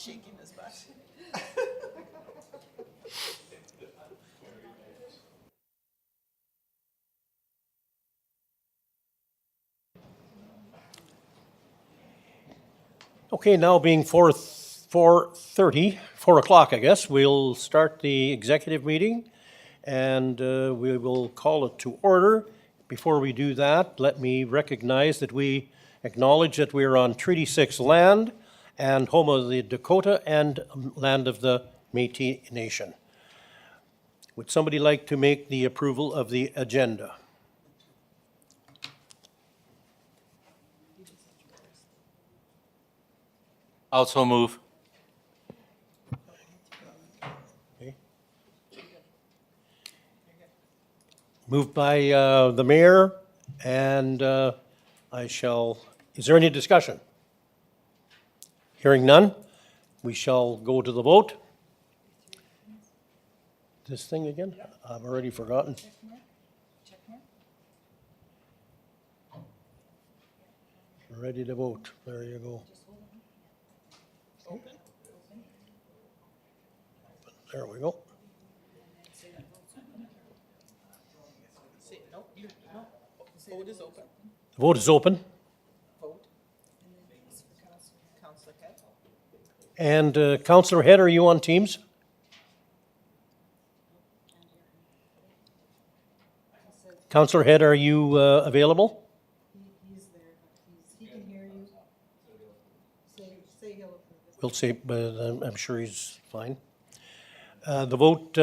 shaking his butt. Okay, now being 4:30, 4 o'clock, I guess, we'll start the executive meeting, and we will call it to order. Before we do that, let me recognize that we acknowledge that we are on Treaty 6 land and home of the Dakota and land of the Métis Nation. Would somebody like to make the approval of the agenda? Also move. Moved by the mayor, and is there any discussion? Hearing none, we shall go to the vote. This thing again? I've already forgotten. Ready to vote. There you go. There we go. See, no, vote is open. The vote is open, Vote. Councillor Head. and Councillor Head, are you on Teams? Councillor Head, are you available? He's there, but he can hear you. Say he'll approve it. We'll see, but I'm sure he's fine. The vote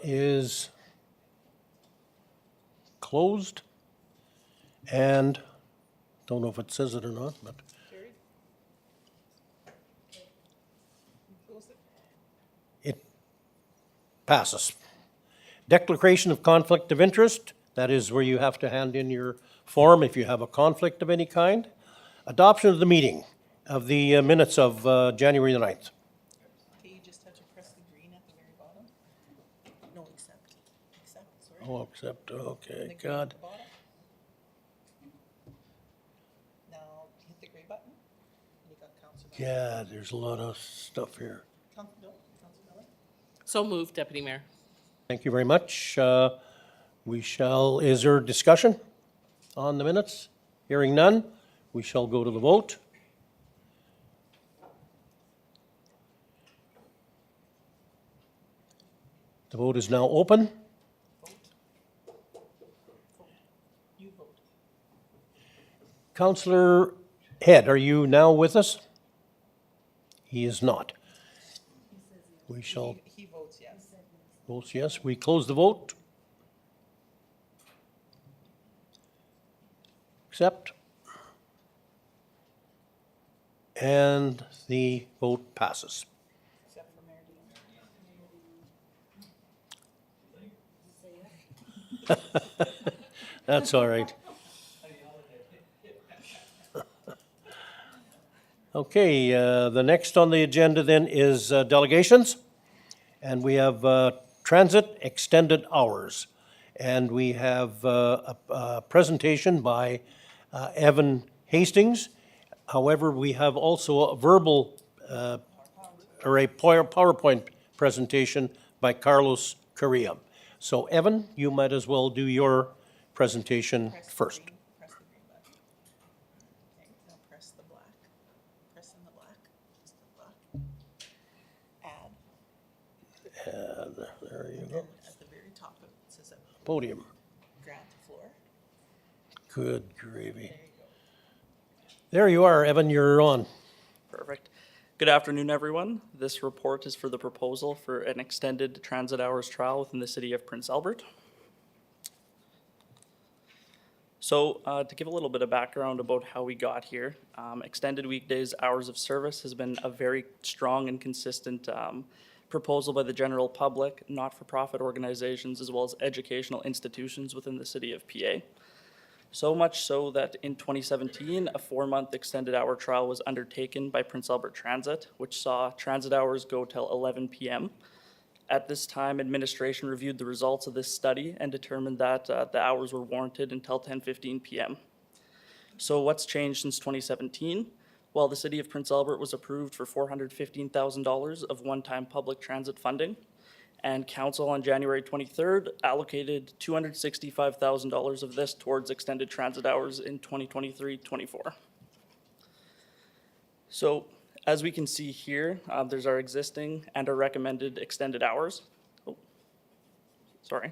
is closed, and don't know if it says it or not, but Carried. Close it. it passes. Declaration of conflict of interest, that is where you have to hand in your form if you have a conflict of any kind. Adoption of the meeting of the minutes of January the 9th. Okay, you just have to press the green at the very bottom. No, accept. Accept, sorry. Oh, except, okay, The green at God. the bottom. Now, hit the gray button. And you got Councillor Miller. Yeah, there's a lot of stuff here. Councillor Miller. So moved, Deputy Mayor. Thank you very much. Is there discussion on the minutes? Hearing none, we shall go to the vote. The vote is now open. You vote. Councillor Head, are you now with us? He is not. We shall He votes yes. vote yes. We close the vote. Accept. And the vote passes. Except for Mayor Dean. That's all right. Okay, the next on the agenda then is delegations. And we have transit extended hours. And we have a presentation by Evan Hastings. However, we have also a verbal or a PowerPoint presentation by Carlos Correa. So Evan, you might as well do your presentation first. Press the green button. Okay, now press the black. Press in the black, just the black. Add. And there you And go. then at the very top of it says Podium. grant the floor. Good gravy. There you are, Evan, you're on. Perfect. Good afternoon, everyone. This report is for the proposal for an extended transit hours trial within the city of Prince Albert. So to give a little bit of background about how we got here, extended weekdays hours of service has been a very strong and consistent proposal by the general public, not-for-profit organizations, as well as educational institutions within the city of PA. So much so that in 2017, a 4-month extended hour trial was undertaken by Prince Albert Transit, which saw transit hours go till 11 p.m. At this time, administration reviewed the results of this study and determined that the hours were warranted until 10:15 p.m. So what's changed since 2017? while the City of Prince Albert was approved for $415,000 of one-time public transit funding, and Council on January 23rd allocated $265,000 of this towards extended transit hours in 2023-24. So as we can see here, there's our existing and our recommended extended hours. Oh, sorry.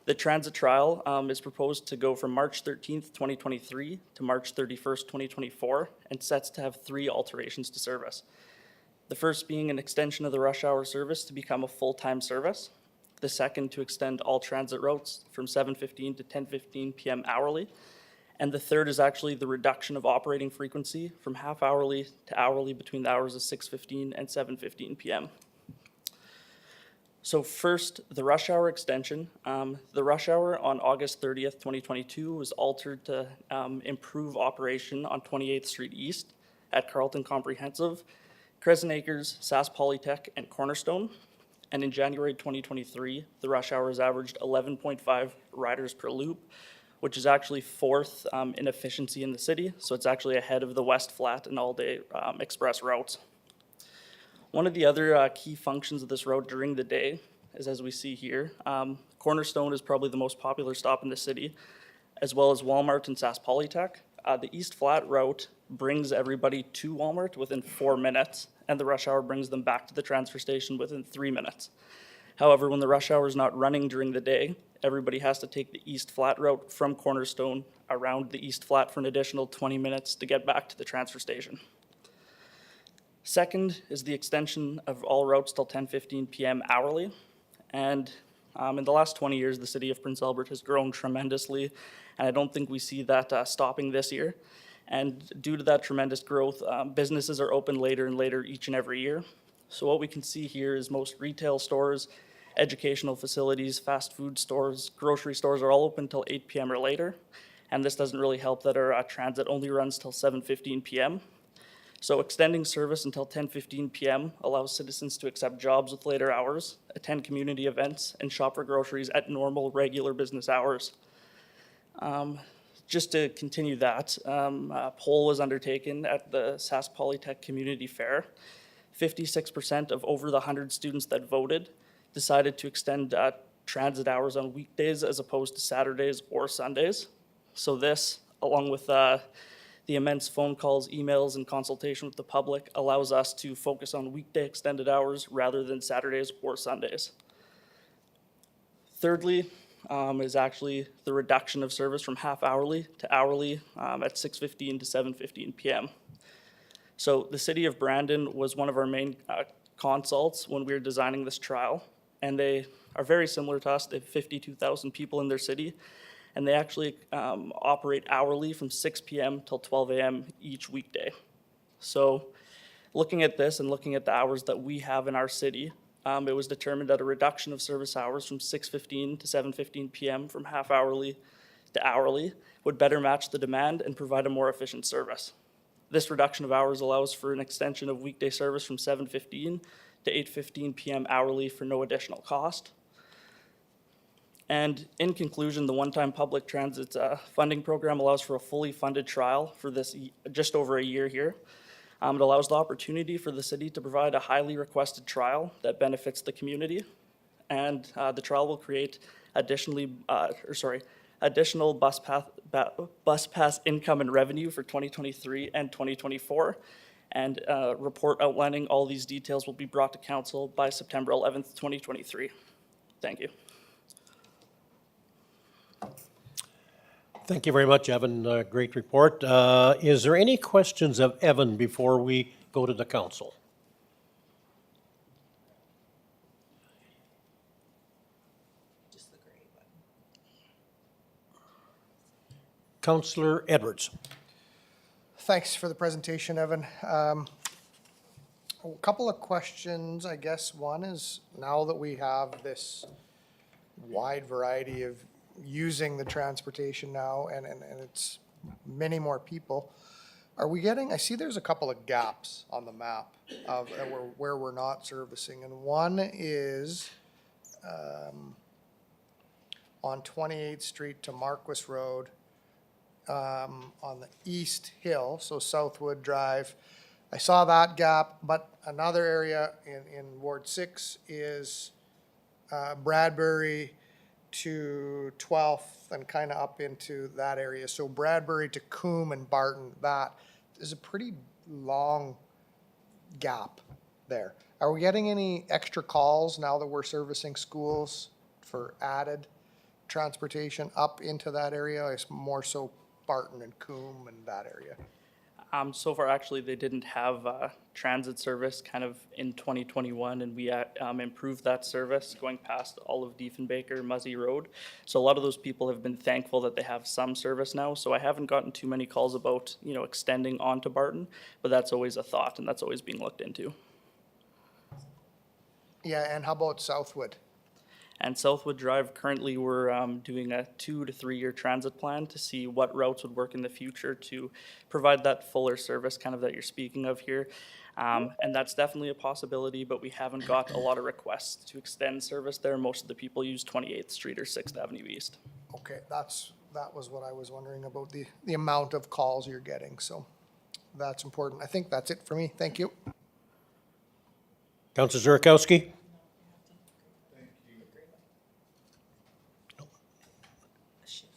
The transit trial is proposed to go from March 13th, 2023 to March 31st, 2024, and sets to have 3 alterations to service. The first being an extension of the rush hour service to become a full-time service. The second to extend all transit routes from 7:15 to 10:15 p.m. hourly. And the third is actually the reduction of operating frequency from half hourly to hourly between the hours of 6:15 and 7:15 p.m. So first, the rush hour extension. The rush hour on August 30th, 2022 was altered to improve operation on 28th Street East at Carleton Comprehensive, Crescent Acres, Sask Polytech, and Cornerstone. And in January 2023, the rush hours averaged 11.5 riders per loop, which is actually 4th in efficiency in the city. So it's actually ahead of the West Flat and all-day express routes. One of the other key functions of this route during the day is, as we see here, Cornerstone is probably the most popular stop in the city, as well as Walmart and Sask Polytech. The East Flat route brings everybody to Walmart within 4 minutes, and the rush hour brings them back to the transfer station within 3 minutes. However, when the rush hour is not running during the day, everybody has to take the East Flat route from Cornerstone around the East Flat for an additional 20 minutes to get back to the transfer station. Second is the extension of all routes till 10:15 p.m. hourly. And in the last 20 years, the City of Prince Albert has grown tremendously, and I don't think we see that stopping this year. And due to that tremendous growth, businesses are open later and later each and every year. So what we can see here is most retail stores, educational facilities, fast food stores, grocery stores are all open till 8 p.m. or later. And this doesn't really help that our transit only runs till 7:15 p.m. So extending service until 10:15 p.m. allows citizens to accept jobs with later hours, attend community events, and shop for groceries at normal, regular business hours. Just to continue that, a poll was undertaken at the Sask Polytech Community Fair. 56% of over the 100 students that voted decided to extend transit hours on weekdays as opposed to Saturdays or Sundays. So this, along with the immense phone calls, emails, and consultation with the public, allows us to focus on weekday extended hours rather than Saturdays or Sundays. Thirdly, is actually the reduction of service from half hourly to hourly at 6:15 to 7:15 p.m. So the City of Brandon was one of our main consults when we were designing this trial, and they are very similar to us. They have 52,000 people in their city, and they actually operate hourly from 6 p.m. till 12 a.m. each weekday. So looking at this and looking at the hours that we have in our city, it was determined that a reduction of service hours from 6:15 to 7:15 p.m. from half hourly to hourly would better match the demand and provide a more efficient service. This reduction of hours allows for an extension of weekday service from 7:15 to 8:15 p.m. hourly for no additional cost. And in conclusion, the one-time public transit funding program allows for a fully funded trial for this just over a year here. It allows the opportunity for the city to provide a highly requested trial that benefits the community. And the trial will create additional bus pass income and revenue for 2023 and 2024. And a report outlining all these details will be brought to council by September 11th, 2023. Thank you. Thank you very much, Evan. Great report. Is there any questions of Evan before we go to the council? Just the gray button. Councillor Edwards. Thanks for the presentation, Evan. A couple of questions, I guess. One is, now that we have this wide variety of using the transportation now, and it's many more people, are we getting, I see there's a couple of gaps on the map of where we're not servicing, and one is on 28th Street to Marquis Road. on the East Hill, so Southwood Drive. I saw that gap, but another area in Ward 6 is Bradbury to 12th and kind of up into that area. So Bradbury to Coombe and Barton, that is a pretty long gap there. Are we getting any extra calls now that we're servicing schools for added transportation up into that area? It's more so Barton and Coombe and that area. So far, actually, they didn't have transit service kind of in 2021, and we improved that service going past all of Diefenbaker, Muzzy Road. So a lot of those people have been thankful that they have some service now. So I haven't gotten too many calls about, extending onto Barton, but that's always a thought, and that's always being looked into. Yeah, and how about Southwood? And Southwood Drive, currently we're doing a 2 to 3 year transit plan to see what routes would work in the future to provide that fuller service kind of that you're speaking of here. And that's definitely a possibility, but we haven't got a lot of requests to extend service there. Most of the people use 28th Street or 6th Avenue East. Okay, that was what I was wondering about, the amount of calls you're getting, so that's important. I think that's it for me. Thank you. Councillor Zerkowski? A shift.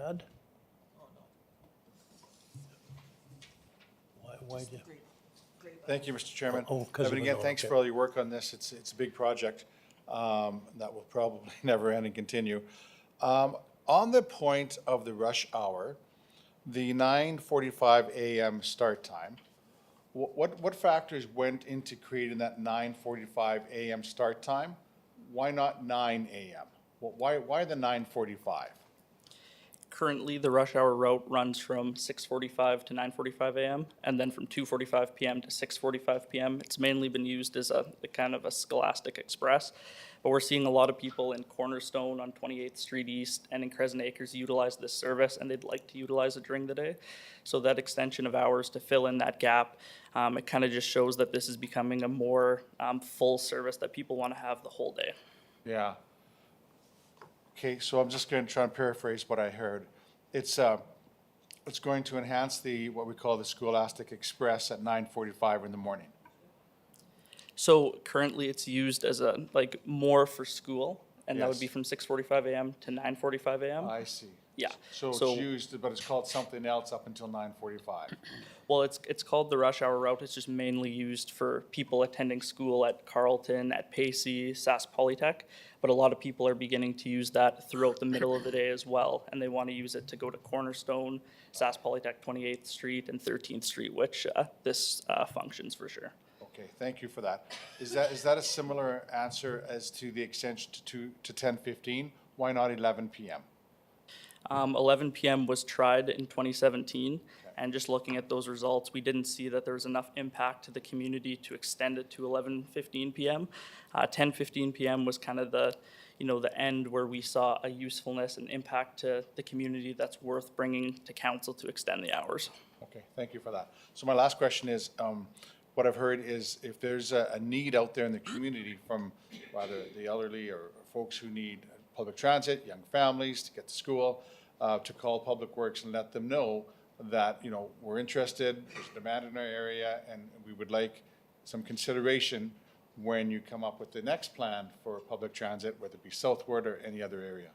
Add. Add? Oh, no. Why do? Great. Great. Thank you, Mr. Chairman. Oh, 'cause of Evan, the again, note, thanks okay. for all your work on this. It's a big project that will probably never end and continue. On the point of the rush hour, the 9:45 a.m. start time, what factors went into creating that 9:45 a.m. start time? Why not 9 a.m.? Why the 9:45? Currently, the rush hour route runs from 6:45 to 9:45 a.m. and then from 2:45 p.m. to 6:45 p.m. It's mainly been used as a kind of a Scholastic Express, but we're seeing a lot of people in Cornerstone on 28th Street East and in Crescent Acres utilize this service, and they'd like to utilize it during the day. So that extension of hours to fill in that gap, it kind of just shows that this is becoming a more full service that people want to have the whole day. Yeah. Okay, so I'm just going to try and paraphrase what I heard. It's going to enhance what we call the Scholastic Express at 9:45 in the morning. So currently, it's used as more for school, and that would Yes. be from 6:45 a.m. to 9:45 a.m. I see. Yeah. So it's used, but it's called something else up until 9:45. Well, it's called the rush hour route. It's just mainly used for people attending school at Carleton, at Pacey, Sask Polytech. But a lot of people are beginning to use that throughout the middle of the day as well, and they want to use it to go to Cornerstone, Sask Polytech 28th Street, and 13th Street, which this functions for sure. Okay, thank you for that. Is that a similar answer as to the extension to 10:15? Why not 11 p.m.? 11 p.m. was tried in 2017, and just looking at those results, we didn't see that there was enough impact to the community to extend it to 11:15 p.m. 10:15 p.m. was kind of the end where we saw a usefulness and impact to the community that's worth bringing to council to extend the hours. Okay, thank you for that. So my last question is, what I've heard is if there's a need out there in the community from either the elderly or folks who need public transit, young families to get to school, to call Public Works and let them know that, we're interested, there's demand in our area, and we would like some consideration when you come up with the next plan for public transit, whether it be Southward or any other area.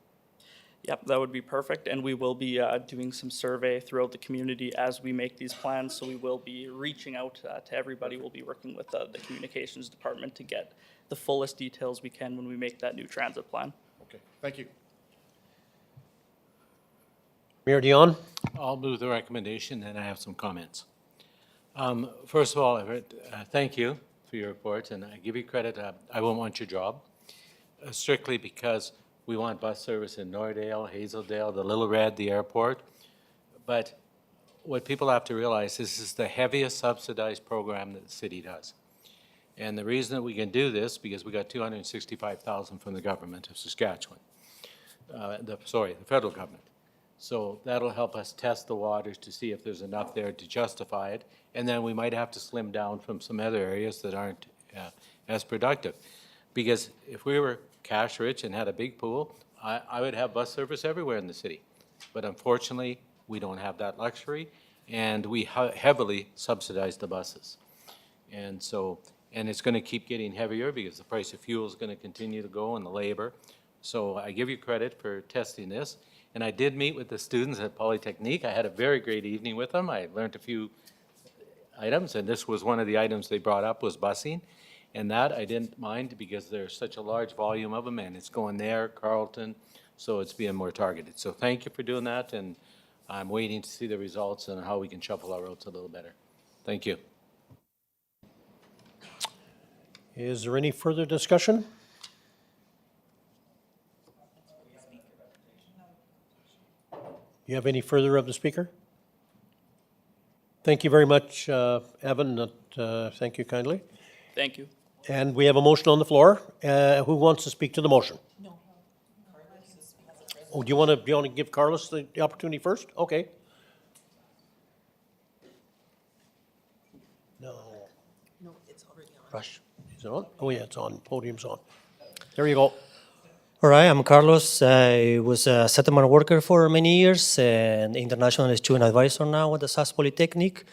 Yep, that would be perfect, and we will be doing some survey throughout the community as we make these plans, so we will be reaching out to everybody. We'll be working with the communications department to get the fullest details we can when we make that new transit plan. Okay, thank you. Mayor Dion? I'll move the recommendation, and I have some comments. First of all, thank you for your report, and I give you credit. I won't want your job, strictly because we want bus service in Nordale, Hazeldale, the Little Red, the airport. But what people have to realize, this is the heaviest subsidized program that the city does. And the reason that we can do this, because we got $265,000 from the government of Saskatchewan, the federal government. So that'll help us test the waters to see if there's enough there to justify it. And then we might have to slim down from some other areas that aren't as productive. Because if we were cash rich and had a big pool, I would have bus service everywhere in the city. But unfortunately, we don't have that luxury, and we heavily subsidize the buses. And so, and it's going to keep getting heavier because the price of fuel is going to continue to go and the labor. So I give you credit for testing this. And I did meet with the students at Polytechnique. I had a very great evening with them. I learned a few items, and this was one of the items they brought up was busing. And that I didn't mind because there's such a large volume of them, and it's going there, Carleton, so it's being more targeted. So thank you for doing that, and I'm waiting to see the results and how we can shuffle our routes a little better. Thank you. Is there any further discussion? You have any further of the speaker? Thank you very much, Evan. Thank you kindly. Thank you. And we have a motion on the floor. Who wants to speak to the motion? No. Carlos has a present. Oh, do you want to give Carlos the opportunity first? Okay. No. No, it's already on. Rush. Is it on? Oh, yeah, it's on. Podium's on. There you go. All right, I'm Carlos. I was a settlement worker for many years and international student advisor now at the SAS Polytechnic.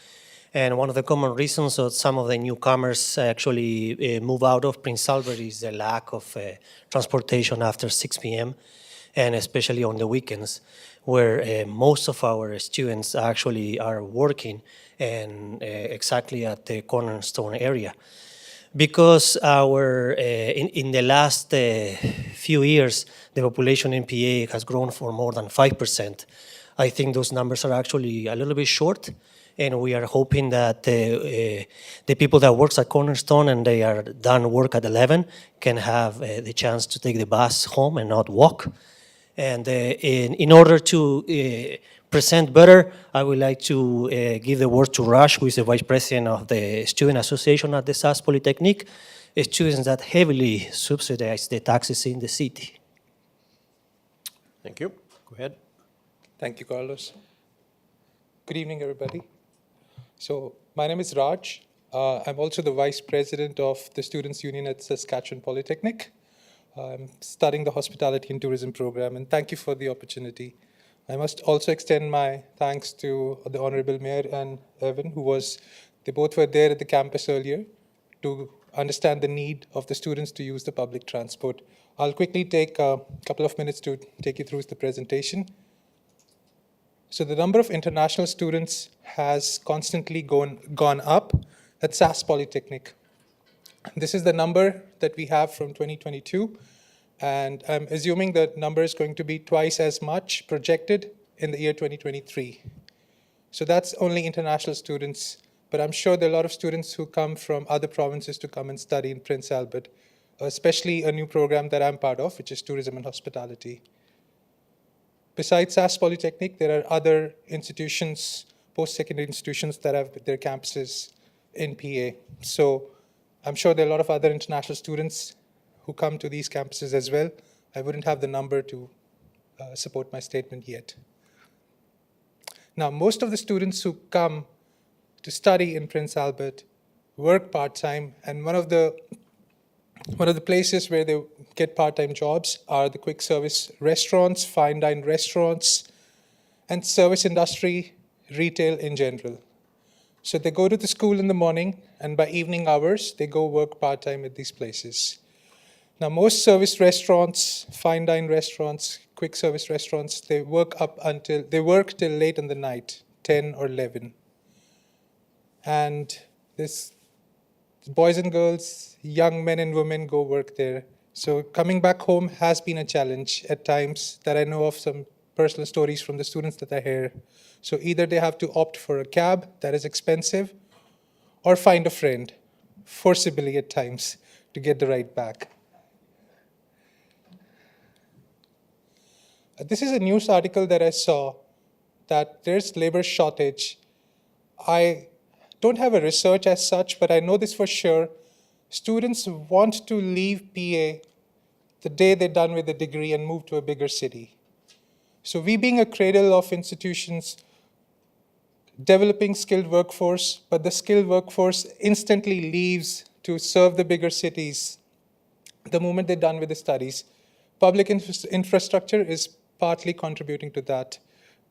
And one of the common reasons that some of the newcomers actually move out of Prince Albert is the lack of transportation after 6 p.m. and especially on the weekends, where most of our students actually are working and exactly at the Cornerstone area. Because in the last few years, the population in PA has grown for more than 5%. I think those numbers are actually a little bit short, and we are hoping that the people that works at Cornerstone and they are done work at 11 can have the chance to take the bus home and not walk. And in order to present better, I would like to give the word to Raj, who is the Vice President of the Student Association at the SAS Polytechnic, students that heavily subsidize the taxes in the city. Thank you. Go ahead. Thank you, Carlos. Good evening, everybody. So my name is Raj. I'm also the Vice President of the Students' Union at Saskatchewan Polytechnic. I'm studying the Hospitality and Tourism program, and thank you for the opportunity. I must also extend my thanks to the Honorable Mayor and Evan, they both were there at the campus earlier to understand the need of the students to use the public transport. I'll quickly take a couple of minutes to take you through the presentation. So the number of international students has constantly gone up at SAS Polytechnic. This is the number that we have from 2022. And I'm assuming that number is going to be twice as much projected in the year 2023. So that's only international students, but I'm sure there are a lot of students who come from other provinces to come and study in Prince Albert, especially a new program that I'm part of, which is Tourism and Hospitality. Besides SAS Polytechnic, there are other institutions, post-secondary institutions that have their campuses in PA. So I'm sure there are a lot of other international students who come to these campuses as well. I wouldn't have the number to support my statement yet. Now, most of the students who come to study in Prince Albert work part-time, and one of the places where they get part-time jobs are the quick service restaurants, fine dine restaurants, and service industry, retail in general. So they go to the school in the morning, and by evening hours, they go work part-time at these places. Now, most service restaurants, fine dine restaurants, quick service restaurants, they work till late in the night, 10 or 11. And this boys and girls, young men and women go work there. So coming back home has been a challenge at times that I know of some personal stories from the students that I hear. So either they have to opt for a cab that is expensive or find a friend, forcibly at times, to get the ride back. This is a news article that I saw that there's labor shortage. I don't have a research as such, but I know this for sure. Students want to leave PA the day they're done with the degree and move to a bigger city. So we being a cradle of institutions, developing skilled workforce, but the skilled workforce instantly leaves to serve the bigger cities the moment they're done with the studies. public infrastructure is partly contributing to that,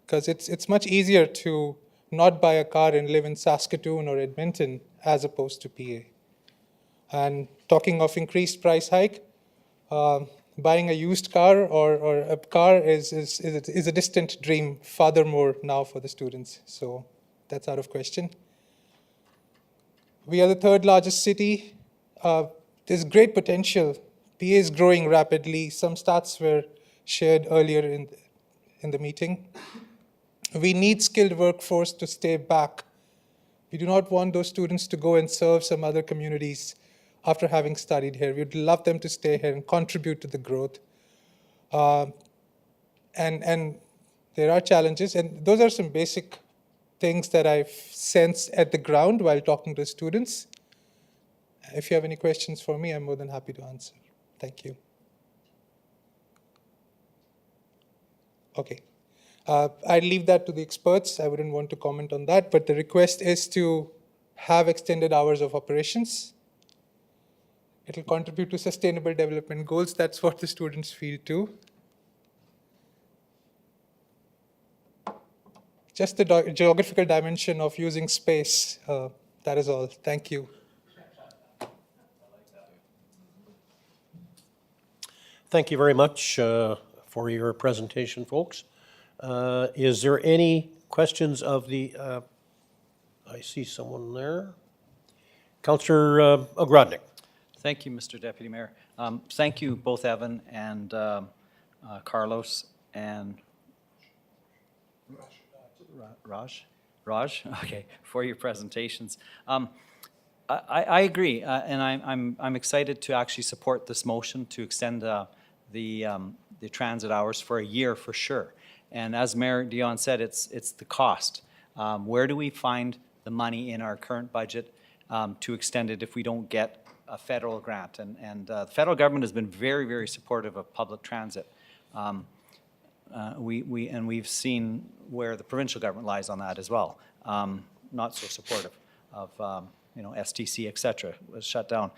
because it's much easier to not buy a car and live in Saskatoon or Edmonton as opposed to PA. And talking of increased price hike, buying a used car or a car is a distant dream furthermore now for the students. So that's out of question. We are the third largest city. There's great potential. PA is growing rapidly. Some stats were shared earlier in the meeting. We need skilled workforce to stay back. We do not want those students to go and serve some other communities after having studied here. We'd love them to stay here and contribute to the growth. And there are challenges, and those are some basic things that I've sensed at the ground while talking to students. If you have any questions for me, I'm more than happy to answer. Thank you. Okay. I'd leave that to the experts. I wouldn't want to comment on that, but the request is to have extended hours of operations. It'll contribute to sustainable development goals. That's what the students feel too. Just the geographical dimension of using space. That is all. Thank you. Thank you very much for your presentation, folks. Is there any questions of the, I see someone there. Councillor Ogrodnik. Thank you, Mr. Deputy Mayor. Thank you, both Evan and Carlos and Raj, okay, for your presentations. I agree, and I'm excited to actually support this motion to extend the transit hours for a year for sure. And as Mayor Dion said, it's the cost. Where do we find the money in our current budget to extend it if we don't get a federal grant? And the federal government has been very, very supportive of public transit. We've seen where the provincial government lies on that as well. Not so supportive of STC, et cetera, was shut down.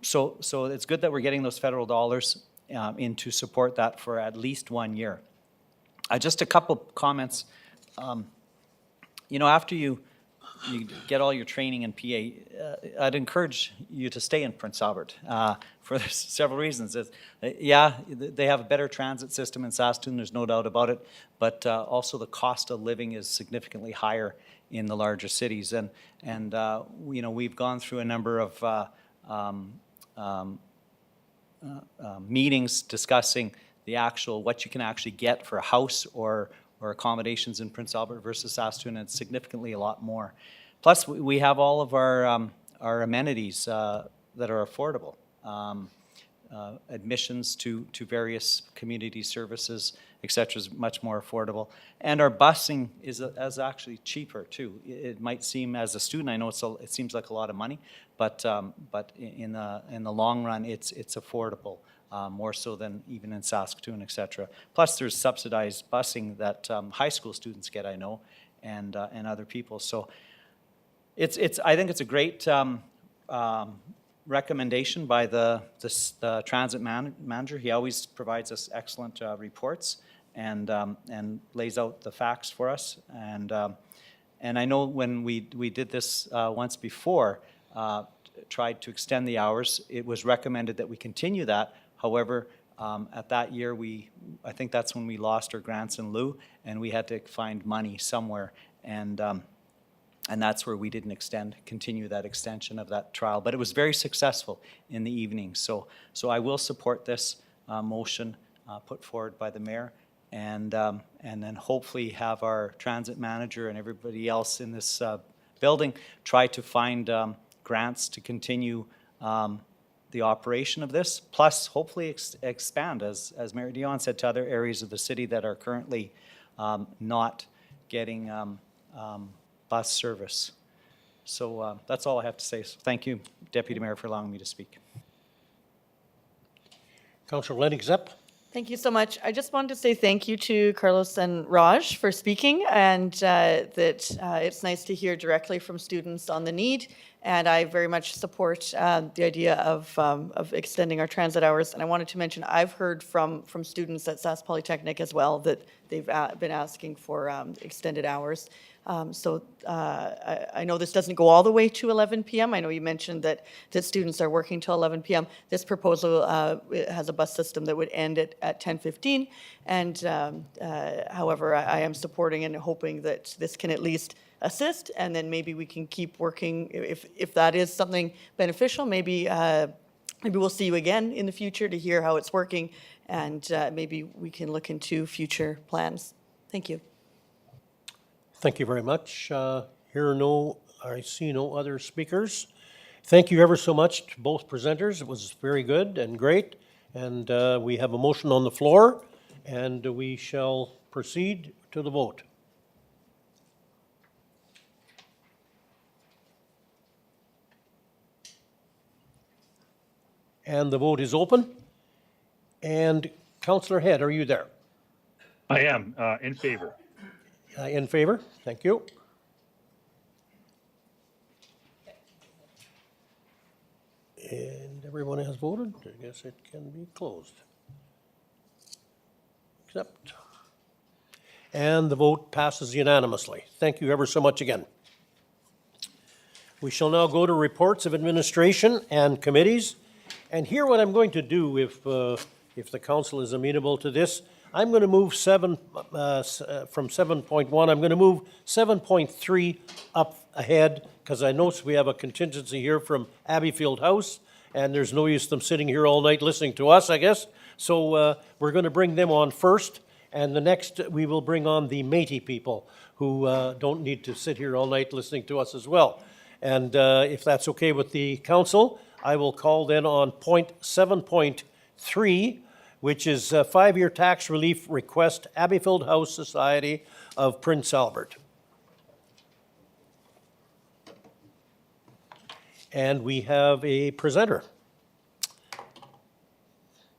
So it's good that we're getting those federal dollars in to support that for at least 1 year. Just a couple comments. After you get all your training in PA, I'd encourage you to stay in Prince Albert for several reasons. Yeah, they have a better transit system in Saskatoon, there's no doubt about it, but also the cost of living is significantly higher in the larger cities. And we've gone through a number of meetings discussing what you can actually get for a house or accommodations in Prince Albert versus Saskatoon, and it's significantly a lot more. Plus, we have all of our amenities that are affordable. Admissions to various community services, et cetera, is much more affordable. And our busing is actually cheaper too. It might seem, as a student, I know it seems like a lot of money, but in the long run, it's affordable. More so than even in Saskatoon, et cetera. Plus, there's subsidized busing that high school students get, I know, and other people. So, I think it's a great recommendation by the transit manager. He always provides us excellent reports and lays out the facts for us. And I know when we did this once before, tried to extend the hours, it was recommended that we continue that. However, at that year, I think that's when we lost our grants in lieu, and we had to find money somewhere, and that's where we didn't continue that extension of that trial. But it was very successful in the evening. So I will support this motion put forward by the mayor, and then hopefully have our transit manager and everybody else in this building try to find grants to continue the operation of this, plus hopefully expand, as Mayor Dion said, to other areas of the city that are currently not getting bus service. So that's all I have to say. So thank you, Deputy Mayor, for allowing me to speak. Councillor Lenny Zepp. Thank you so much. I just wanted to say thank you to Carlos and Raj for speaking, and that it's nice to hear directly from students on the need And I very much support the idea of extending our transit hours. And I wanted to mention, I've heard from students at Sask Polytechnic as well that they've been asking for extended hours. I know this doesn't go all the way to 11 p.m. I know you mentioned that students are working till 11 p.m. This proposal it has a bus system that would end at 10:15. And however, I am supporting and hoping that this can at least assist, and then maybe we can keep working. If that is something beneficial, maybe we'll see you again in the future to hear how it's working, and maybe we can look into future plans. Thank you. Thank you very much. I see no other speakers. Thank you ever so much to both presenters. It was very good and great. And we have a motion on the floor, and we shall proceed to the vote. And the vote is open. And Councillor Head, are you there? I am in favor. In favor? Thank you. And everyone has voted. I guess it can be closed. Accept. And the vote passes unanimously. Thank you ever so much again. We shall now go to reports of administration and committees. And here what I'm going to do, if the council is amenable to this, I'm going to move from 7.1, I'm going to move 7.3 up ahead, because I notice we have a contingency here from Abbeyfield House, and there's no use them sitting here all night listening to us, I guess. So we're going to bring them on first, and the next we will bring on the Métis people, who don't need to sit here all night listening to us as well. And if that's okay with the council, I will call then on point 7.3, which is a 5-year tax relief request, Abbeyfield House Society of Prince Albert. And we have a presenter.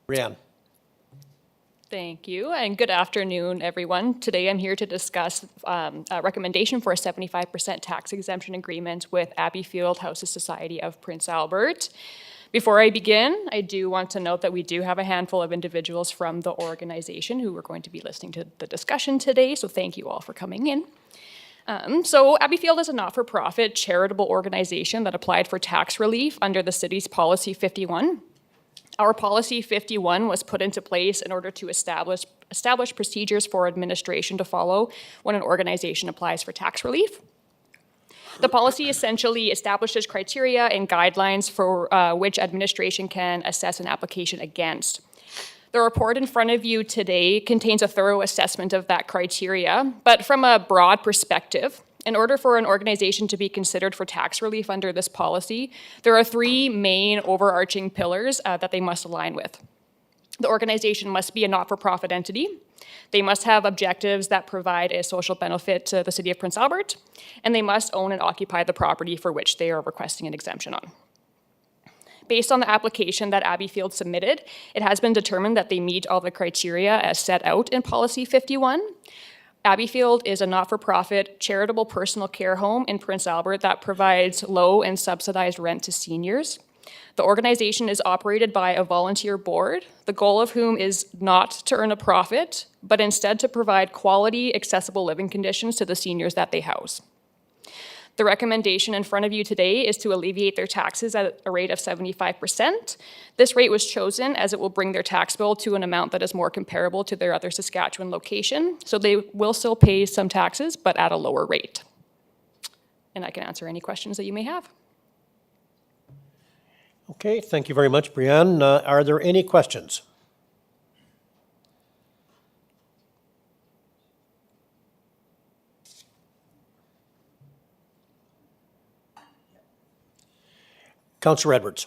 Brianne. Thank you, and good afternoon, everyone. Today I'm here to discuss a recommendation for a 75% tax exemption agreement with Abbeyfield House Society of Prince Albert. Before I begin, I do want to note that we do have a handful of individuals from the organization who are going to be listening to the discussion today, so thank you all for coming in. So Abbeyfield is a not-for-profit charitable organization that applied for tax relief under the city's Policy 51. Our Policy 51 was put into place in order to establish procedures for administration to follow when an organization applies for tax relief. The policy essentially establishes criteria and guidelines for which administration can assess an application against. The report in front of you today contains a thorough assessment of that criteria, but from a broad perspective, in order for an organization to be considered for tax relief under this policy, there are 3 main overarching pillars that they must align with. The organization must be a not-for-profit entity. They must have objectives that provide a social benefit to the City of Prince Albert, and they must own and occupy the property for which they are requesting an exemption on. Based on the application that Abbeyfield submitted, it has been determined that they meet all the criteria as set out in Policy 51. Abbeyfield is a not-for-profit charitable personal care home in Prince Albert that provides low and subsidized rent to seniors. The organization is operated by a volunteer board, the goal of whom is not to earn a profit, but instead to provide quality, accessible living conditions to the seniors that they house. The recommendation in front of you today is to alleviate their taxes at a rate of 75%. This rate was chosen as it will bring their tax bill to an amount that is more comparable to their other Saskatchewan location. So they will still pay some taxes, but at a lower rate. And I can answer any questions that you may have. Okay, thank you very much, Brianne. Are there any questions? Councillor Edwards.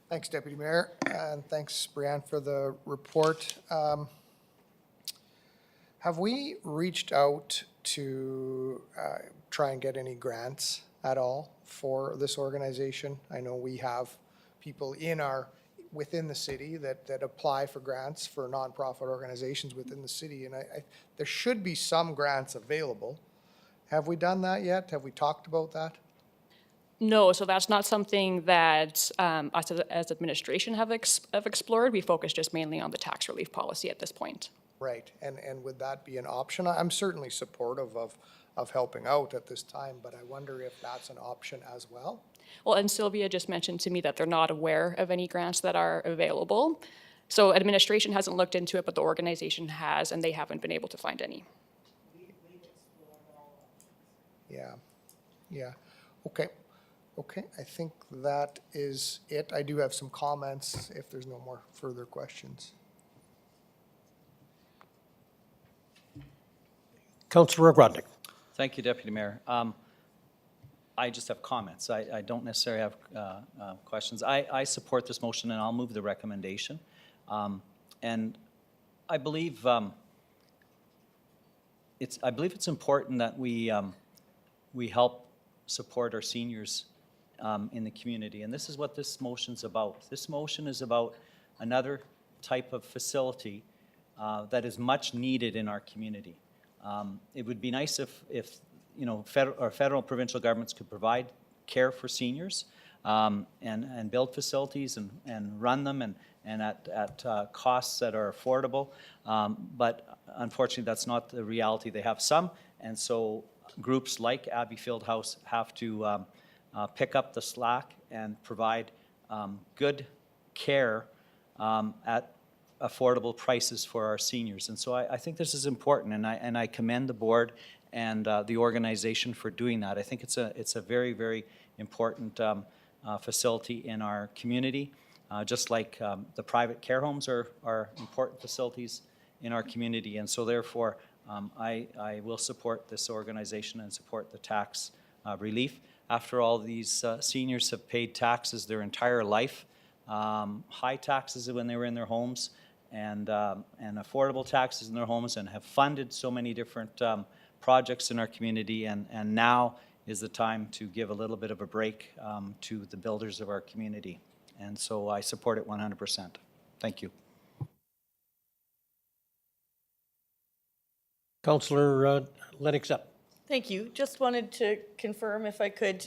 Thanks, Deputy Mayor, and thanks, Brianne, for the report. Have we reached out to try and get any grants at all for this organization? I know we have people within the city that apply for grants for nonprofit organizations within the city, and there should be some grants available. Have we done that yet? Have we talked about that? No, so that's not something that us as administration have explored. We focus just mainly on the tax relief policy at this point. Right, and would that be an option? I'm certainly supportive of helping out at this time, but I wonder if that's an option as well? Well, and Sylvia just mentioned to me that they're not aware of any grants that are available. So administration hasn't looked into it, but the organization has, and they haven't been able to find any. Yeah, yeah, okay. Okay, I think that is it. I do have some comments if there's no more further questions. Councillor Ogrodnik. Thank you, Deputy Mayor. I just have comments. I don't necessarily have questions. I support this motion, and I'll move the recommendation. And I believe it's important that we help support our seniors in the community, and this is what this motion's about. This motion is about another type of facility that is much needed in our community. It would be nice if you know, federal provincial governments could provide care for seniors and build facilities and run them and at costs that are affordable. But unfortunately, that's not the reality. They have some, and so groups like Abbey Field House have to pick up the slack and provide good care at affordable prices for our seniors. And so I think this is important, and I commend the board and the organization for doing that. I think it's a very, very important facility in our community, just like the private care homes are important facilities in our community. And so therefore, I will support this organization and support the tax relief. After all, these seniors have paid taxes their entire life, high taxes when they were in their homes, and affordable taxes in their homes, and have funded so many different projects in our community, and now is the time to give a little bit of a break to the builders of our community. And so I support it 100%. Thank you. Councillor Lennox-Epp. Thank you. Just wanted to confirm, if I could,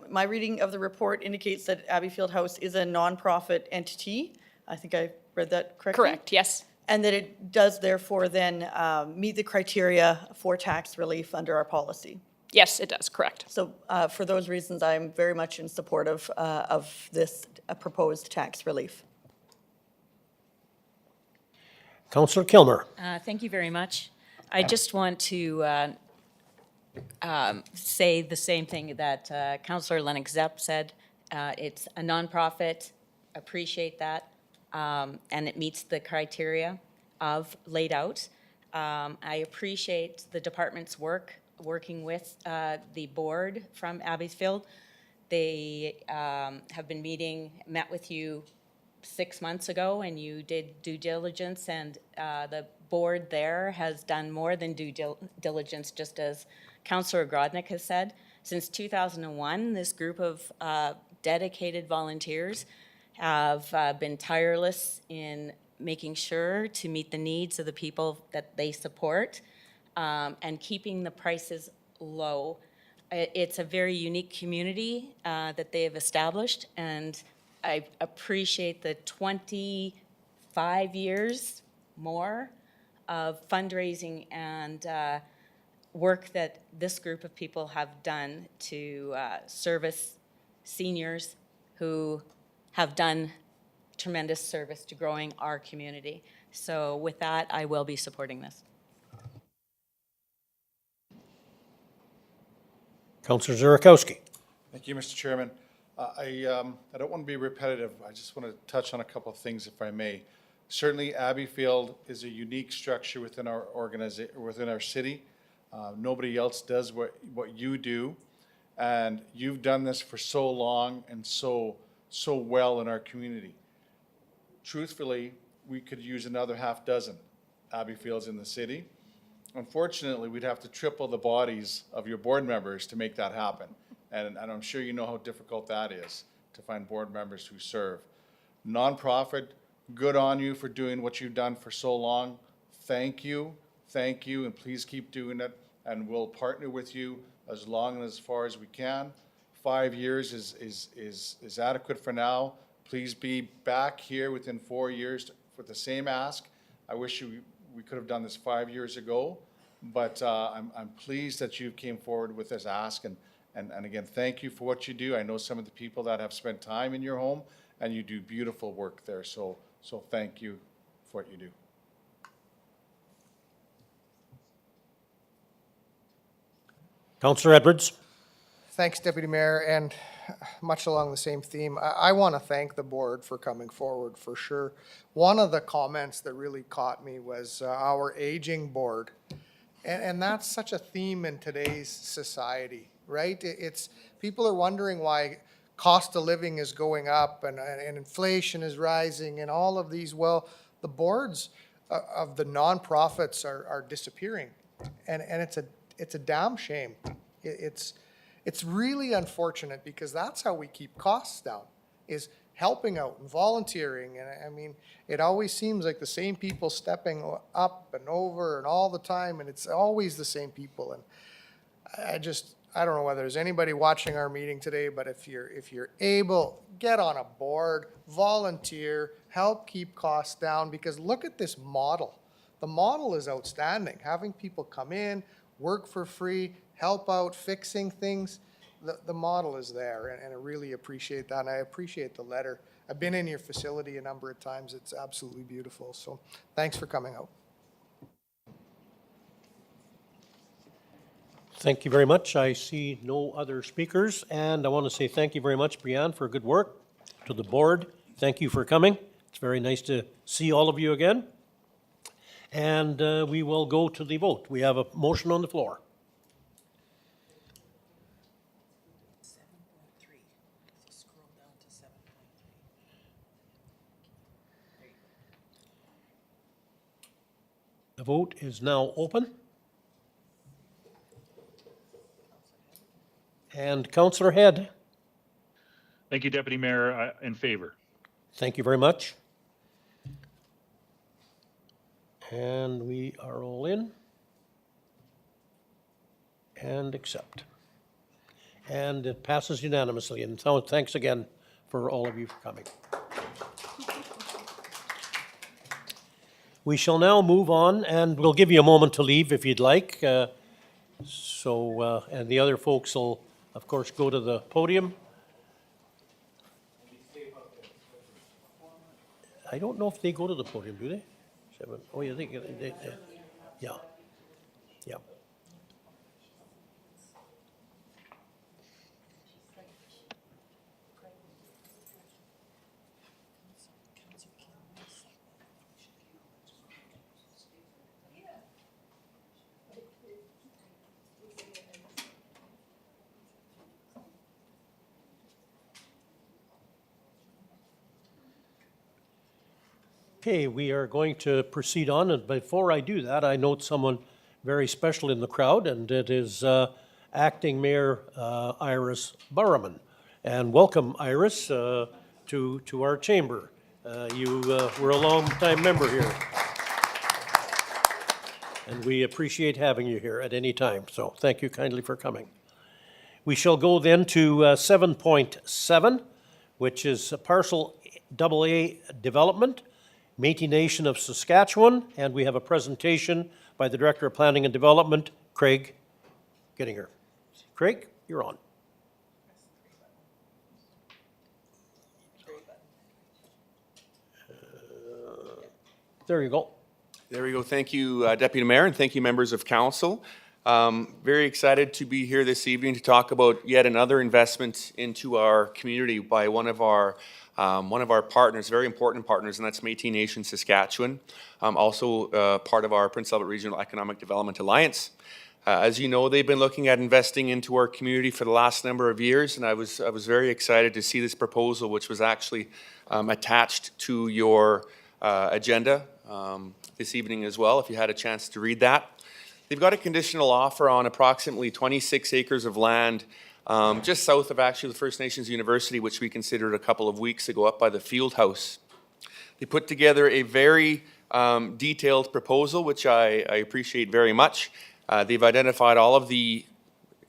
my reading of the report indicates that Abbey Field House is a nonprofit entity. I think I read that correctly? Correct, yes. And that it does therefore then meet the criteria for tax relief under our policy. Yes, it does, correct. So for those reasons, I'm very much in support of this proposed tax relief. Councillor Kilmer. Thank you very much. I just want to say the same thing that Councillor Lennox-Epp said. It's a nonprofit, appreciate that, and it meets the criteria of laid out. I appreciate the department's working with the board from Abbotsfield. They have been met with you 6 months ago, and you did due diligence, and the board there has done more than due diligence, just as Councillor Ogrodnik has said. Since 2001, this group of dedicated volunteers have been tireless in making sure to meet the needs of the people that they support and keeping the prices low. It's a very unique community that they have established, and I appreciate the 25 years more of fundraising and work that this group of people have done to service seniors who have done tremendous service to growing our community. So with that, I will be supporting this. Councillor Zurikowski. Thank you, Mr. Chairman. I don't want to be repetitive. I just want to touch on a couple of things, if I may. Certainly, Abbey Field is a unique structure within our organization, within our city. Nobody else does what you do, and you've done this for so long and so well in our community. Truthfully, we could use another half dozen Abbey Fields in the city. Unfortunately, we'd have to triple the bodies of your board members to make that happen. And I'm sure you know how difficult that is to find board members who serve. Nonprofit, good on you for doing what you've done for so long. Thank you, and please keep doing it. And we'll partner with you as long and as far as we can. 5 years is adequate for now. Please be back here within 4 years with the same ask. I wish we could have done this 5 years ago, but I'm pleased that you came forward with this ask, and again, thank you for what you do. I know some of the people that have spent time in your home, and you do beautiful work there, so thank you for what you do. Councillor Edwards? Thanks, Deputy Mayor, and much along the same theme, I want to thank the board for coming forward for sure. One of the comments that really caught me was our aging board. And that's such a theme in today's society, right? It's people are wondering why cost of living is going up and inflation is rising and all of these. Well, the boards of the nonprofits are disappearing, and it's a damn shame. It's really unfortunate because that's how we keep costs down, is helping out and volunteering. And I mean, it always seems like the same people stepping up and over and all the time, and it's always the same people. And I don't know whether there's anybody watching our meeting today, but if you're able, get on a board, volunteer, help keep costs down, because look at this model. The model is outstanding. Having people come in, work for free, help out, fixing things. The model is there, and I really appreciate that, and I appreciate the letter. I've been in your facility a number of times. It's absolutely beautiful, so thanks for coming out. Thank you very much. I see no other speakers, and I want to say thank you very much, Brianne, for good work. To the board, thank you for coming. It's very nice to see all of you again. And we will go to the vote. We have a motion on the floor. 7.3. Scroll down to 7.3. The vote is now open. And Councillor Head. Thank you, Deputy Mayor. In favor. Thank you very much. And we are all in. And accept. And it passes unanimously. And so thanks again for all of you for coming. We shall now move on, and we'll give you a moment to leave if you'd like. And the other folks will, of course, go to the podium. I don't know if they go to the podium, do they? Oh, yeah, they yeah. Yeah. Okay, we are going to proceed on, and before I do that, I note someone very special in the crowd, and it is Acting Mayor Iris Burriman. And welcome, Iris, to our chamber. You were a long-time member here. And we appreciate having you here at any time, so thank you kindly for coming. We shall go then to 7.7, which is Parcel AA Development, Métis Nation of Saskatchewan, and we have a presentation by the Director of Planning and Development, Craig Gettinger. Craig, you're on. There you go. There we go. Thank you, Deputy Mayor, and thank you, members of council. Very excited to be here this evening to talk about yet another investment into our community by one of our partners, very important partners, and that's Métis Nation Saskatchewan, also part of our Prince Albert Regional Economic Development Alliance. As you know, they've been looking at investing into our community for the last number of years, and I was very excited to see this proposal, which was actually attached to your agenda this evening as well, if you had a chance to read that. They've got a conditional offer on approximately 26 acres of land just south of actually the First Nations University, which we considered a couple of weeks ago up by the field house. They put together a very detailed proposal, which I appreciate very much. They've identified all of the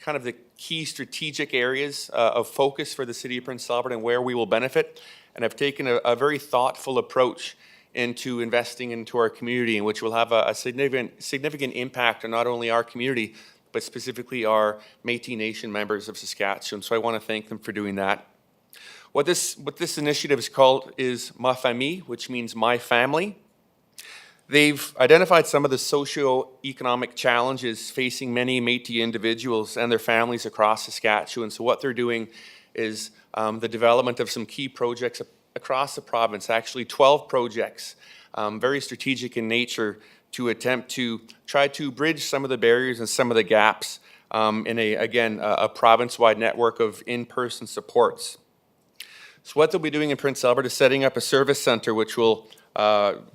kind of the key strategic areas of focus for the city of Prince Albert and where we will benefit. And I've taken a very thoughtful approach into investing into our community, in which will have a significant impact on not only our community, but specifically our Métis Nation members of Saskatchewan. So I want to thank them for doing that. What this initiative is called is Ma Famille, which means my family. They've identified some of the socio-economic challenges facing many Métis individuals and their families across Saskatchewan. So what they're doing is the development of some key projects across the province, actually 12 projects, very strategic in nature, to attempt to try to bridge some of the barriers and some of the gaps in a province-wide network of in-person supports. So what they'll be doing in Prince Albert is setting up a service center which will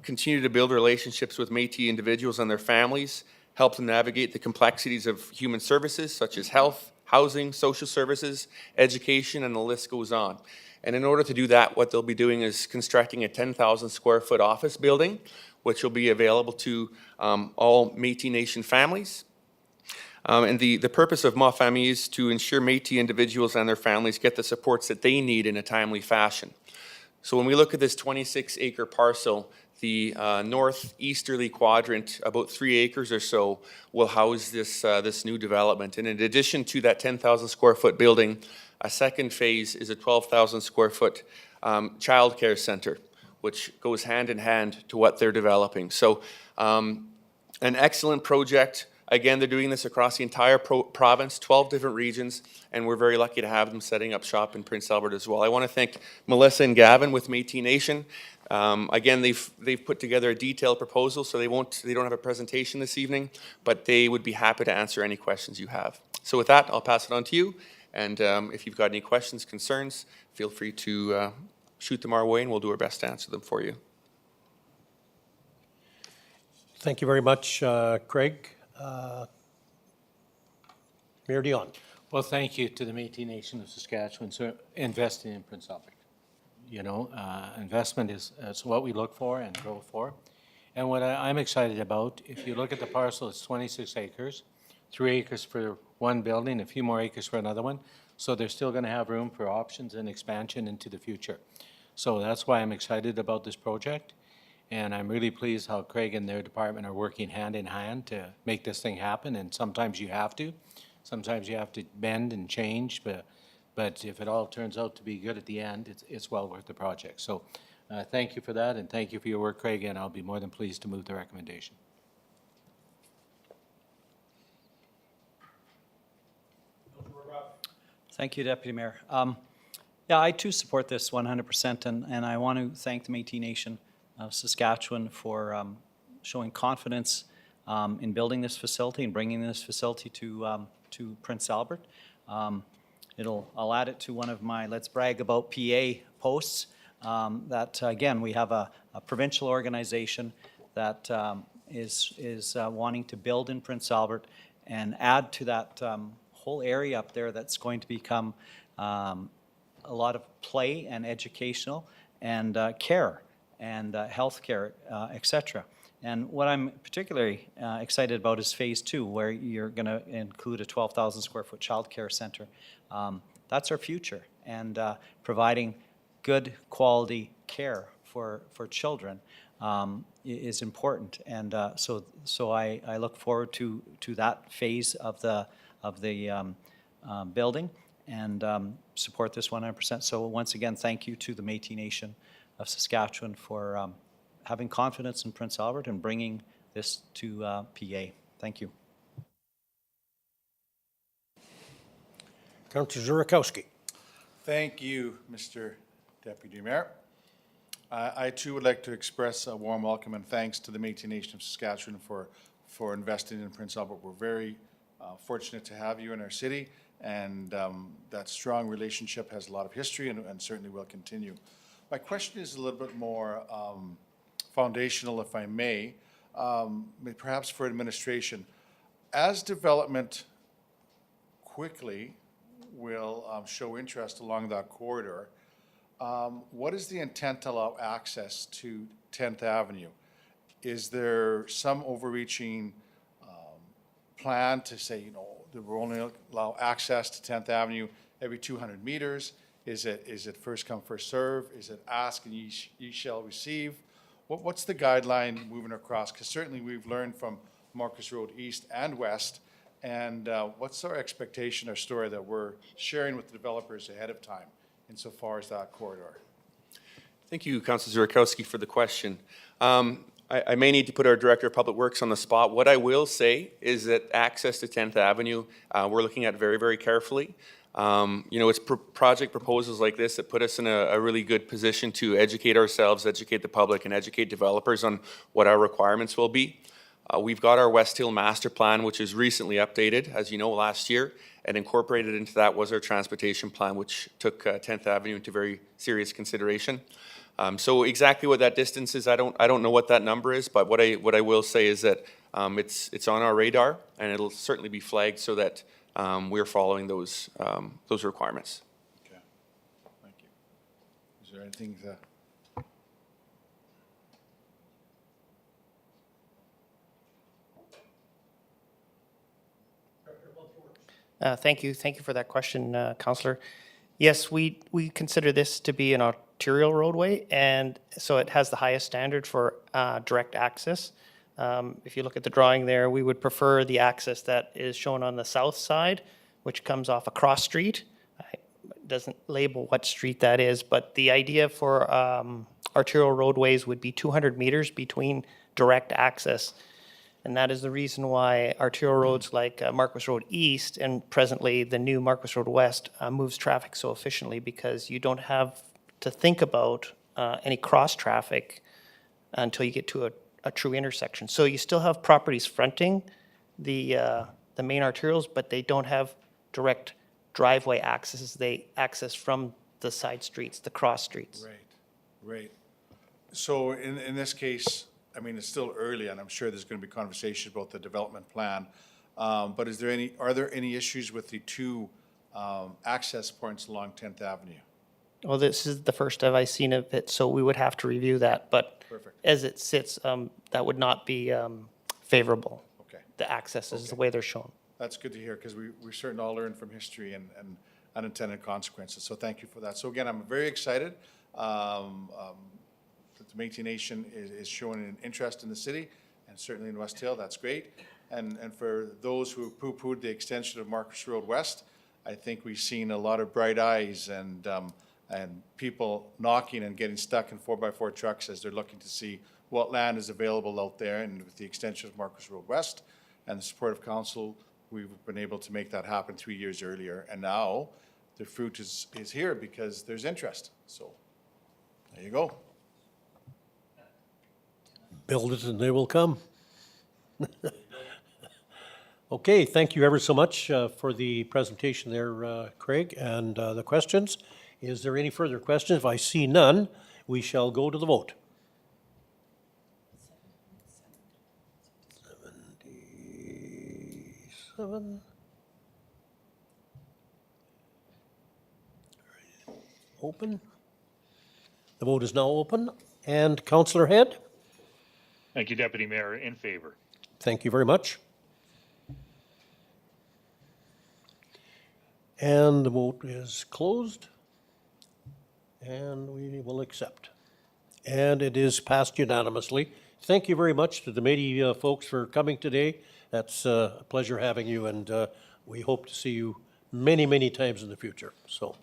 continue to build relationships with Métis individuals and their families, help them navigate the complexities of human services such as health, housing, social services, education, and the list goes on. And in order to do that, what they'll be doing is constructing a 10,000 square foot office building, which will be available to all Métis Nation families. And the purpose of Ma Famille is to ensure Métis individuals and their families get the supports that they need in a timely fashion. So when we look at this 26-acre parcel, the northeasterly quadrant, about 3 acres or so, will house this new development. And in addition to that 10,000 square foot building, a second phase is a 12,000 square foot childcare center, which goes hand in hand to what they're developing. So an excellent project. Again, they're doing this across the entire province, 12 different regions, and we're very lucky to have them setting up shop in Prince Albert as well. I want to thank Melissa and Gavin with Métis Nation. Again, they've put together a detailed proposal, so they don't have a presentation this evening, but they would be happy to answer any questions you have. So with that, I'll pass it on to you, and if you've got any questions, concerns, feel free to shoot them our way, and we'll do our best to answer them for you. Thank you very much, Craig. Mayor Dion. Well, thank you to the Métis Nation of Saskatchewan for investing in Prince Albert. You know, investment is what we look for and go for. And what I'm excited about, if you look at the parcel, it's 26 acres, 3 acres for one building, a few more acres for another one. So they're still going to have room for options and expansion into the future. So that's why I'm excited about this project. And I'm really pleased how Craig and their department are working hand in hand to make this thing happen. And sometimes you have to. Sometimes you have to bend and change. But if it all turns out to be good at the end, it's well worth the project. So thank you for that, and thank you for your work, Craig, and I'll be more than pleased to move the recommendation. Thank you, Deputy Mayor. Yeah, I too support this 100%, and I want to thank the Métis Nation of Saskatchewan for showing confidence in building this facility and bringing this facility to Prince Albert. I'll add it to one of my Let's Brag About PA posts that, again, we have a provincial organization that is wanting to build in Prince Albert and add to that whole area up there that's going to become a lot of play and educational and care and healthcare, etc. And what I'm particularly excited about is phase 2, where you're going to include a 12,000 square foot childcare center. That's our future, and providing good quality care for children is important. And so I look forward to that phase of the building and support this 100%. So once again, thank you to the Métis Nation of Saskatchewan for having confidence in Prince Albert and bringing this to PA. Thank you. Councillor Zurakowski. Thank you, Mr. Deputy Mayor. I too would like to express a warm welcome and thanks to the Métis Nation of Saskatchewan for investing in Prince Albert. We're very fortunate to have you in our city, and that strong relationship has a lot of history and certainly will continue. My question is a little bit more foundational, if I may, perhaps for administration. As development quickly will show interest along that corridor, what is the intent to allow access to 10th Avenue? Is there some overreaching plan to say, you know, that we're only allow access to 10th Avenue every 200 meters? Is it first come, first serve? Is it ask and ye shall receive? What's the guideline moving across? Because certainly we've learned from Marcus Road East and West. And what's our expectation or story that we're sharing with the developers ahead of time insofar as that corridor? Thank you, Councilor Zurikowski, for the question. I may need to put our Director of Public Works on the spot. What I will say is that access to 10th Avenue, we're looking at very, very carefully. It's project proposals like this that put us in a really good position to educate ourselves, educate the public, and educate developers on what our requirements will be. We've got our West Hill Master Plan, which is recently updated, as you know, last year, and incorporated into that was our transportation plan, which took 10th Avenue into very serious consideration. So exactly what that distance is, I don't know what that number is, but what I will say is that it's on our radar, and it'll certainly be flagged so that we're following those requirements. Okay, thank you. Is there anything that? Thank you for that question, Councillor. Yes, we consider this to be an arterial roadway, and so it has the highest standard for direct access. If you look at the drawing there, we would prefer the access that is shown on the south side, which comes off a cross street. It doesn't label what street that is, but the idea for arterial roadways would be 200 meters between direct access. And that is the reason why arterial roads like Marcus Road East and presently the new Marcus Road West moves traffic so efficiently, because you don't have to think about any cross traffic until you get to a true intersection. So you still have properties fronting the main arterials, but they don't have direct driveway access. They access from the side streets, the cross streets. Right. So in this case, I mean, it's still early, and I'm sure there's going to be conversation about the development plan. But are there any issues with the two access points along 10th Avenue? Well, this is the first I've seen of it, so we would have to review that. But Perfect. as it sits, that would not be favorable. Okay. The access is the way they're shown. That's good to hear, because we certainly all learn from history and unintended consequences. So thank you for that. So again, I'm very excited that the Métis Nation is showing an interest in the city, and certainly in West Hill. That's great. And for those who poo-pooed the extension of Marcus Road West, I think we've seen a lot of bright eyes and people knocking and getting stuck in 4x4 trucks as they're looking to see what land is available out there. And with the extension of Marcus Road West and the support of council, we've been able to make that happen 3 years earlier. And now the fruit is here because there's interest. So there you go. Build it and they will come. Okay, thank you ever so much for the presentation there, Craig, and the questions. Is there any further questions? If I see none, we shall go to the vote. 77. Open. The vote is now open. And Councillor Head? Thank you, Deputy Mayor. In favor. Thank you very much. And the vote is closed. And we will accept. And it is passed unanimously. Thank you very much to the Métis folks for coming today. That's a pleasure having you, and we hope to see you many, many times in the future. So,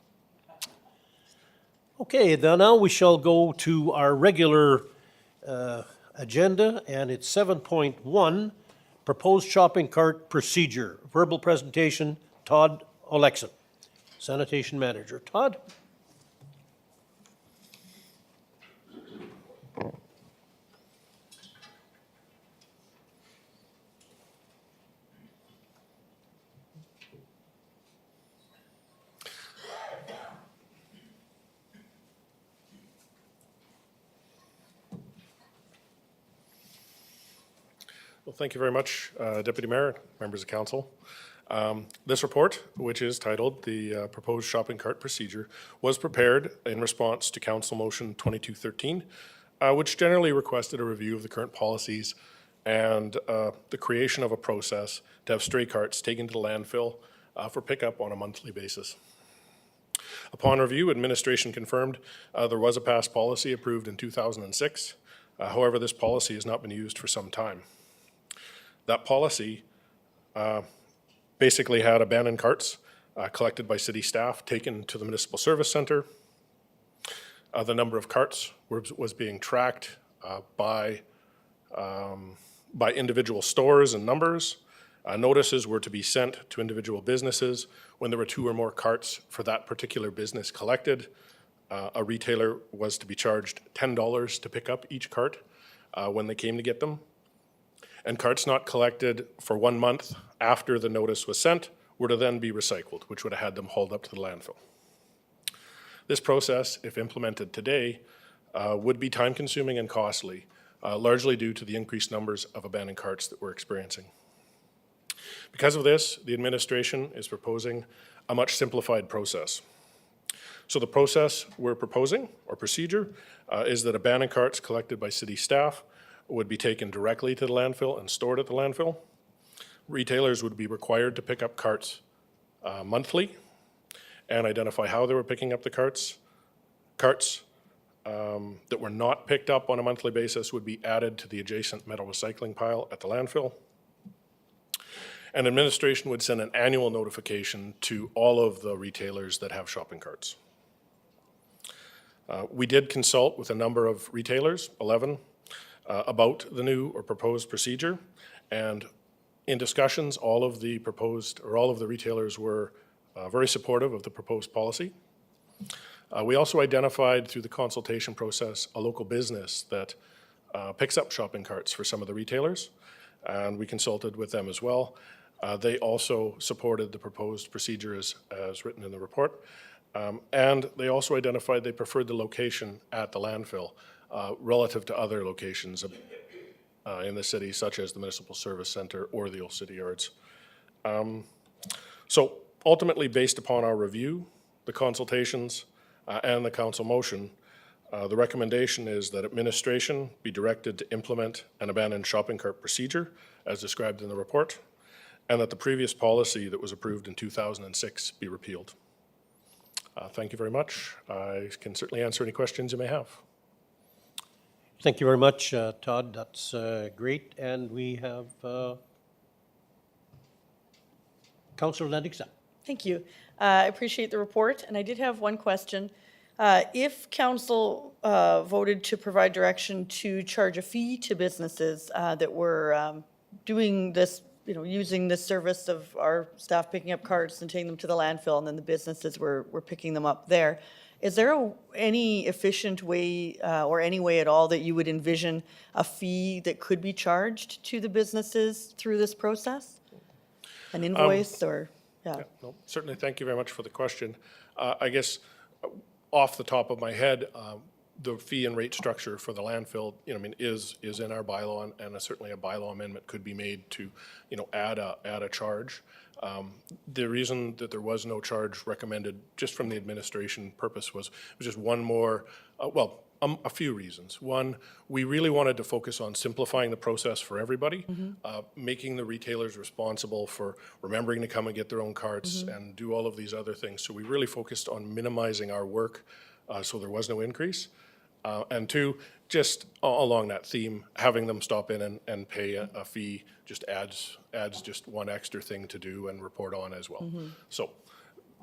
okay, now we shall go to our regular agenda, and it's 7.1, Proposed Shopping Cart Procedure. Verbal presentation, Todd Olekson, Sanitation Manager. Todd? Well, thank you very much, Deputy Mayor, members of council. This report, which is titled the Proposed Shopping Cart Procedure, was prepared in response to Council Motion 2213, which generally requested a review of the current policies and the creation of a process to have stray carts taken to the landfill for pickup on a monthly basis. Upon review, administration confirmed there was a past policy approved in 2006. However, this policy has not been used for some time. That policy basically had abandoned carts collected by city staff taken to the municipal service center. The number of carts was being tracked by individual stores and numbers. Notices were to be sent to individual businesses when there were 2 or more carts for that particular business collected. A retailer was to be charged $10 to pick up each cart when they came to get them. And carts not collected for 1 month after the notice was sent were to then be recycled, which would have had them hauled up to the landfill. This process, if implemented today, would be time-consuming and costly, largely due to the increased numbers of abandoned carts that we're experiencing. Because of this, the administration is proposing a much simplified process. So the process we're proposing, or procedure, is that abandoned carts collected by city staff would be taken directly to the landfill and stored at the landfill. Retailers would be required to pick up carts monthly and identify how they were picking up the carts. Carts that were not picked up on a monthly basis would be added to the adjacent metal recycling pile at the landfill. And administration would send an annual notification to all of the retailers that have shopping carts. We did consult with a number of retailers, 11, about the new or proposed procedure. And in discussions, all of the retailers were very supportive of the proposed policy. We also identified through the consultation process a local business that picks up shopping carts for some of the retailers, and we consulted with them as well. They also supported the proposed procedure as written in the report, and they also identified they preferred the location at the landfill relative to other locations in the city, such as the Municipal Service Center or the Old City Yards. So ultimately, based upon our review, the consultations, and the council motion, the recommendation is that administration be directed to implement an abandoned shopping cart procedure as described in the report, and that the previous policy that was approved in 2006 be repealed. Thank you very much. I can certainly answer any questions you may have. Thank you very much, Todd. That's great. And we have Councillor Lennox. Thank you. I appreciate the report, and I did have one question. If council voted to provide direction to charge a fee to businesses that were doing this, using this service of our staff picking up carts and taking them to the landfill, and then the businesses were picking them up there, is there any efficient way or any way at all that you would envision a fee that could be charged to the businesses through this process? An invoice or, yeah. No, certainly, thank you very much for the question. I guess off the top of my head, the fee and rate structure for the landfill, is in our bylaw, and certainly a bylaw amendment could be made to, add a charge. The reason that there was no charge recommended just from the administration purpose was just one more, a few reasons. One, we really wanted to focus on simplifying the process for everybody, making the retailers responsible for remembering to come and get their own carts and do all of these other things. So we really focused on minimizing our work so there was no increase. And two, just along that theme, having them stop in and pay a fee just adds just one extra thing to do and report on as well. So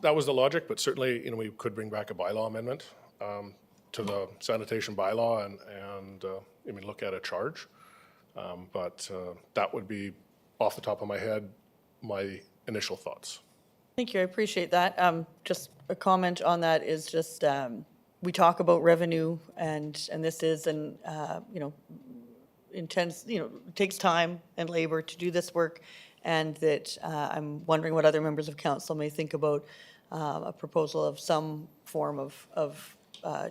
that was the logic, but certainly, we could bring back a bylaw amendment to the sanitation bylaw and look at a charge. But that would be, off the top of my head, my initial thoughts. Thank you, I appreciate that. Just a comment on that is just, we talk about revenue and this is an, intense, it takes time and labor to do this work, and that I'm wondering what other members of council may think about a proposal of some form of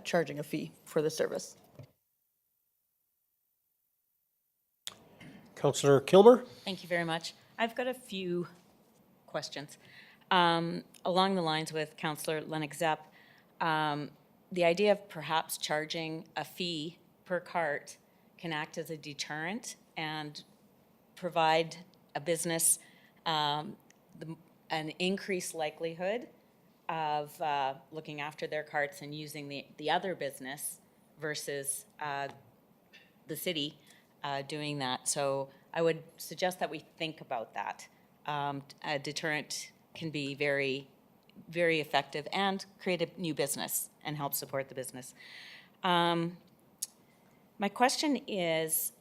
charging a fee for the service. Councillor Kilmer. Thank you very much. I've got a few questions. Along the lines with Councillor Lennox-Zepp, the idea of perhaps charging a fee per cart can act as a deterrent and provide a business an increased likelihood of looking after their carts and using the other business versus the city doing that. So I would suggest that we think about that. A deterrent can be very, very effective and create a new business and help support the business. My question is,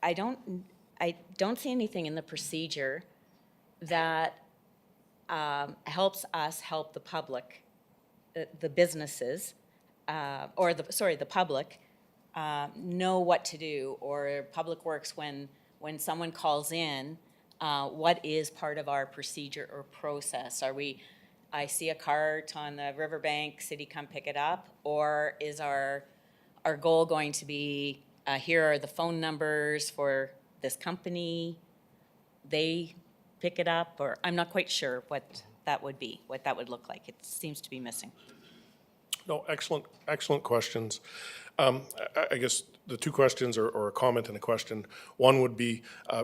I don't see anything in the procedure that helps us help the public, the businesses, or the public, know what to do, or Public Works when someone calls in, what is part of our procedure or process? I see a cart on the riverbank, city come pick it up, or is our goal going to be, here are the phone numbers for this company, they pick it up, or I'm not quite sure what that would be, what that would look like. It seems to be missing. No, excellent questions. I guess the two questions, or a comment and a question. One would be,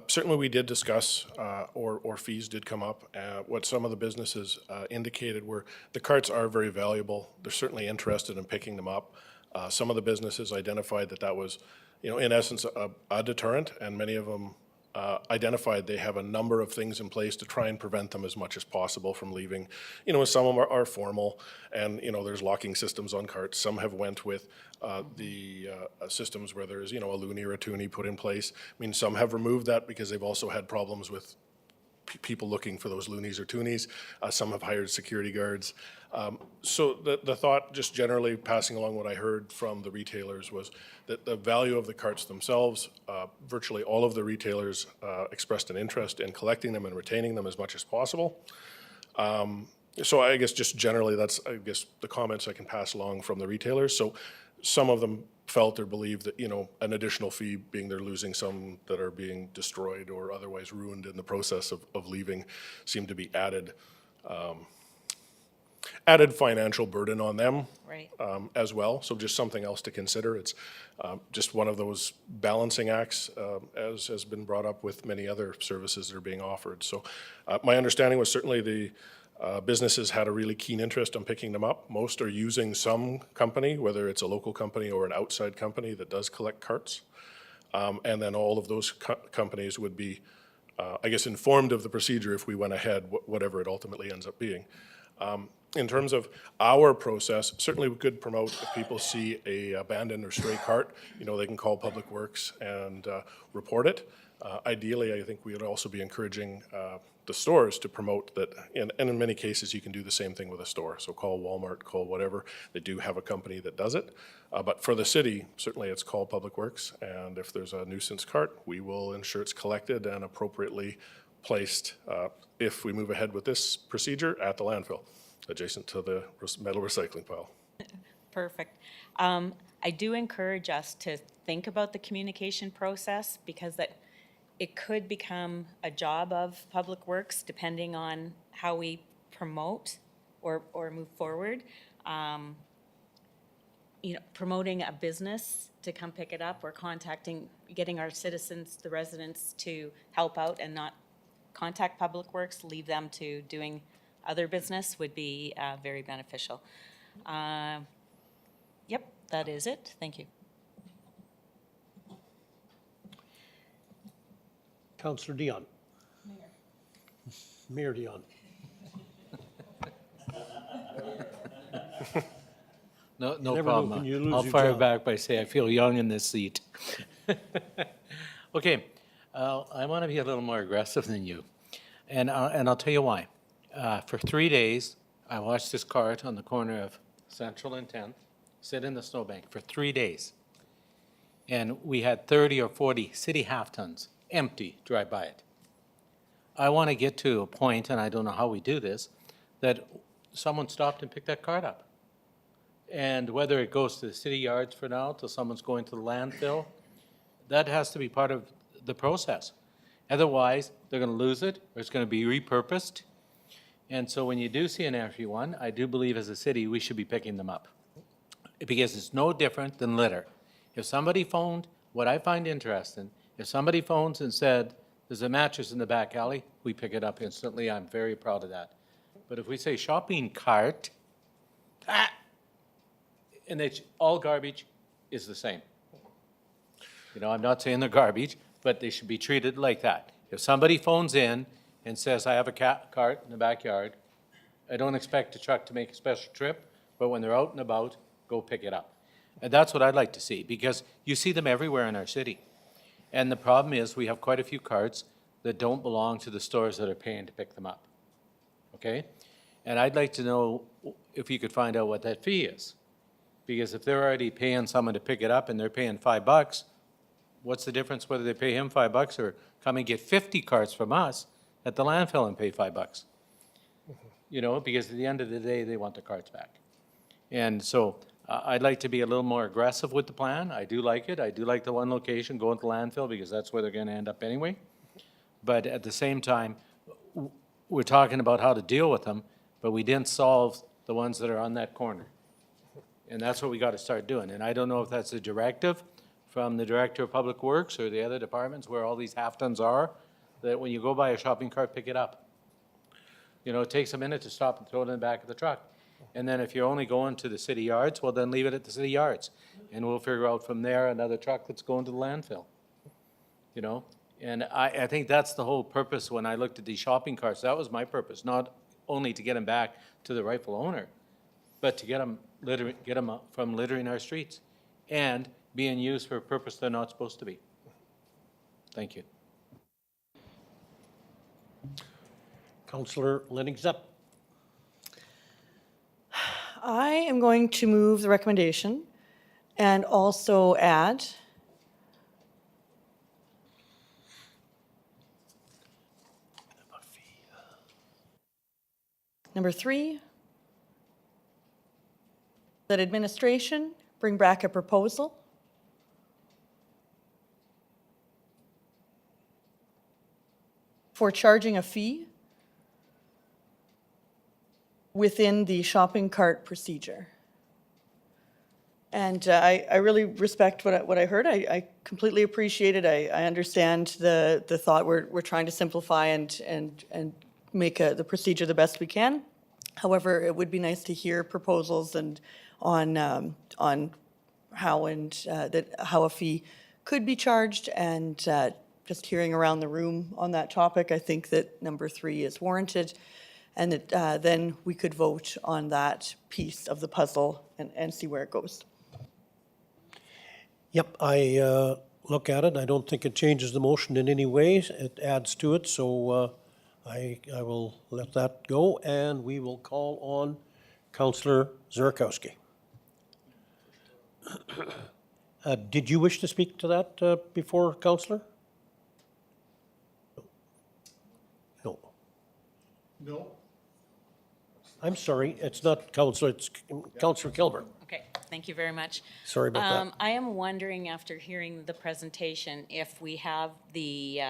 certainly we did discuss, or fees did come up. What some of the businesses indicated were the carts are very valuable. They're certainly interested in picking them up. Some of the businesses identified that was, in essence, a deterrent, and many of them identified they have a number of things in place to try and prevent them as much as possible from leaving. Some of them are formal, and there's locking systems on carts. Some have went with the systems where there's a loonie or a toonie put in place. I mean, some have removed that because they've also had problems with people looking for those loonies or toonies. Some have hired security guards. So the thought, just generally passing along what I heard from the retailers, was that the value of the carts themselves, virtually all of the retailers expressed an interest in collecting them and retaining them as much as possible. So I guess just generally that's, the comments I can pass along from the retailers. So some of them felt or believed that, an additional fee, being they're losing some that are being destroyed or otherwise ruined in the process of leaving, seemed to be added financial burden on them. Right. As well. So just something else to consider. It's just one of those balancing acts, as has been brought up with many other services that are being offered. So my understanding was certainly the businesses had a really keen interest in picking them up. Most are using some company, whether it's a local company or an outside company that does collect carts. And then all of those companies would be, informed of the procedure if we went ahead, whatever it ultimately ends up being. In terms of our process, certainly we could promote if people see a abandoned or stray cart, they can call Public Works and report it. Ideally, I think we would also be encouraging the stores to promote that, and in many cases you can do the same thing with a store. So call Walmart, call whatever. They do have a company that does it. But for the city, certainly it's called Public Works, and if there's a nuisance cart, we will ensure it's collected and appropriately placed, if we move ahead with this procedure, at the landfill, adjacent to the metal recycling pile. Perfect. I do encourage us to think about the communication process, because that it could become a job of Public Works depending on how we promote or move forward. Promoting a business to come pick it up, or getting our citizens, the residents, to help out and not contact Public Works, leave them to doing other business, would be very beneficial. Yep, that is it. Thank you. Councillor Dion. Mayor Dion. No Never know problem. when you lose I'll your fire job. back by saying I feel young in this seat. Okay, I want to be a little more aggressive than you, and I'll tell you why. For 3 days, I watched this cart on the corner of Central and 10th sit in the snowbank for 3 days, and we had 30 or 40 city half-tons empty drive by it. I want to get to a point, and I don't know how we do this, that someone stopped and picked that cart up. And whether it goes to the city yards for now, till someone's going to the landfill, that has to be part of the process. Otherwise, they're going to lose it, or it's going to be repurposed. And so when you do see an empty one, I do believe as a city, we should be picking them up. Because it's no different than litter. If somebody phoned, what I find interesting, if somebody phones and said There's a mattress in the back alley, we pick it up instantly. I'm very proud of that. But if we say shopping cart, and it's all garbage is the same. You know, I'm not saying they're garbage, but they should be treated like that. If somebody phones in and says, I have a cart in the backyard, I don't expect the truck to make a special trip, but when they're out and about, go pick it up. And that's what I'd like to see, because you see them everywhere in our city. And the problem is, we have quite a few carts that don't belong to the stores that are paying to pick them up. Okay? And I'd like to know if you could find out what that fee is. Because if they're already paying someone to pick it up and they're paying $5, what's the difference whether they pay him $5 or come and get 50 carts from us at the landfill and pay $5? You know, because at the end of the day, they want the carts back. And so I'd like to be a little more aggressive with the plan. I do like it. I do like the one location going to landfill because that's where they're going to end up anyway. But at the same time, we're talking about how to deal with them, but we didn't solve the ones that are on that corner. And that's what we got to start doing. And I don't know if that's a directive from the Director of Public Works or the other departments where all these half-tons are, that when you go by a shopping cart, pick it up. You know, it takes a minute to stop and throw it in the back of the truck. And then if you're only going to the city yards, well, then leave it at the city yards. And we'll figure out from there another truck that's going to the landfill. You know? And I think that's the whole purpose when I looked at these shopping carts. That was my purpose, not only to get them back to the rightful owner, but to get them from littering our streets and being used for a purpose they're not supposed to be. Thank you. Councillor Lennox Zepp. I am going to move the recommendation and also add number 3, that administration bring back a proposal for charging a fee within the shopping cart procedure. And I really respect what I heard. I completely appreciate it. I understand the thought. We're trying to simplify and make the procedure the best we can. However, it would be nice to hear proposals and on how how a fee could be charged, and just hearing around the room on that topic, I think that number 3 is warranted, and that then we could vote on that piece of the puzzle and see where it goes. Yep, I look at it. I don't think it changes the motion in any way. It adds to it, so I will let that go, and we will call on Councillor Zurkowski. Did you wish to speak to that before, Councillor? No. No. I'm sorry, it's not Councillor, it's Councillor Kilburn. Okay, thank you very much. Sorry about that. I am wondering, after hearing the presentation, if we have the,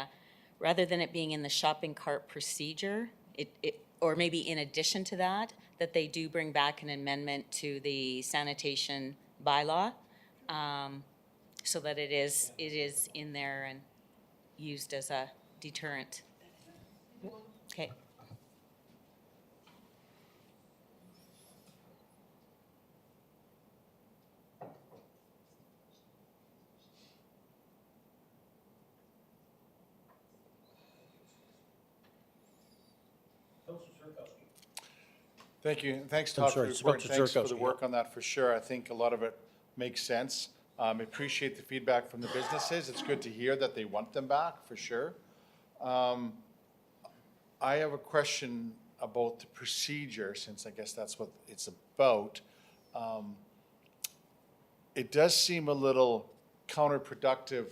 rather than it being in the shopping cart procedure, or maybe in addition to that, that they do bring back an amendment to the sanitation bylaw, so that it is in there and used as a deterrent. Okay. Thank you, and thanks, I'm Todd, for sorry, the report, and thanks for the Zurkowski, work on that, for sure. I think a lot of it makes sense. I appreciate the feedback from the businesses. It's good to hear that they want them back, for sure. I have a question about the procedure, since I guess that's what it's about. It does seem a little counterproductive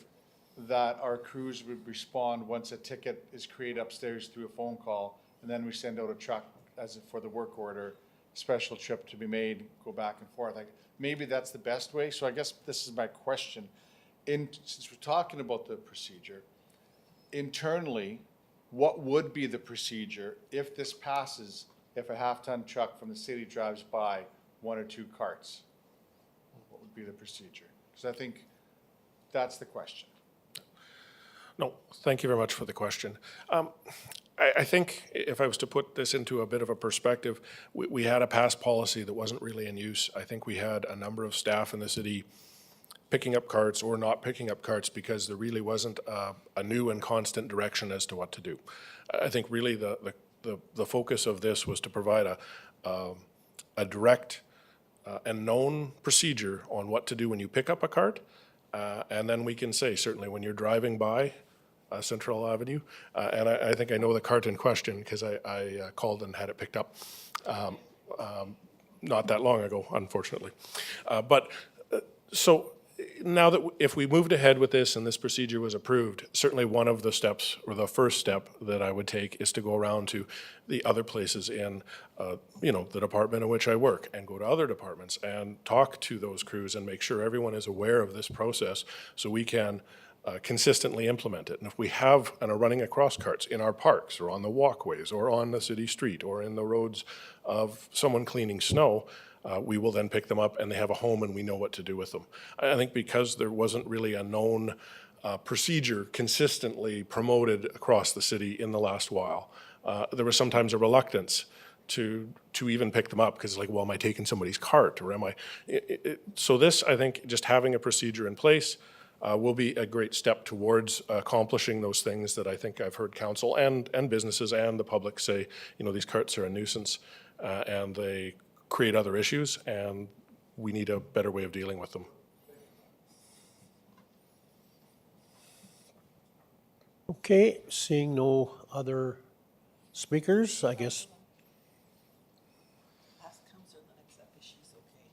that our crews would respond once a ticket is created upstairs through a phone call, and then we send out a truck as for the work order, special trip to be made, go back and forth. Maybe that's the best way. So I guess this is my question. Since we're talking about the procedure, internally, what would be the procedure if this passes, if a half-ton truck from the city drives by 1 or 2 carts? What would be the procedure? Because I think that's the question. No, thank you very much for the question. I think if I was to put this into a bit of a perspective, we had a past policy that wasn't really in use. I think we had a number of staff in the city picking up carts or not picking up carts because there really wasn't a new and constant direction as to what to do. I think really the focus of this was to provide a direct and known procedure on what to do when you pick up a cart. And then we can say, certainly when you're driving by Central Avenue, and I think I know the cart in question because I called and had it picked up not that long ago, unfortunately. So now that if we moved ahead with this and this procedure was approved, certainly one of the steps, or the first step that I would take, is to go around to the other places in, the department in which I work, and go to other departments and talk to those crews and make sure everyone is aware of this process so we can consistently implement it. And if we have and are running across carts in our parks or on the walkways or on the city street or in the roads of someone cleaning snow, we will then pick them up and they have a home and we know what to do with them. I think because there wasn't really a known procedure consistently promoted across the city in the last while, there was sometimes a reluctance to even pick them up because it's like, well, am I taking somebody's cart or am I? So this, I think, just having a procedure in place will be a great step towards accomplishing those things that I think I've heard council and businesses and the public say, these carts are a nuisance and they create other issues, and we need a better way of dealing with them. Okay, seeing no other speakers, I guess. Ask Councillor Lennox if she's okay.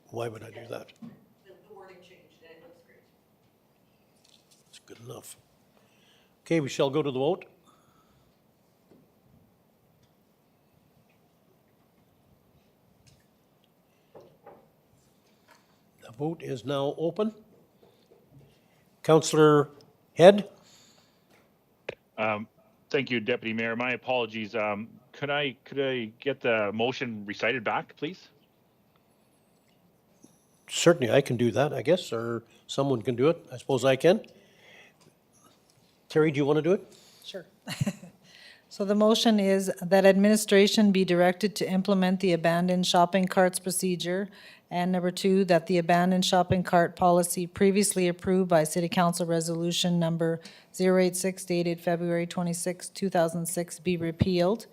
Why would I do that? The wording changed, and it looks great. It's good enough. Okay, we shall go to the vote. The vote is now open. Councillor Head? Thank you, Deputy Mayor. My apologies. Could I get the motion recited back, please? Certainly, I can do that, I guess, or someone can do it. I suppose I can. Terry, do you want to do it? Sure. So the motion is that administration be directed to implement the abandoned shopping carts procedure. And number 2, that the abandoned shopping cart policy previously approved by City Council Resolution number 086 dated February 26, 2006 be repealed.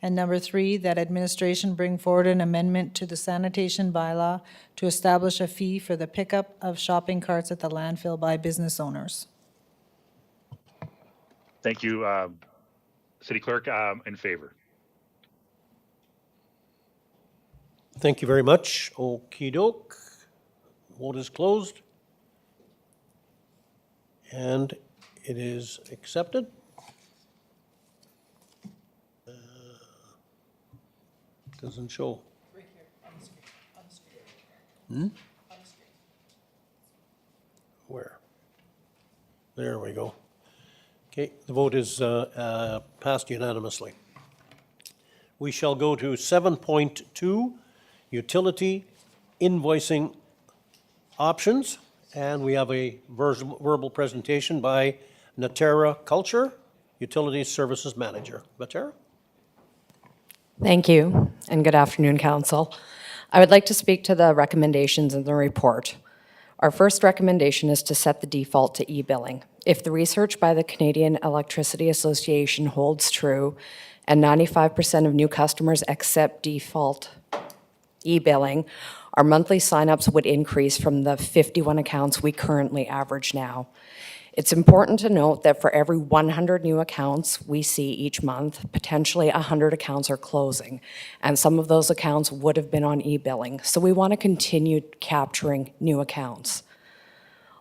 And number 3, that administration bring forward an amendment to the sanitation bylaw to establish a fee for the pickup of shopping carts at the landfill by business owners. Thank you, City Clerk. In favor. Thank you very much. Okey-doke. Vote is closed. And it is accepted. Doesn't show. Right here, on the screen, on the screen. Hmm? On the screen. Where? There we go. Okay, the vote is passed unanimously. We shall go to 7.2, utility invoicing options. And we have a verbal presentation by Natera Culture, Utilities Services Manager. Natera? Thank you, and good afternoon, Council. I would like to speak to the recommendations in the report. Our first recommendation is to set the default to e-billing. If the research by the Canadian Electricity Association holds true, and 95% of new customers accept default e-billing, our monthly signups would increase from the 51 accounts we currently average now. It's important to note that for every 100 new accounts we see each month, potentially 100 accounts are closing, and some of those accounts would have been on e-billing. So we want to continue capturing new accounts.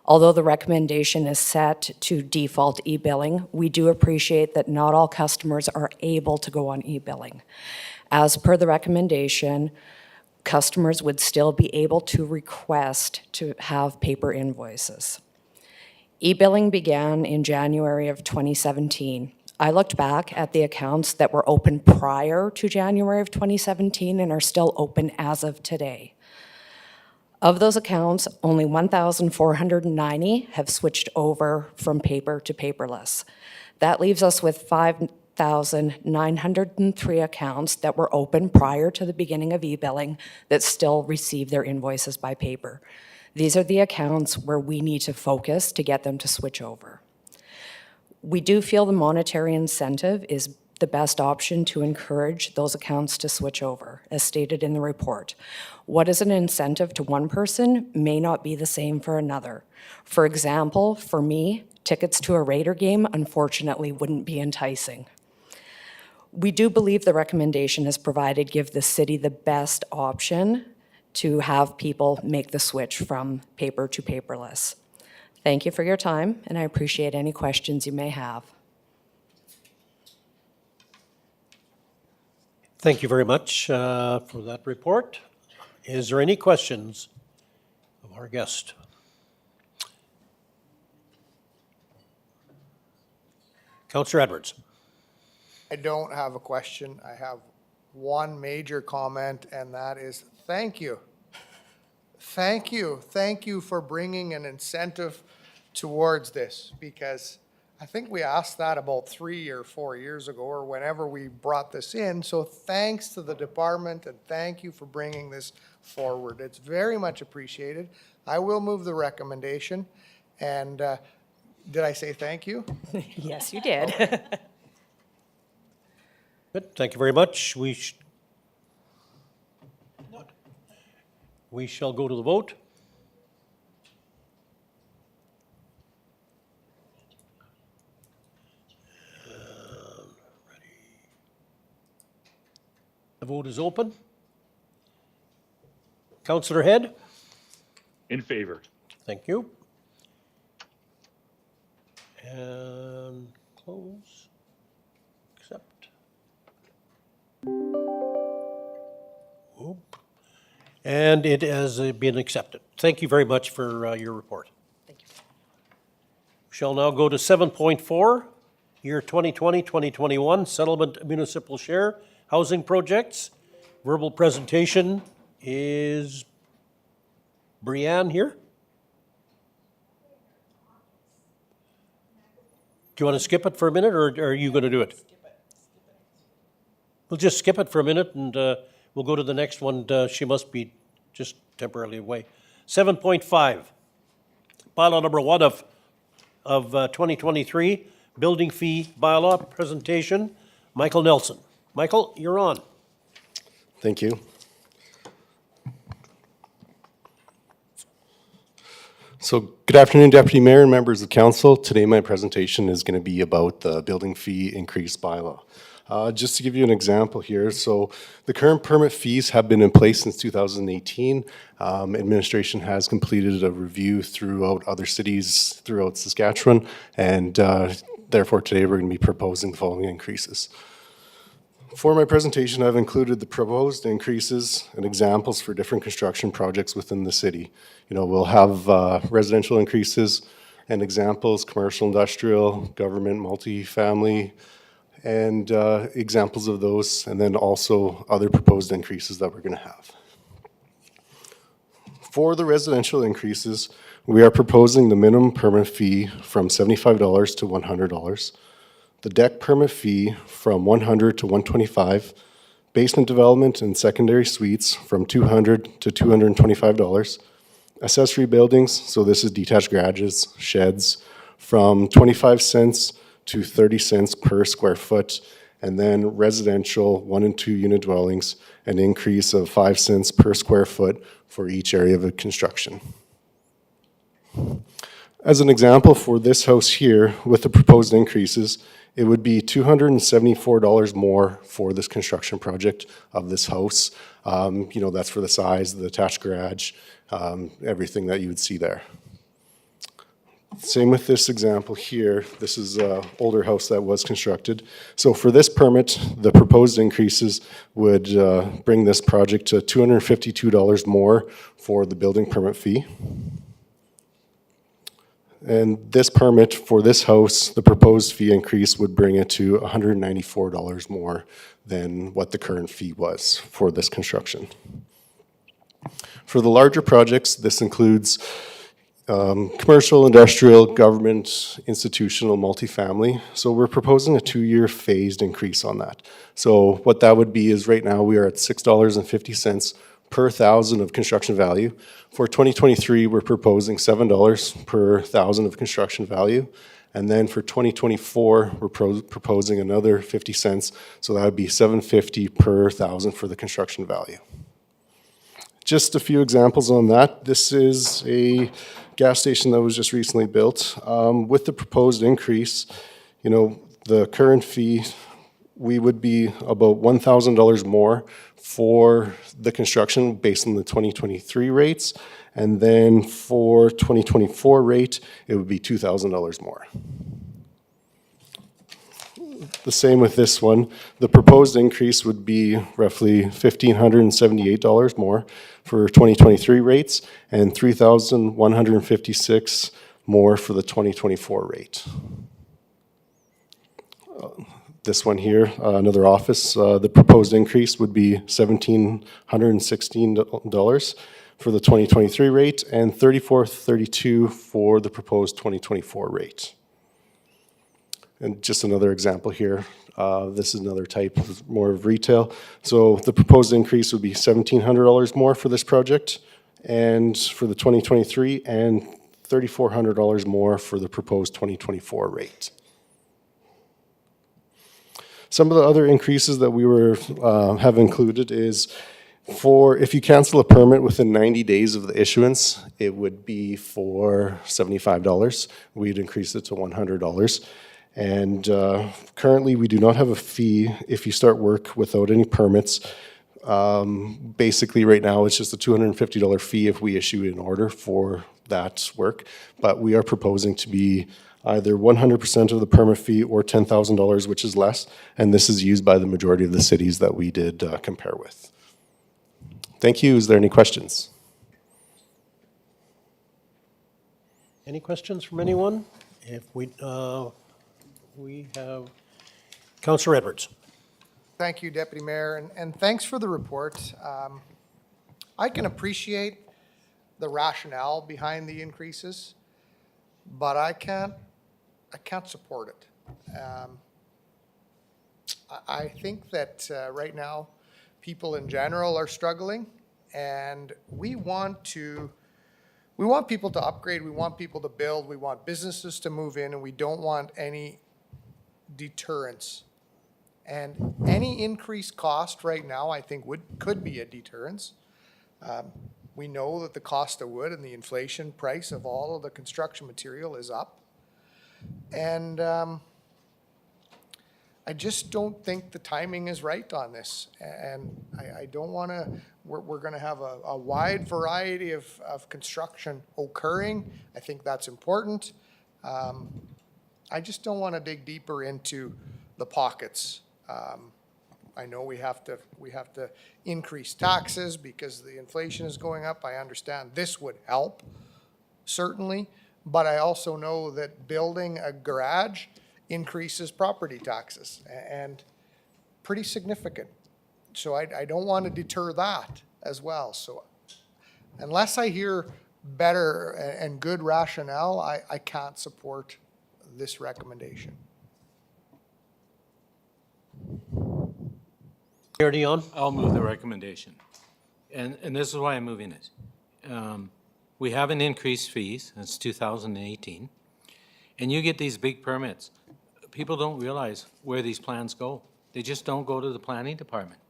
Although the recommendation is set to default e-billing, we do appreciate that not all customers are able to go on e-billing. As per the recommendation, customers would still be able to request to have paper invoices. E-billing began in January of 2017. I looked back at the accounts that were open prior to January of 2017 and are still open as of today. Of those accounts, only 1,490 have switched over from paper to paperless. That leaves us with 5,903 accounts that were open prior to the beginning of e-billing that still receive their invoices by paper. These are the accounts where we need to focus to get them to switch over. We do feel the monetary incentive is the best option to encourage those accounts to switch over, as stated in the report. What is an incentive to one person may not be the same for another. For example, for me, tickets to a Raider game unfortunately wouldn't be enticing. We do believe the recommendation as provided give the city the best option to have people make the switch from paper to paperless. Thank you for your time, and I appreciate any questions you may have. Thank you very much for that report. Is there any questions of our guest? Councillor Edwards. I don't have a question. I have one major comment, and that is thank you. Thank you. Thank you for bringing an incentive towards this, because I think we asked that about 3 or 4 years ago or whenever we brought this in. So thanks to the department and thank you for bringing this forward. It's very much appreciated. I will move the recommendation. And did I say thank you? Yes, you did. Good, thank you very much. We shall go to the vote. The vote is open. Councillor Head? In favor. Thank you. And close. Accept. Oop. And it has been accepted. Thank you very much for your report. Thank you. We shall now go to 7.4, year 2020-2021, Settlement Municipal Share Housing Projects. Verbal presentation is Brianne here. Do you want to skip it for a minute, or are you going to do it? We'll just skip it for a minute, and we'll go to the next one. She must be just temporarily away. 7.5, bylaw number 1 of 2023, building fee bylaw presentation. Michael Nelson. Michael, you're on. Thank you. So good afternoon, Deputy Mayor and members of council. Today my presentation is going to be about the building fee increase bylaw. Just to give you an example here, so the current permit fees have been in place since 2018. Administration has completed a review throughout other cities throughout Saskatchewan, and therefore today we're going to be proposing the following increases. For my presentation, I've included the proposed increases and examples for different construction projects within the city. You know, we'll have residential increases and examples, commercial, industrial, government, multifamily, and examples of those, and then also other proposed increases that we're going to have. For the residential increases, we are proposing the minimum permit fee from $75 to $100. The deck permit fee from $100 to $125, basement development and secondary suites from $200 to $225, accessory buildings, so this is detached garages, sheds, from 25 cents to 30 cents per square foot, and then residential 1 and 2 unit dwellings, an increase of 5 cents per square foot for each area of construction. As an example, for this house here, with the proposed increases, it would be $274 more for this construction project of this house. You know, that's for the size, the attached garage, everything that you would see there. Same with this example here. This is an older house that was constructed. So for this permit, the proposed increases would bring this project to $252 more for the building permit fee. And this permit for this house, the proposed fee increase would bring it to $194 more than what the current fee was for this construction. For the larger projects, this includes commercial, industrial, government, institutional, multifamily. So we're proposing a 2-year phased increase on that. So what that would be is right now we are at $6.50 per thousand of construction value. For 2023, we're proposing $7 per thousand of construction value. And then for 2024, we're proposing another 50 cents. So that would be $7.50 per thousand for the construction value. Just a few examples on that. This is a gas station that was just recently built. With the proposed increase, you know, the current fee, we would be about $1,000 more for the construction based on the 2023 rates. And then for 2024 rate, it would be $2,000 more. The same with this one. The proposed increase would be roughly $1,578 more for 2023 rates and $3,156 more for the 2024 rate. This one here, another office, the proposed increase would be $1,716 for the 2023 rate and $3,432 for the proposed 2024 rate. And just another example here. This is another type of more of retail. So the proposed increase would be $1,700 more for this project and for the 2023 and $3,400 more for the proposed 2024 rate. Some of the other increases that we have included is if you cancel a permit within 90 days of the issuance, it would be for $75. We'd increase it to $100. And currently, we do not have a fee if you start work without any permits. Basically, right now, it's just a $250 fee if we issue an order for that work. But we are proposing to be either 100% of the permit fee or $10,000, which is less. And this is used by the majority of the cities that we did compare with. Thank you. Is there any questions? Any questions from anyone? If we have Councillor Edwards. Thank you, Deputy Mayor, and thanks for the report. I can appreciate the rationale behind the increases, but I can't support it. I think that right now, people in general are struggling, and we want people to upgrade, we want people to build, we want businesses to move in, and we don't want any deterrence. And any increased cost right now, I think could be a deterrence. We know that the cost of wood and the inflation price of all of the construction material is up. And I just don't think the timing is right on this. And I don't want to, we're going to have a wide variety of construction occurring. I think that's important. I just don't want to dig deeper into the pockets. I know we have to increase taxes because the inflation is going up. I understand this would help, certainly. But I also know that building a garage increases property taxes, and pretty significant. So I don't want to deter that as well. So unless I hear better and good rationale, I can't support this recommendation. Mayor Dion? I'll move the recommendation. And this is why I'm moving it. We haven't increased fees since 2018. And you get these big permits. People don't realize where these plans go. They just don't go to the planning department.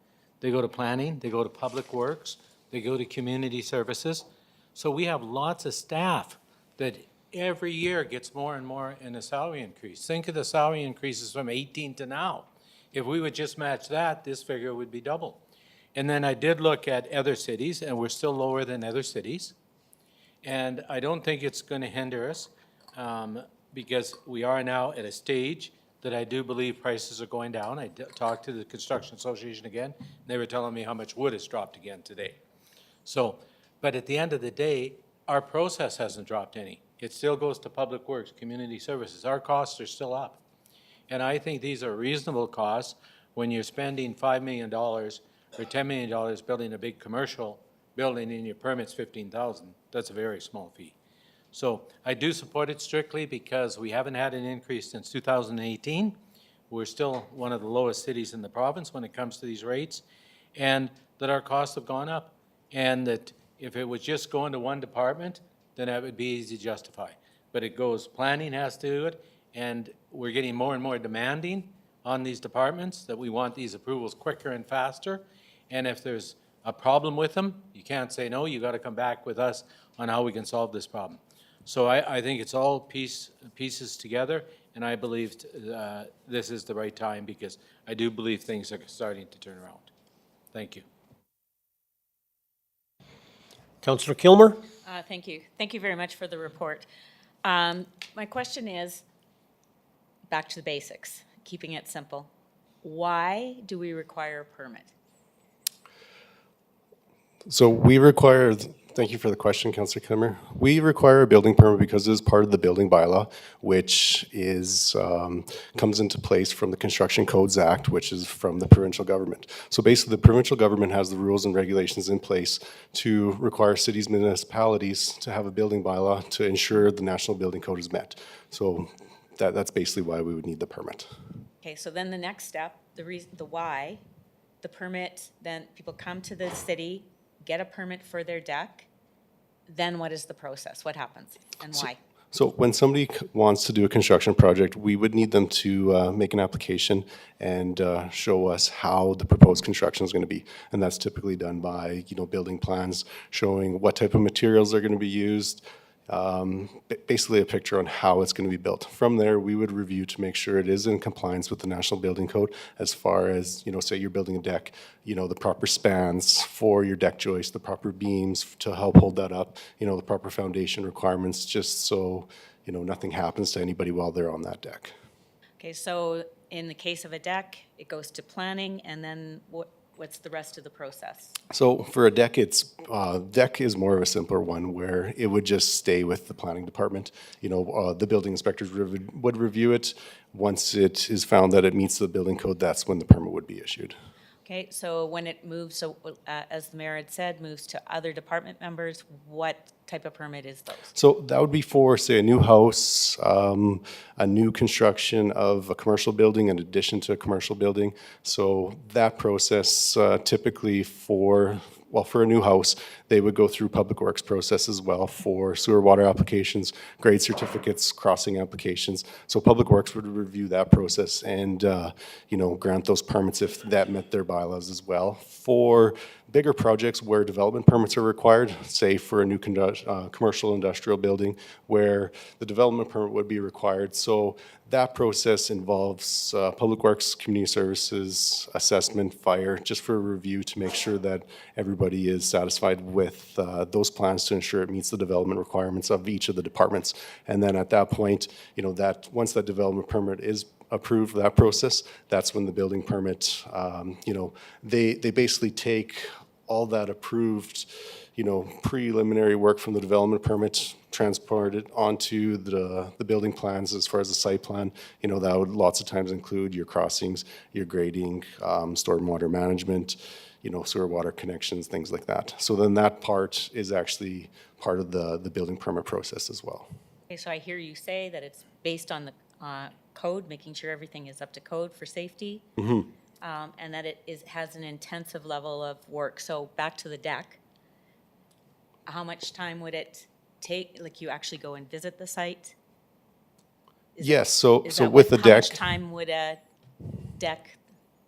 They go to planning, they go to public works, they go to community services. So we have lots of staff that every year gets more and more in a salary increase. Think of the salary increases from 18 to now. If we would just match that, this figure would be double. And then I did look at other cities, and we're still lower than other cities. And I don't think it's going to hinder us because we are now at a stage that I do believe prices are going down. I talked to the Construction Association again. And they were telling me how much wood has dropped again today. So, but at the end of the day, our process hasn't dropped any. It still goes to public works, community services. Our costs are still up. And I think these are reasonable costs when you're spending $5 million or $10 million building a big commercial building and your permit's 15,000, that's a very small fee. So I do support it strictly because we haven't had an increase since 2018. We're still one of the lowest cities in the province when it comes to these rates, and that our costs have gone up. And that if it was just going to one department, then that would be easy to justify. But it goes, planning has to do it, and we're getting more and more demanding on these departments that we want these approvals quicker and faster. And if there's a problem with them, you can't say no, you got to come back with us on how we can solve this problem. So I think it's all pieces together, and I believe this is the right time because I do believe things are starting to turn around. Thank you. Councillor Kilmer? Thank you. Thank you very much for the report. My question is, back to the basics, keeping it simple. Why do we require a permit? So we require, thank you for the question, Councillor Kimmer. We require a building permit because it is part of the building bylaw, which is comes into place from the Construction Codes Act, which is from the provincial government. So basically, the provincial government has the rules and regulations in place to require cities, municipalities to have a building bylaw to ensure the National Building Code is met. So that's basically why we would need the permit. Okay, so then the next step, the why, the permit, then people come to the city, get a permit for their deck, then what is the process? What happens and why? So when somebody wants to do a construction project, we would need them to make an application and show us how the proposed construction is going to be. And that's typically done by, building plans showing what type of materials are going to be used, basically a picture on how it's going to be built. From there, we would review to make sure it is in compliance with the National Building Code as far as, say you're building a deck, the proper spans for your deck joist, the proper beams to help hold that up, the proper foundation requirements, just so, nothing happens to anybody while they're on that deck. Okay, so in the case of a deck, it goes to planning, and then what's the rest of the process? So for a deck, deck is more of a simpler one where it would just stay with the planning department. The building inspectors would review it. Once it is found that it meets the building code, that's when the permit would be issued. Okay, so when it moves, as the mayor had said, moves to other department members, what type of permit is those? So that would be for, say, a new house, a new construction of a commercial building in addition to a commercial building. So that process typically for a new house, they would go through Public Works process as well for sewer water applications, grade certificates, crossing applications. So Public Works would review that process and, grant those permits if that met their bylaws as well. For bigger projects where development permits are required, say for a new commercial industrial building where the development permit would be required. So that process involves Public Works, Community Services, assessment, fire, just for a review to make sure that everybody is satisfied with those plans to ensure it meets the development requirements of each of the departments. And then at that point, that once that development permit is approved, that process, that's when the building permit, they basically take all that approved, preliminary work from the development permit, transport it onto the building plans as far as the site plan. That would lots of times include your crossings, your grading, stormwater management, sewer water connections, things like that. So then that part is actually part of the building permit process as well. Okay, so I hear you say that it's based on the code, making sure everything is up to code for safety, and that it has an intensive level of work. So back to the deck, how much time would it take? Like you actually go and visit the site? Yes, so How with the deck. much time would a deck,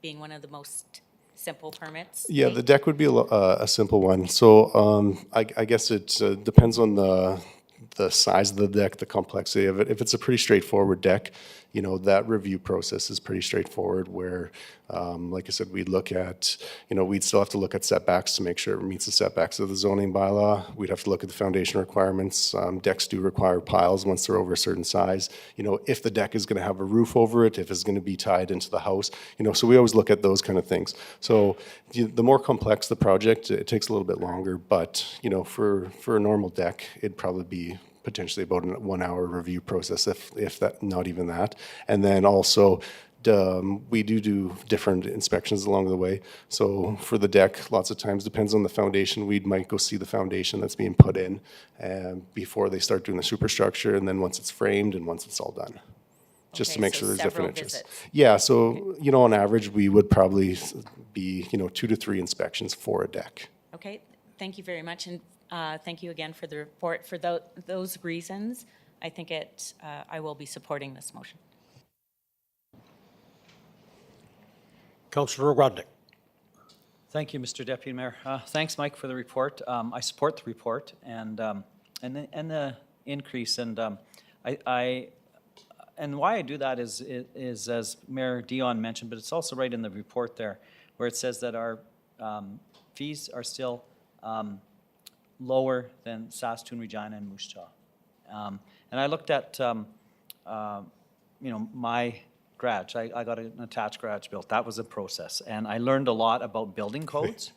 being one of the most simple permits? Yeah, take? the deck would be a simple one. So I guess it depends on the size of the deck, the complexity of it. If it's a pretty straightforward deck, that review process is pretty straightforward where, like I said, we'd look at, we'd still have to look at setbacks to make sure it meets the setbacks of the zoning bylaw. We'd have to look at the foundation requirements. Decks do require piles once they're over a certain size. If the deck is going to have a roof over it, if it's going to be tied into the house, so we always look at those kind of things. So the more complex the project, it takes a little bit longer, but, for a normal deck, it'd probably be potentially about a 1 hour review process, if that, not even that. And then also, we do different inspections along the way. So for the deck, lots of times, depends on the foundation, we might go see the foundation that's being put in before they start doing the superstructure, and then once it's framed and once it's all done. Just to Okay, make so sure there's several different interests. visits. Yeah, so, you know, on average, we would probably be, 2 to 3 inspections for a deck. Okay, thank you very much, and thank you again for the report. For those reasons, I think I will be supporting this motion. Councillor Rodnick. Thank you, Mr. Deputy Mayor. Thanks, Mike, for the report. I support the report and the increase, and and why I do that is as Mayor Dion mentioned, but it's also right in the report there, where it says that our fees are still lower than Saskatoon, Regina, and Moose Jaw. And I looked at, my garage. I got an attached garage built. That was a process. And I learned a lot about building codes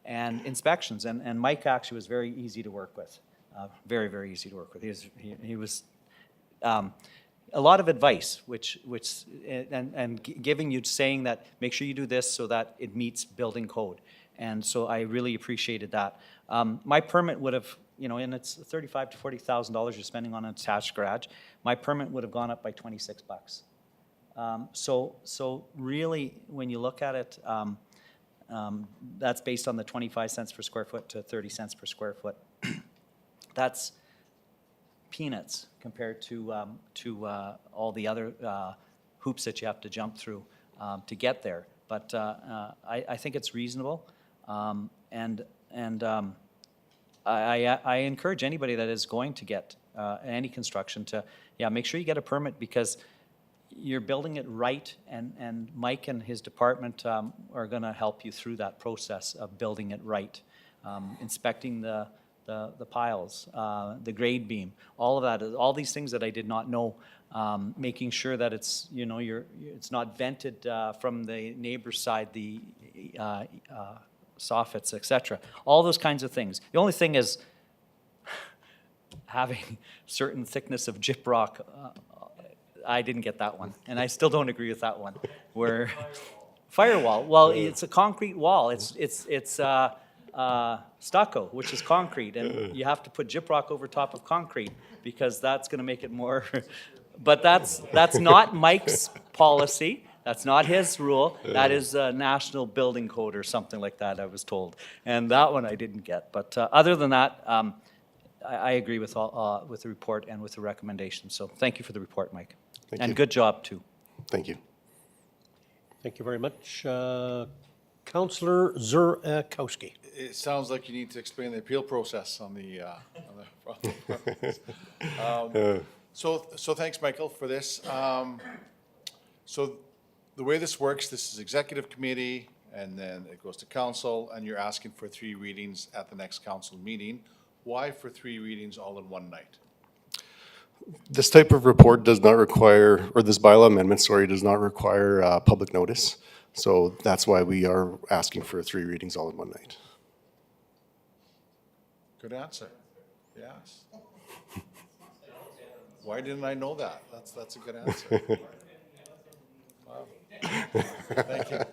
and inspections. And Mike actually was very easy to work with. Very, very easy to work with. He was a lot of advice, and giving you, saying that make sure you do this so that it meets building code. And so I really appreciated that. My permit would have, and it's $35,000 to $40,000 you're spending on an attached garage. My permit would have gone up by $26. So really, when you look at it, that's based on the 25 cents per square foot to 30 cents per square foot. That's peanuts compared to all the other hoops that you have to jump through to get there. But I think it's reasonable, and I encourage anybody that is going to get any construction to, make sure you get a permit, because you're building it right, and Mike and his department are going to help you through that process of building it right, inspecting the piles, the grade beam, all of that, all these things that I did not know, making sure that it's, it's not vented from the neighbor's side, the soffits, etc. All those kinds of things. The only thing is having certain thickness of gyprock. I didn't get that one, and I still don't agree with that one. Where firewall, well, it's a concrete wall. It's stucco, which is concrete, and you have to put gyprock over top of concrete because that's going to make it more. But that's not Mike's policy. That's not his rule. That is a national building code or something like that, I was told. And that one I didn't get. But other than that, I agree with the report and with the recommendation. So thank you for the report, Mike. Thank you. Good job, too. Thank you. Thank you very much. Councillor Zurkowski. It sounds like you need to explain the appeal process on the So thanks, Michael, for this. So the way this works, this is executive committee, and then it goes to council, and you're asking for 3 readings at the next council meeting. Why for 3 readings all in one night? This type of report does not require, or this bylaw amendment, does not require public notice. So that's why we are asking for 3 readings all in one night. Good answer. Yes. Why didn't I know that? That's a good answer. Wow. Thank you.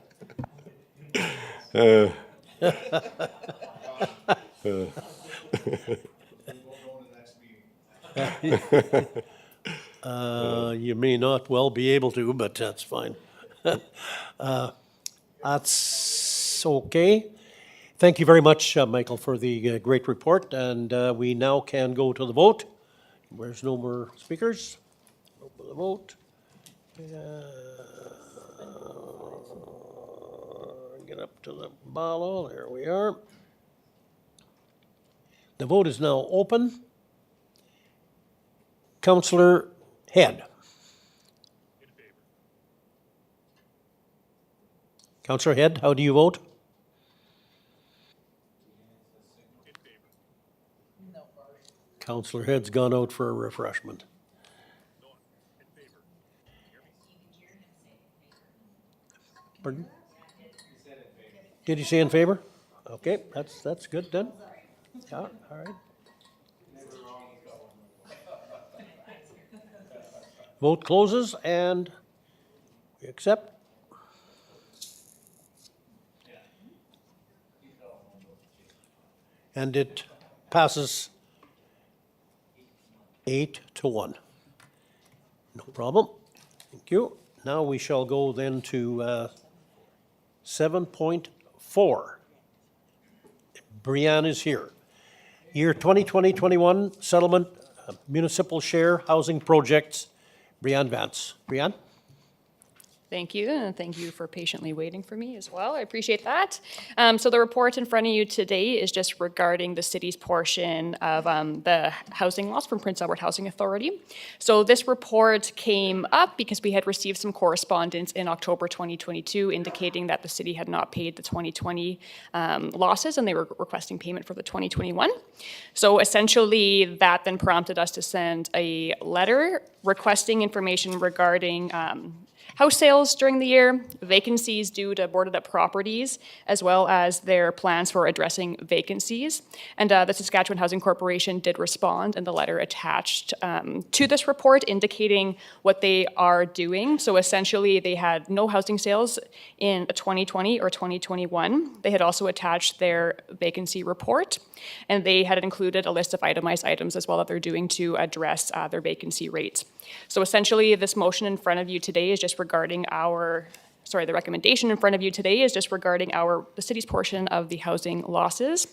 You may not well be able to, but that's fine. That's okay. Thank you very much, Michael, for the great report, and we now can go to the vote. There's no more speakers. Open the vote. Get up to the ballot. There we are. The vote is now open. Councillor Head. Councillor Head, how do you vote? Councillor Head's gone out for a refreshment. Pardon? Did he say in favor? Okay, that's good then. Yeah, all right. Vote closes, and We accept? And it passes 8-1. No problem. Thank you. Now we shall go then to 7.4. Brianne is here. Year 2020-21 settlement, municipal share housing projects. Brianne Vance. Brianne? Thank you, and thank you for patiently waiting for me as well. I appreciate that. So the report in front of you today is just regarding the city's portion of the housing loss from Prince Albert Housing Authority. So this report came up because we had received some correspondence in October 2022 indicating that the city had not paid the 2020 losses and they were requesting payment for the 2021. So essentially that then prompted us to send a letter requesting information regarding house sales during the year, vacancies due to boarded up properties, as well as their plans for addressing vacancies. And the Saskatchewan Housing Corporation did respond in the letter attached to this report indicating what they are doing. So essentially they had no housing sales in 2020 or 2021. They had also attached their vacancy report, and they had included a list of itemized items as well that they're doing to address their vacancy rates. So essentially this motion in front of you today is just regarding the recommendation in front of you today is just regarding the city's portion of the housing losses.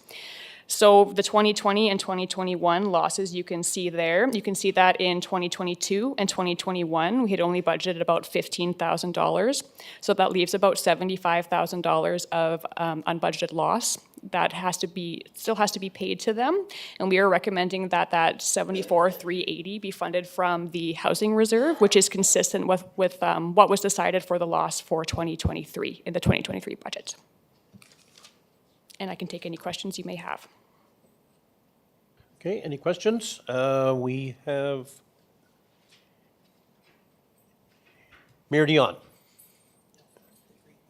So the 2020 and 2021 losses you can see there. You can see that in 2022 and 2021, we had only budgeted about $15,000. So that leaves about $75,000 of unbudgeted loss that still has to be paid to them. And we are recommending that $74,380 be funded from the housing reserve, which is consistent with what was decided for the loss for 2023 in the 2023 budget. And I can take any questions you may have. Okay, any questions? We have Mayor Dion.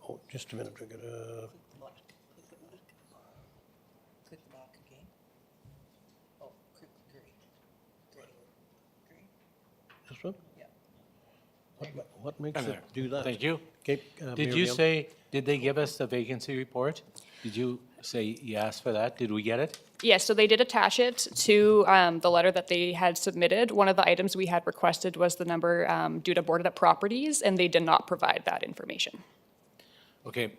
Oh, just a minute. I gotta. Click the block again. Oh, click green. Green. This one? Yeah. What makes it do that? Thank you. Okay, Did Mayor you Dion. say, did they give us the vacancy report? Did you say you asked for that? Did we get it? Yes, so they did attach it to the letter that they had submitted. One of the items we had requested was the number due to boarded up properties, and they did not provide that information. Okay,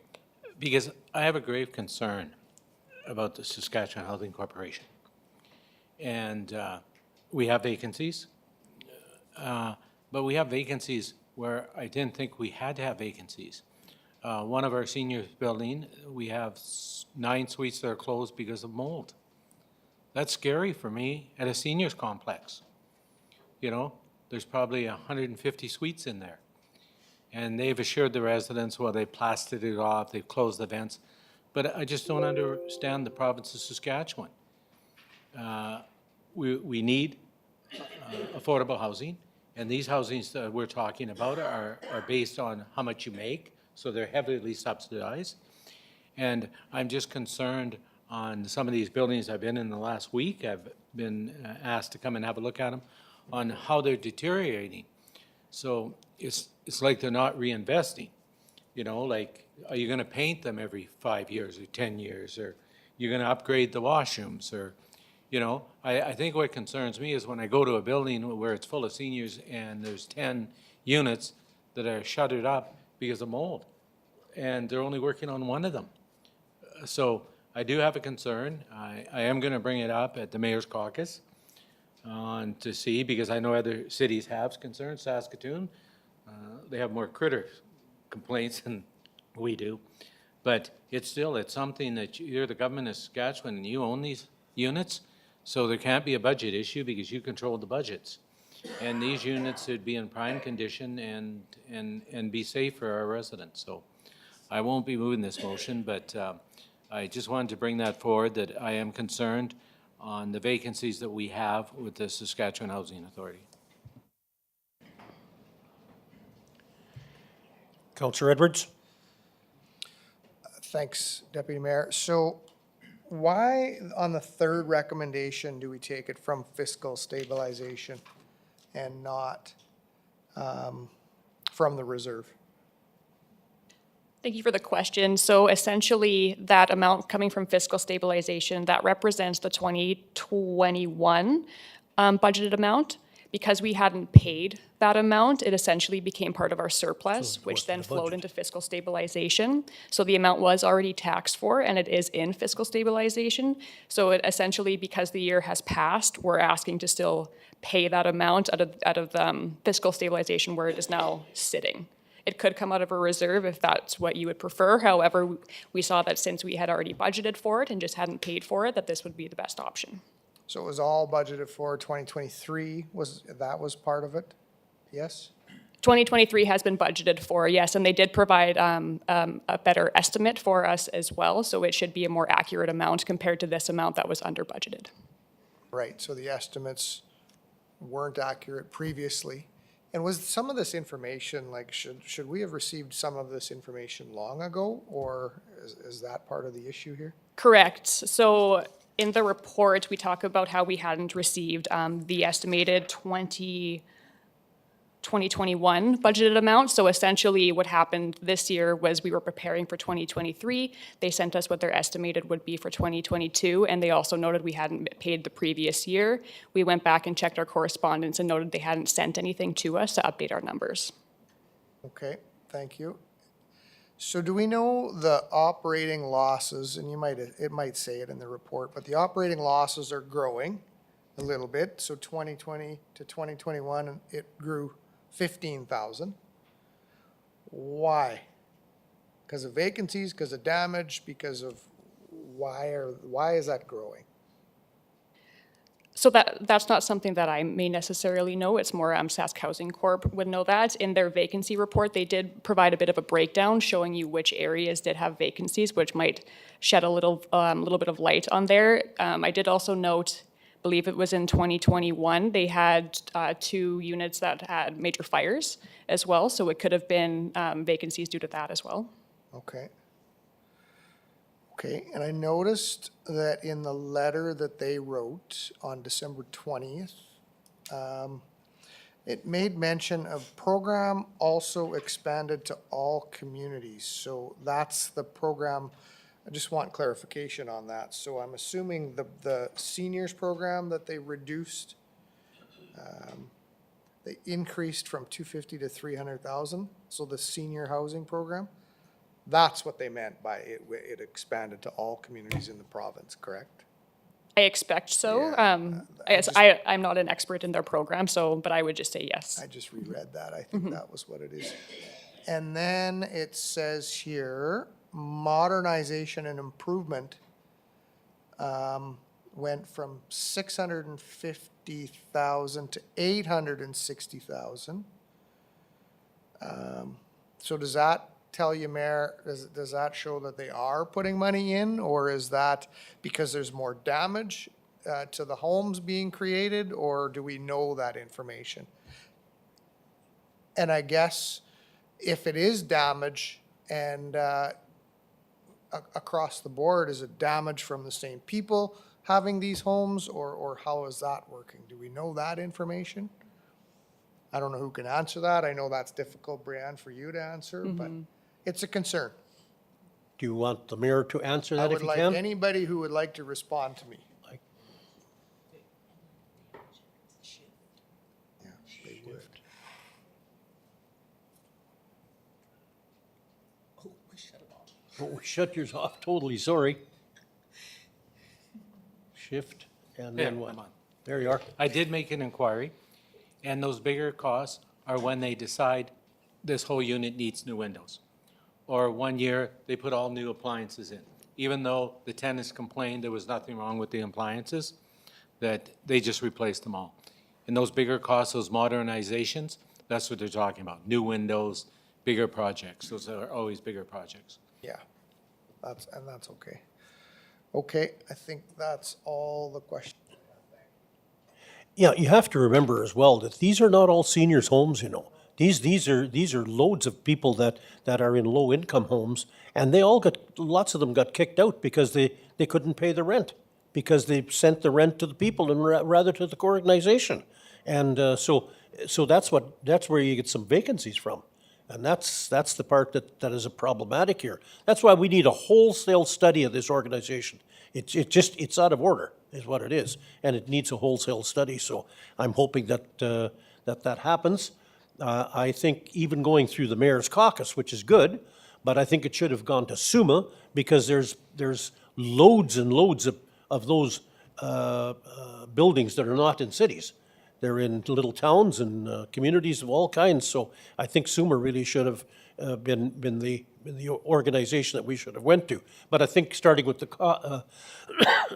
because I have a grave concern about the Saskatchewan Housing Corporation. And we have vacancies, but we have vacancies where I didn't think we had to have vacancies. One of our seniors building, we have 9 suites that are closed because of mold. That's scary for me at a seniors complex. You know, there's probably 150 suites in there. And they've assured the residents, well, they plastered it off, they've closed the vents. But I just don't understand the province of Saskatchewan. We need affordable housing, and these housings that we're talking about are based on how much you make, so they're heavily subsidized. And I'm just concerned on some of these buildings I've been in the last week. I've been asked to come and have a look at them on how they're deteriorating. So it's like they're not reinvesting. You know, like, are you going to paint them every 5 years or 10 years? Or you're going to upgrade the washrooms? Or, you know, I think what concerns me is when I go to a building where it's full of seniors and there's 10 units that are shuttered up because of mold, and they're only working on one of them. So I do have a concern. I am going to bring it up at the Mayor's Caucus to see, because I know other cities have concerns. Saskatoon, they have more critter complaints than we do. But it's something that you're the government of Saskatchewan and you own these units, so there can't be a budget issue because you control the budgets. And these units should be in prime condition and be safe for our residents. So I won't be moving this motion, but I just wanted to bring that forward, that I am concerned on the vacancies that we have with the Saskatchewan Housing Authority. Councillor Edwards? Thanks, Deputy Mayor. So why, on the third recommendation, do we take it from fiscal stabilization and not from the reserve? Thank you for the question. So essentially, that amount coming from fiscal stabilization, that represents the 2021 budgeted amount. Because we hadn't paid that amount, it essentially became part of our surplus, which then flowed into fiscal stabilization. So the amount was already taxed for, and it is in fiscal stabilization. So it essentially, because the year has passed, we're asking to still pay that amount out of fiscal stabilization where it is now sitting. It could come out of a reserve if that's what you would prefer. However, we saw that since we had already budgeted for it and just hadn't paid for it, that this would be the best option. So it was all budgeted for 2023, that was part of it? Yes? 2023 has been budgeted for, yes, and they did provide a better estimate for us as well, so it should be a more accurate amount compared to this amount that was under budgeted. Right, so the estimates weren't accurate previously. And was some of this information, like, should we have received some of this information long ago, or is that part of the issue here? Correct. So in the report, we talk about how we hadn't received the estimated 2021 budgeted amount. So essentially what happened this year was we were preparing for 2023. They sent us what their estimated would be for 2022, and they also noted we hadn't paid the previous year. We went back and checked our correspondence and noted they hadn't sent anything to us to update our numbers. Okay, thank you. So do we know the operating losses, and it might say it in the report, but the operating losses are growing a little bit. So 2020 to 2021, it grew 15,000. Why? Because of vacancies, because of damage, because of why is that growing? So that's not something that I may necessarily know. It's more Sask Housing Corp would know that. In their vacancy report, they did provide a bit of a breakdown showing you which areas did have vacancies, which might shed a little bit of light on there. I did also note, believe it was in 2021, they had 2 units that had major fires as well, so it could have been vacancies due to that as well. Okay. Okay, and I noticed that in the letter that they wrote on December 20th, it made mention of program also expanded to all communities. So that's the program, I just want clarification on that. So I'm assuming the seniors program that they reduced, they increased from 250 to 300,000. So the senior housing program, that's what they meant by it expanded to all communities in the province, correct? I expect so. I'm not an expert in their program, but I would just say yes. I just reread that. I think that was what it is. And then it says here, modernization and improvement went from 650,000 to 860,000. So does that tell you, Mayor, does that show that they are putting money in, or is that because there's more damage to the homes being created, or do we know that information? And I guess if it is damage and across the board, is it damage from the same people having these homes, or how is that working? Do we know that information? I don't know who can answer that. I know that's difficult, Brianne, for you to answer, but it's a concern. Do you want the mayor to answer that if you I would can? like anybody who would like to respond to me. Yeah, they would. Oh, we shut yours off totally, sorry. Shift, and then Yeah, what? I'm on. There you are. I did make an inquiry, and those bigger costs are when they decide this whole unit needs new windows. Or 1 year, they put all new appliances in. Even though the tenants complained there was nothing wrong with the appliances, that they just replaced them all. And those bigger costs, those modernizations, that's what they're talking about. New windows, bigger projects. Those are always bigger projects. Yeah, that's okay. Okay, I think that's all the questions. Yeah, you have to remember as well that these are not all seniors' homes, you know. These are loads of people that are in low-income homes, and lots of them got kicked out because they couldn't pay the rent, because they sent the rent to the people and rather to the organization. And so that's where you get some vacancies from. And that's the part that is a problematic here. That's why we need a wholesale study of this organization. It's out of order, is what it is, and it needs a wholesale study, so I'm hoping that that happens. I think even going through the mayor's caucus, which is good, but I think it should have gone to SUMA, because there's loads and loads of those buildings that are not in cities. They're in little towns and communities of all kinds, so I think SUMA really should have been the organization that we should have went to. But I think starting with the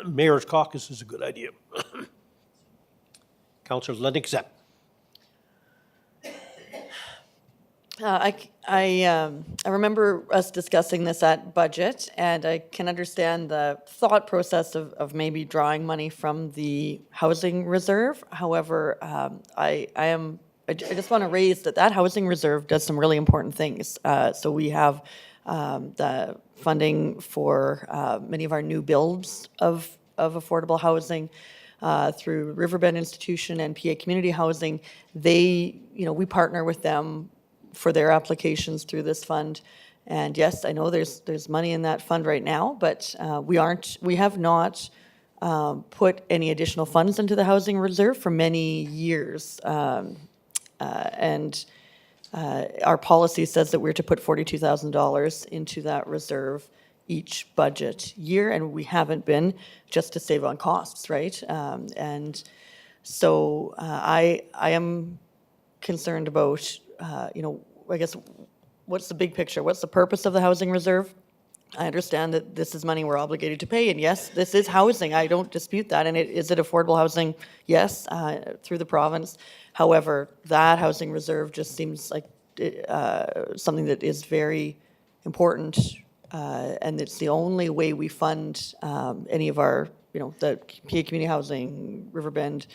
mayor's caucus is a good idea. Councillor Lennox Zepp. I remember us discussing this at budget, and I can understand the thought process of maybe drawing money from the housing reserve. However, I just want to raise that housing reserve does some really important things. So we have the funding for many of our new builds of affordable housing through Riverbend Institution and PA Community Housing. We partner with them for their applications through this fund. And yes, I know there's money in that fund right now, but we have not put any additional funds into the housing reserve for many years. And our policy says that we're to put $42,000 into that reserve each budget year, and we haven't been, just to save on costs, right? And so I am concerned about I guess, what's the big picture? What's the purpose of the housing reserve? I understand that this is money we're obligated to pay, and yes, this is housing. I don't dispute that. And is it affordable housing? Yes, through the province. However, that housing reserve just seems like something that is very important, and it's the only way we fund any of our, the PA Community Housing, Riverbend,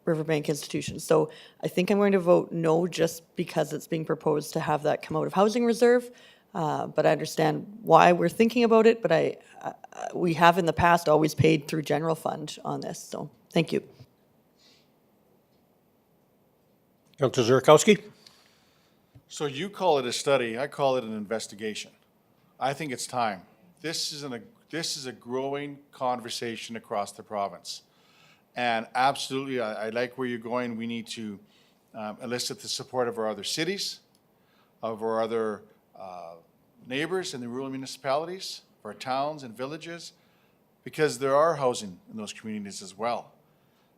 Riverbank institutions. So I think I'm going to vote no, just because it's being proposed to have that come out of housing reserve. But I understand why we're thinking about it, but we have in the past always paid through general fund on this. So thank you. Councillor Zurkowski. So you call it a study, I call it an investigation. I think it's time. This is a growing conversation across the province. And absolutely, I like where you're going. We need to elicit the support of our other cities, of our other neighbors in the rural municipalities, of our towns and villages, because there are housing in those communities as well.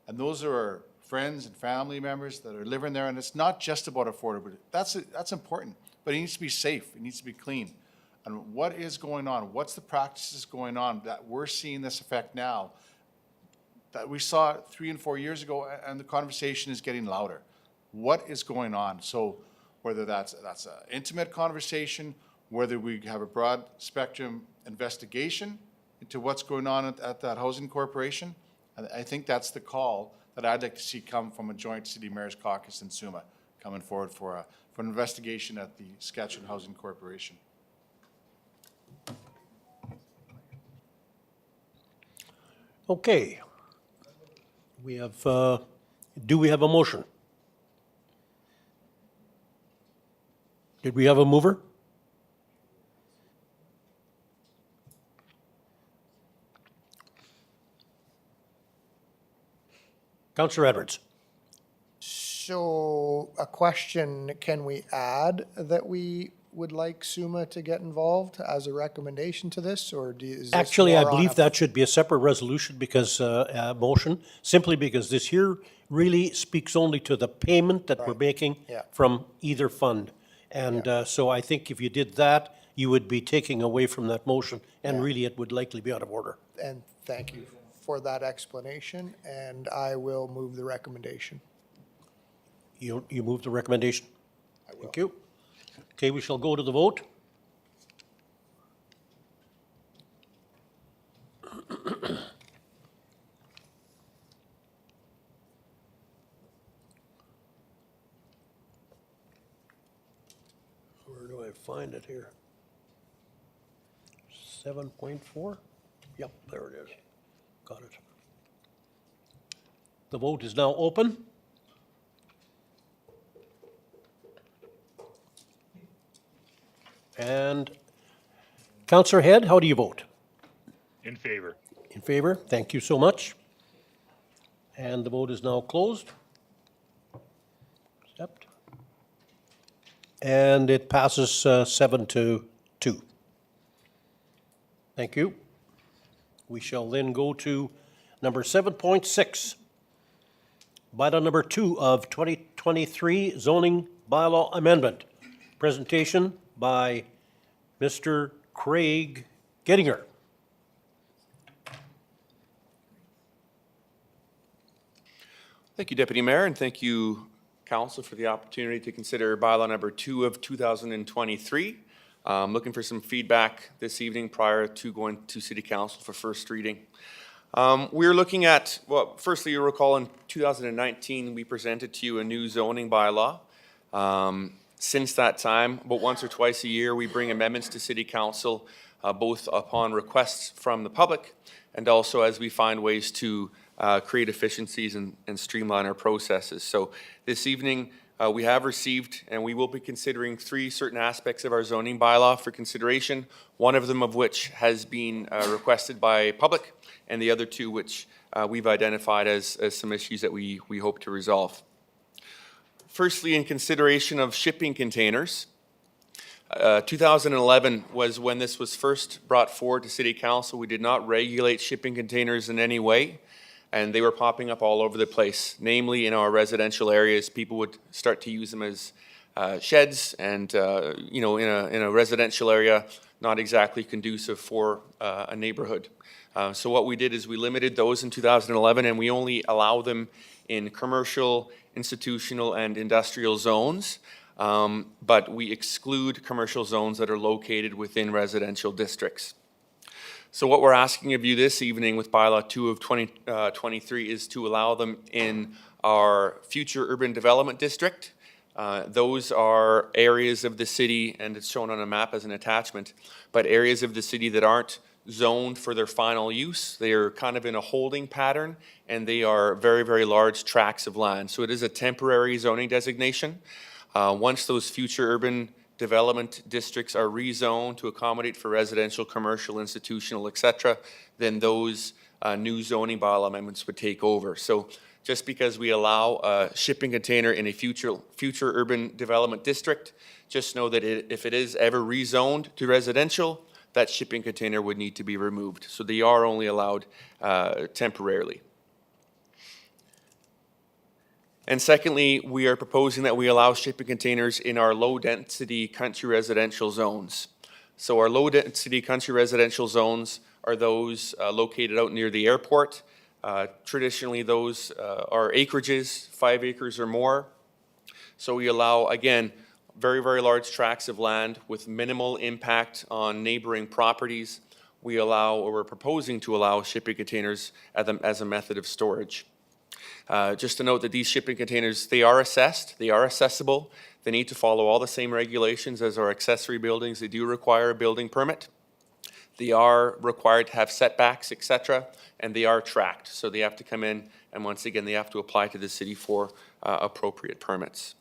And those are our friends and family members that are living there, and it's not just about affordability. That's important, but it needs to be safe. It needs to be clean. And what is going on? What's the practices going on that we're seeing this effect now that we saw 3 and 4 years ago, and the conversation is getting louder? What is going on? So whether that's an intimate conversation, whether we have a broad spectrum investigation into what's going on at that housing corporation, I think that's the call that I'd like to see come from a joint city mayor's caucus in SUMA, coming forward for an investigation at the Saskatchewan Housing Corporation. Okay. We have, do we have a motion? Did we have a mover? Councillor Edwards. So a question, can we add that we would like SUMA to get involved as a recommendation to this, or is this Actually, I more on believe a- that should be a separate resolution because, motion, simply because this here really speaks only to the payment that we're making Yeah. from either fund. And so I think if you did that, you would be taking away from that motion, and really it would likely be out of order. And thank you for that explanation, and I will move the recommendation. You move the recommendation? I will. Thank you. Okay, we shall go to the vote. Where do I find it here? 7.4? Yep, there it is. Got it. The vote is now open. And Councillor Head, how do you vote? In favor. In favor? Thank you so much. And the vote is now closed. Accept. And it passes 7-2. Thank you. We shall then go to number 7.6. Bylaw number 2 of 2023 zoning bylaw amendment. Presentation by Mr. Craig Gettinger. Thank you, Deputy Mayor, and thank you, Council, for the opportunity to consider bylaw number 2 of 2023. Looking for some feedback this evening prior to going to City Council for first reading. We're looking at, well, firstly, you recall in 2019, we presented to you a new zoning bylaw. Since that time, about once or twice a year, we bring amendments to City Council, both upon requests from the public and also as we find ways to create efficiencies and streamline our processes. So this evening, we have received and we will be considering 3 certain aspects of our zoning bylaw for consideration, one of them of which has been requested by public, and the other 2 which we've identified as some issues that we hope to resolve. Firstly, in consideration of shipping containers, 2011 was when this was first brought forward to City Council. We did not regulate shipping containers in any way, and they were popping up all over the place. Namely, in our residential areas, people would start to use them as sheds, and you know, in a residential area, not exactly conducive for a neighborhood. So what we did is we limited those in 2011, and we only allow them in commercial, institutional, and industrial zones. But we exclude commercial zones that are located within residential districts. So what we're asking of you this evening with bylaw 2 of 2023 is to allow them in our future urban development district. Those are areas of the city, and it's shown on a map as an attachment, but areas of the city that aren't zoned for their final use. They are kind of in a holding pattern, and they are very, very large tracts of land. So it is a temporary zoning designation. Once those future urban development districts are rezoned to accommodate for residential, commercial, institutional, etc., then those new zoning bylaw amendments would take over. So just because we allow a shipping container in a future urban development district, just know that if it is ever rezoned to residential, that shipping container would need to be removed. So they are only allowed temporarily. And secondly, we are proposing that we allow shipping containers in our low-density country residential zones. So our low-density country residential zones are those located out near the airport. Traditionally, those are acreages, 5 acres or more. So we allow, again, very, very large tracts of land with minimal impact on neighboring properties. We allow, or we're proposing to allow, shipping containers as a method of storage. Just to note that these shipping containers, they are assessed, they are accessible, they need to follow all the same regulations as our accessory buildings. They do require a building permit. They are required to have setbacks, etc., and they are tracked. So they have to come in, and once again, they have to apply to the city for appropriate permits.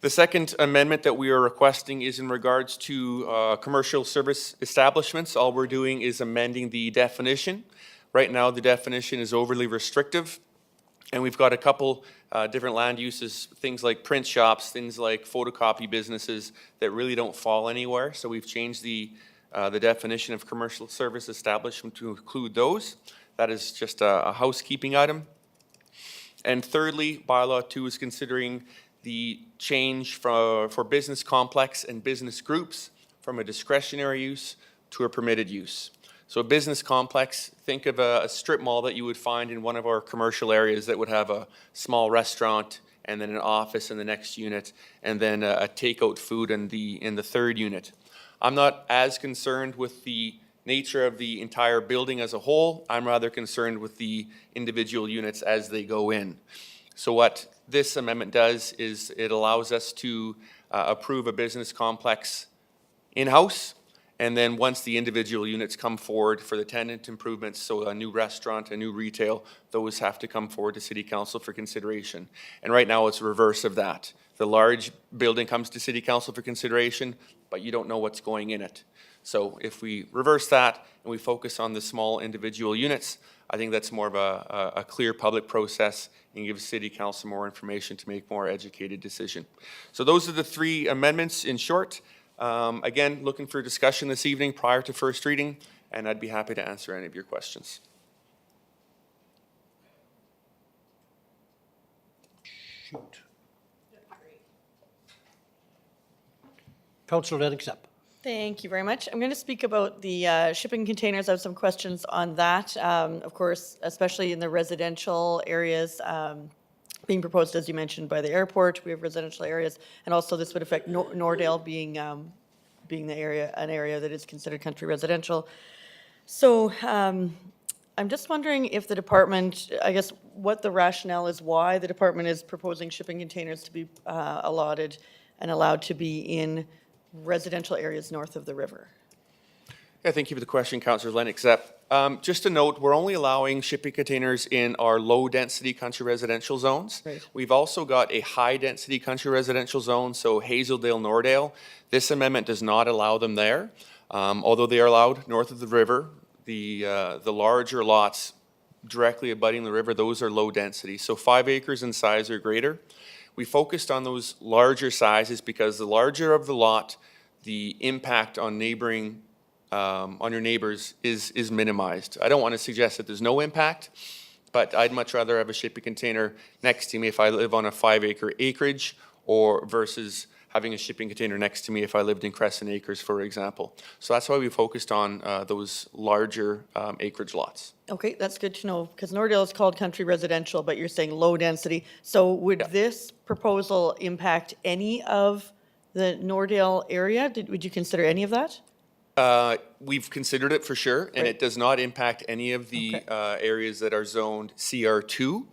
The second amendment that we are requesting is in regards to commercial service establishments. All we're doing is amending the definition. Right now, the definition is overly restrictive, and we've got a couple different land uses, things like print shops, things like photocopy businesses that really don't fall anywhere. So we've changed the definition of commercial service establishment to include those. That is just a housekeeping item. And thirdly, bylaw 2 is considering the change for business complex and business groups from a discretionary use to a permitted use. So a business complex, think of a strip mall that you would find in one of our commercial areas that would have a small restaurant and then an office in the next unit, and then a takeout food in the third unit. I'm not as concerned with the nature of the entire building as a whole. I'm rather concerned with the individual units as they go in. So what this amendment does is it allows us to approve a business complex in-house, And then once the individual units come forward for the tenant improvements, so a new restaurant, a new retail, those have to come forward to City Council for consideration. And right now, it's reverse of that. The large building comes to City Council for consideration, but you don't know what's going in it. So if we reverse that and we focus on the small individual units, I think that's more of a clear public process and gives City Council more information to make more educated decision. So those are the three amendments in short. Again, looking for discussion this evening prior to first reading, and I'd be happy to answer any of your questions. Shoot. Councillor Lennox up. Thank you very much. I'm going to speak about the shipping containers. I have some questions on that. Of course, especially in the residential areas being proposed, as you mentioned, by the airport. We have residential areas, and also this would affect Nordale being an area that is considered country residential. So I'm just wondering if the department, I guess, what the rationale is, why the department is proposing shipping containers to be allotted and allowed to be in residential areas north of the river. Yeah, thank you for the question, Councillor Lennox. Just a note, we're only allowing shipping containers in our low-density country residential zones. Right. We've also got a high-density country residential zone, so Hazeldale, Nordale. This amendment does not allow them there, although they are allowed north of the river. The larger lots directly abutting the river, those are low density, so 5 acres in size or greater. We focused on those larger sizes because the larger of the lot, the impact on neighboring, on your neighbors is minimized. I don't want to suggest that there's no impact, but I'd much rather have a shipping container next to me if I live on a 5 acre acreage or versus having a shipping container next to me if I lived in Crescent Acres, for example. So that's why we focused on those larger acreage lots. Okay, that's good to know, because Nordale is called country residential, but you're saying low density. So would this proposal impact any of the Nordale area? Would you consider any of that? We've considered it for sure, and it does not impact any of the areas that are zoned CR2,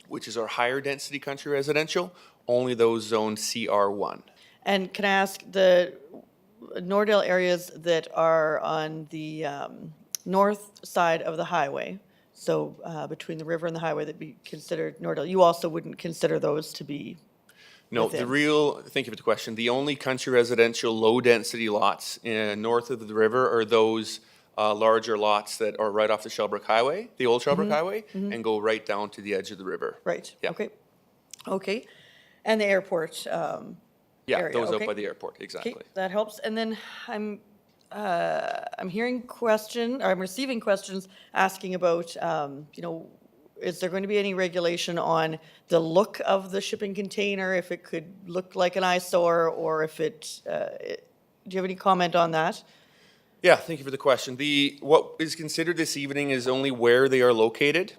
which is our higher density country residential, only those zoned CR1. And can I ask, the Nordale areas that are on the north side of the highway, so between the river and the highway, that be considered Nordale, you also wouldn't consider those to be No, within? thank you for the question. The only country residential low-density lots north of the river are those larger lots that are right off the Shelbrooke Highway, the old Shelbrooke Highway, and go right down to the edge of the river. Right, Yeah. okay. Okay, and the airport Yeah, area, those okay. out by the airport, exactly. Okay, that helps. And then I'm receiving questions asking about, is there going to be any regulation on the look of the shipping container, if it could look like an eyesore, or if do you have any comment on that? Yeah, thank you for the question. What is considered this evening is only where they are located.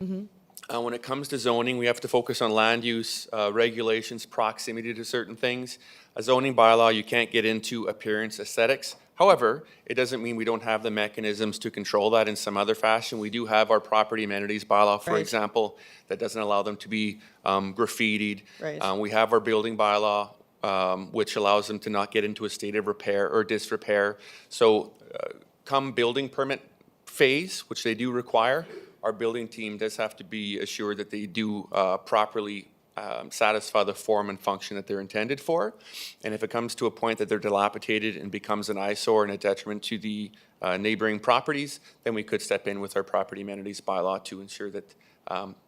When it comes to zoning, we have to focus on land use, regulations, proximity to certain things. A zoning bylaw, you can't get into appearance, aesthetics. However, it doesn't mean we don't have the mechanisms to control that in some other fashion. We do have our property amenities bylaw, for example, that doesn't allow them to be graffitied. Right. We have our building bylaw, which allows them to not get into a state of repair or disrepair. So come building permit phase, which they do require, our building team does have to be assured that they do properly satisfy the form and function that they're intended for. And if it comes to a point that they're dilapidated and becomes an eyesore and a detriment to the neighboring properties, then we could step in with our property amenities bylaw to ensure that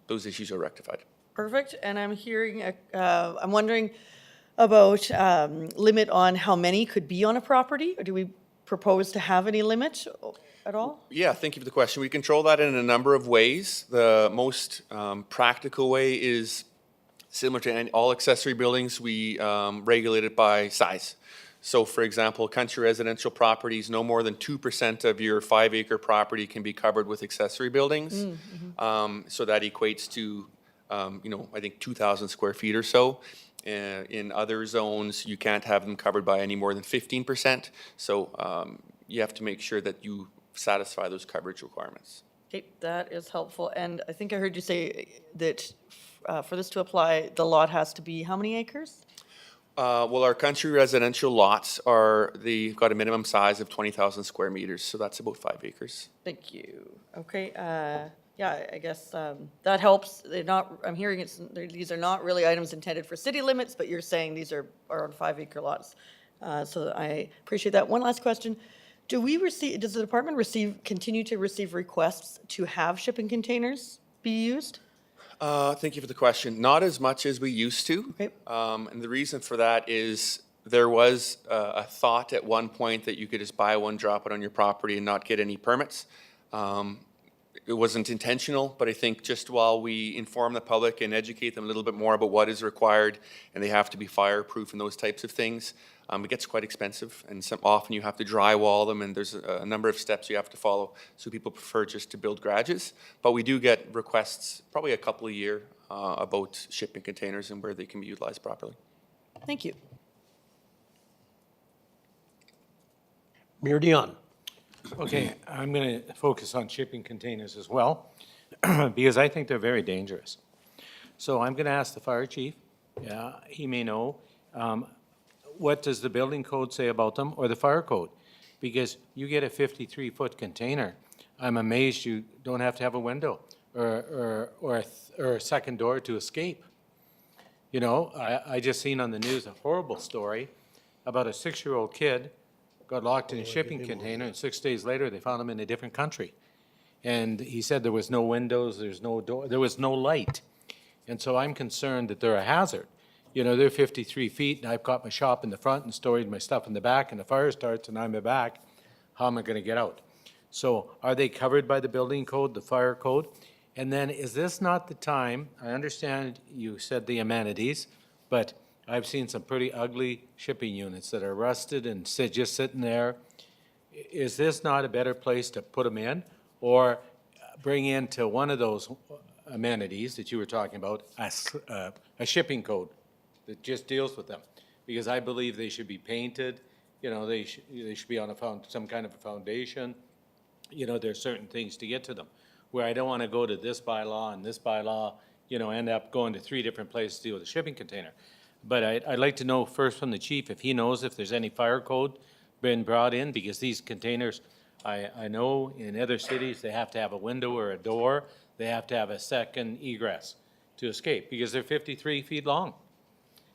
those issues are rectified. Perfect, and I'm wondering about limit on how many could be on a property, or do we propose to have any limit at all? Yeah, thank you for the question. We control that in a number of ways. The most practical way is similar to all accessory buildings, we regulate it by size. So for example, country residential properties, no more than 2% of your 5 acre property can be covered with accessory buildings. So that equates to, I think 2,000 square feet or so. In other zones, you can't have them covered by any more than 15%. So you have to make sure that you satisfy those coverage requirements. Okay, that is helpful, and I think I heard you say that for this to apply, the lot has to be how many acres? Well, our country residential lots they've got a minimum size of 20,000 square meters, so that's about 5 acres. Thank you. Okay, yeah, I guess that helps. They're not, I'm hearing these are not really items intended for city limits, but you're saying these are on 5 acre lots. So I appreciate that. One last question. Does the department continue to receive requests to have shipping containers be used? Thank you for the question. Not as much as we used to. Okay. And the reason for that is there was a thought at one point that you could just buy one, drop it on your property and not get any permits. It wasn't intentional, but I think just while we inform the public and educate them a little bit more about what is required, and they have to be fireproof and those types of things, it gets quite expensive, and often you have to drywall them, and there's a number of steps you have to follow, so people prefer just to build garages. But we do get requests, probably a couple a year, about shipping containers and where they can be utilized properly. Thank you. Mayor Dion. Okay, I'm going to focus on shipping containers as well, because I think they're very dangerous. So I'm going to ask the fire chief, he may know, what does the building code say about them, or the fire code? Because you get a 53-foot container, I'm amazed you don't have to have a window or a second door to escape. You know, I just seen on the news a horrible story about a 6-year-old kid got locked in a shipping container, and 6 days later, they found him in a different country. And he said there was no windows, there's no door, there was no light. And so I'm concerned that they're a hazard. You know, they're 53 feet, and I've got my shop in the front and stored my stuff in the back, and the fire starts, and I'm in the back. How am I going to get out? So are they covered by the building code, the fire code? And then is this not the time, I understand you said the amenities, but I've seen some pretty ugly shipping units that are rusted and just sitting there. Is this not a better place to put them in, or bring into one of those amenities that you were talking about, a shipping code that just deals with them? Because I believe they should be painted, you know, they should be on some kind of a foundation. You know, there's certain things to get to them, where I don't want to go to this bylaw and this bylaw, you know, end up going to 3 different places to deal with a shipping container. But I'd like to know first from the chief if he knows if there's any fire code been brought in, because these containers, I know in other cities, they have to have a window or a door. They have to have a second egress to escape, because they're 53 feet long.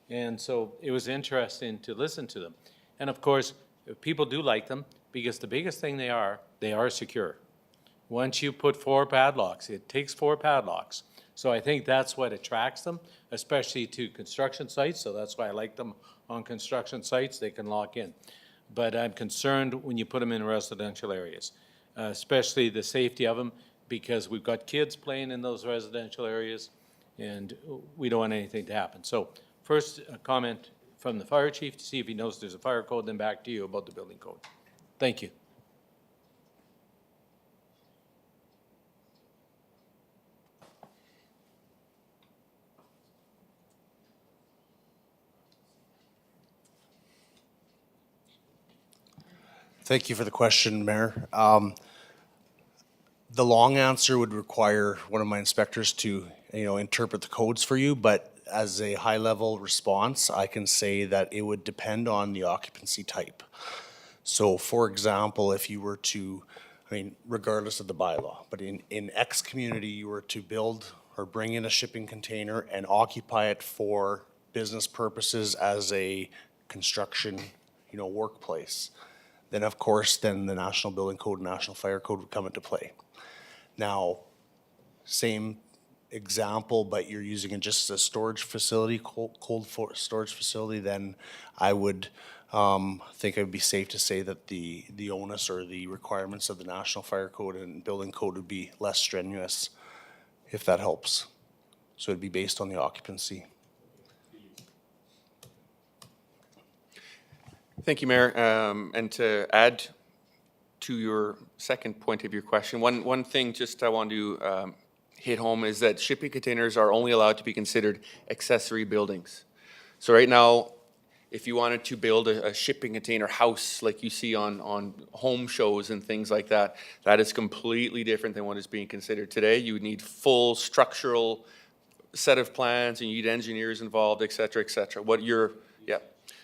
And so it was interesting to listen to them. And of course, people do like them, because the biggest thing they are secure. Once you put 4 padlocks, it takes 4 padlocks. So I think that's what attracts them, especially to construction sites. So that's why I like them on construction sites. They can lock in. But I'm concerned when you put them in residential areas, especially the safety of them, because we've got kids playing in those residential areas, and we don't want anything to happen. So first, a comment from the fire chief to see if he knows there's a fire code, then back to you about the building code. Thank you. Thank you for the question, Mayor. The long answer would require one of my inspectors to, interpret the codes for you, but as a high-level response, I can say that it would depend on the occupancy type. So, for example, if you were to, regardless of the bylaw, but in X community, you were to build or bring in a shipping container and occupy it for business purposes as a construction, workplace, then of course, then the National Building Code and National Fire Code would come into play. Now, same example, but you're using it just as a storage facility, cold storage facility, then I would think it would be safe to say that the onus or the requirements of the National Fire Code and Building Code would be less strenuous, if that helps. So it'd be based on the occupancy. Thank you, Mayor. And to add to your second point of your question, one thing just I want to hit home is that shipping containers are only allowed to be considered accessory buildings. So right now, if you wanted to build a shipping container house like you see on home shows and things like that, that is completely different than what is being considered today. You would need full structural set of plans, and you need engineers involved, et cetera, et cetera. What you're Yeah,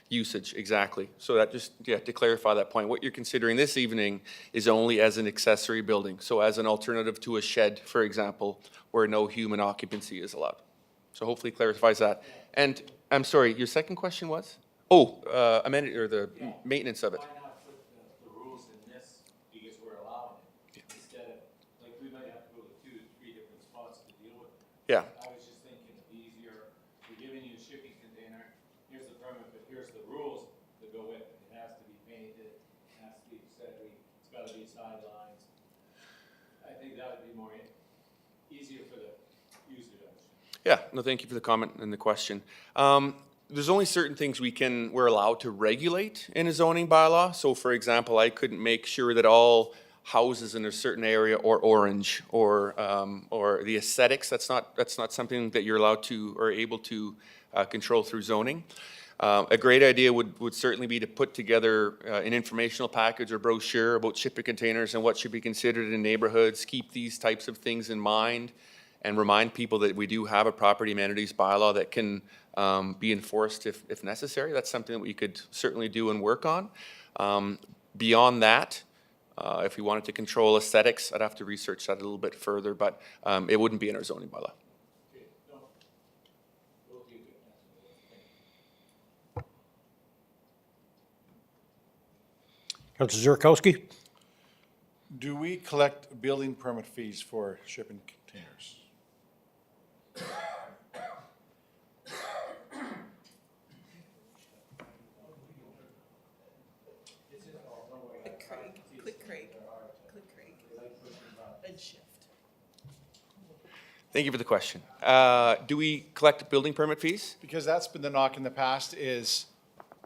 usage, exactly. So that just, yeah, to clarify that point, what you're considering this evening is only as an accessory building. So as an alternative to a shed, for example, where no human occupancy is allowed. So hopefully clarifies that. And I'm sorry, your second question was? Oh, amenity, or the maintenance of it. The rules in this, because we're allowing it, instead of, like, we might have to go to 2 to 3 different spots to deal with it. Yeah. I was just thinking it'd be easier, we're giving you a shipping container, here's the permit, but here's the rules that go with it. It has to be painted, it has to be accessory, it's gotta be sidelines. I think that would be more easier for the user to understand. Yeah, no, thank you for the comment and the question. There's only certain things we're allowed to regulate in a zoning bylaw. So for example, I couldn't make sure that all houses in a certain area are orange or the aesthetics. That's not something that you're allowed to or able to control through zoning. A great idea would certainly be to put together an informational package or brochure about shipping containers and what should be considered in neighborhoods, keep these types of things in mind, and remind people that we do have a property amenities bylaw that can be enforced if necessary. That's something that we could certainly do and work on. Beyond that, if we wanted to control aesthetics, I'd have to research that a little bit further, but it wouldn't be in our zoning bylaw. Councillor Zurkowski? Do we collect building permit fees for shipping containers? Click Craig. And shift. Thank you for the question. Do we collect building permit fees? Because that's been the knock in the past is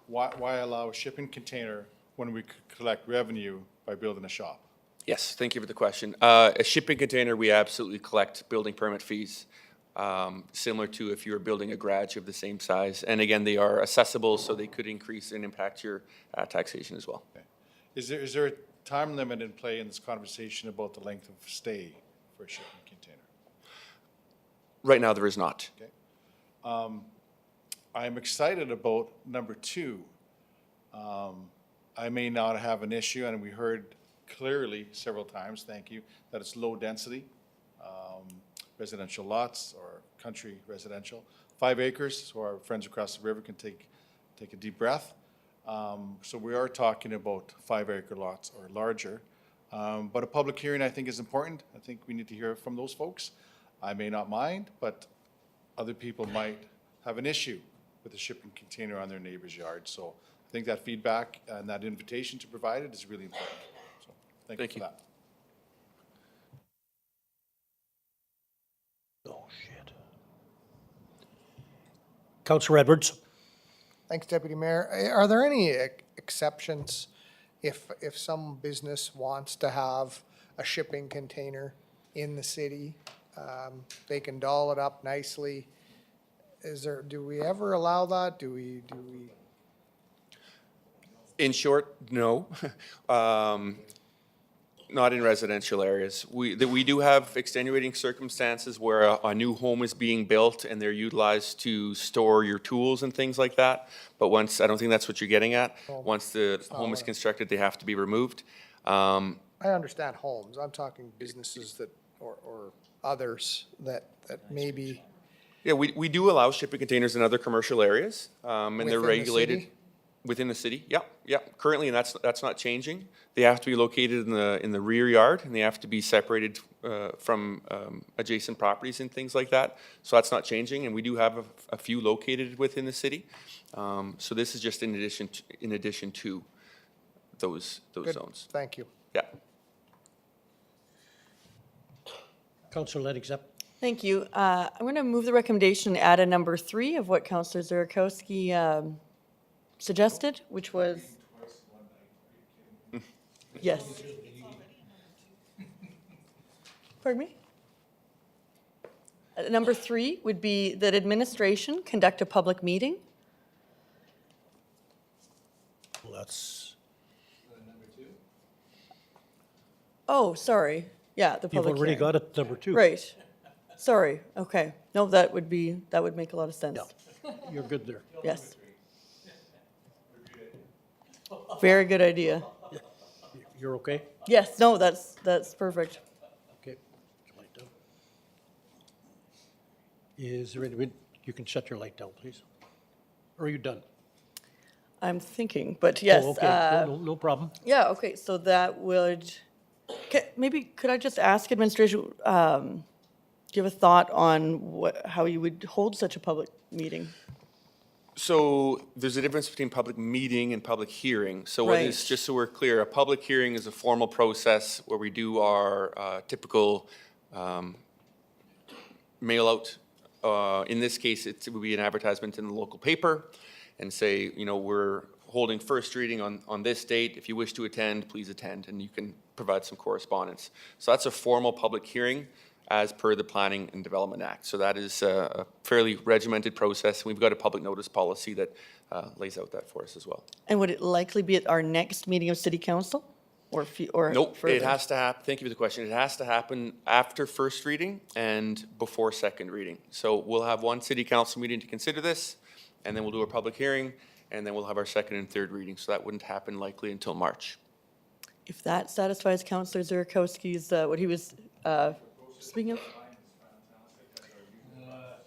why allow a shipping container when we could collect revenue by building a shop? Yes, thank you for the question. A shipping container, we absolutely collect building permit fees, similar to if you were building a garage of the same size. And again, they are accessible, so they could increase and impact your taxation as well. Okay. Is there a time limit in play in this conversation about the length of stay for a shipping container? Right now, there is not. Okay. I'm excited about number 2. I may not have an issue, and we heard clearly several times, thank you, that it's low density, residential lots or country residential. 5 acres, so our friends across the river can take a deep breath. So we are talking about 5-acre lots or larger. But a public hearing, I think, is important. I think we need to hear from those folks. I may not mind, but other people might have an issue with a shipping container on their neighbor's yard. So I think that feedback and that invitation to provide it is really important. So thank you for that. Oh, shit. Councillor Edwards? Thanks, Deputy Mayor. Are there any exceptions if some business wants to have a shipping container in the city? They can doll it up nicely. Do we ever allow that? Do we? In short, no. Not in residential areas. We do have extenuating circumstances where a new home is being built and they're utilized to store your tools and things like that. But once, I don't think that's what you're getting at. Once the home is constructed, they have to be removed. I understand homes. I'm talking businesses that, or others that maybe. Yeah, we do allow shipping containers in other commercial areas, and they're Within the regulated. city? Within the city, yeah. Currently, and that's not changing. They have to be located in the rear yard, and they have to be separated from adjacent properties and things like that. So that's not changing, and we do have a few located within the city. So this is just in addition to those Good. zones. Thank you. Yeah. Councillor Ledixep? Thank you. I'm going to move the recommendation to add a number 3 of what Councillor Zurkowski suggested, which was, yes. Pardon me? Number 3 would be that administration conduct a public meeting. Well, that's, Oh, sorry. Yeah, the you've public already hearing. got it, number 2. Right. Sorry. Okay. No, that would make a lot of sense. You're good there. Yes. Very good idea. You're okay? Yes, no, that's perfect. Okay. Light down. Is there any, you can shut your light down, please. Or are you done? I'm thinking, but yes. Oh, okay, no problem. Yeah, okay, so that would, maybe could I just ask administration, do you have a thought on how you would hold such a public meeting? So there's a difference between public meeting and public hearing. So what is, Right. just so we're clear, a public hearing is a formal process where we do our typical mail out. In this case, it would be an advertisement in the local paper and say, you know, we're holding first reading on this date. If you wish to attend, please attend, and you can provide some correspondence. So that's a formal public hearing as per the Planning and Development Act. So that is a fairly regimented process. We've got a public notice policy that lays out that for us as well. And would it likely be at our next meeting of city council? Or Nope, further? it has to happen, thank you for the question. It has to happen after first reading and before second reading. So we'll have one city council meeting to consider this, and then we'll do a public hearing, and then we'll have our second and third reading. So that wouldn't happen likely until March. If that satisfies Councillor Zurikowski's, what he was speaking of?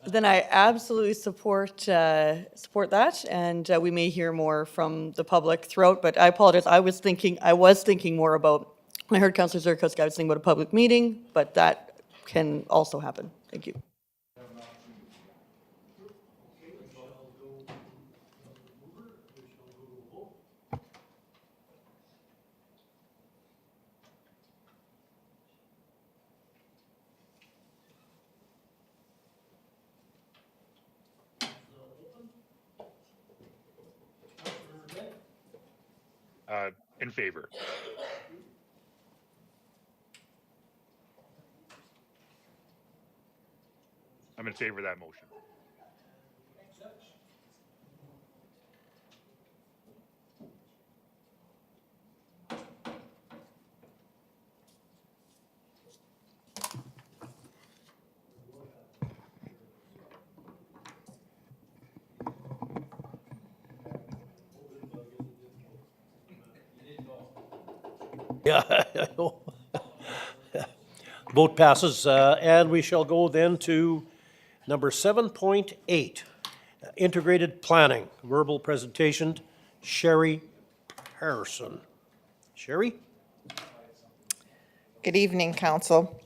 Then I absolutely support that, and we may hear more from the public throughout, but I apologize, I was thinking more about, when I heard Councillor Zurikowski, I was thinking about a public meeting, but that can also happen. Thank you. In favor. I'm in favor of that motion. Yeah, I know. Vote passes, and we shall go then to number 7.8, integrated planning, verbal presentation, Sherry Harrison. Sherry? Good evening, Council.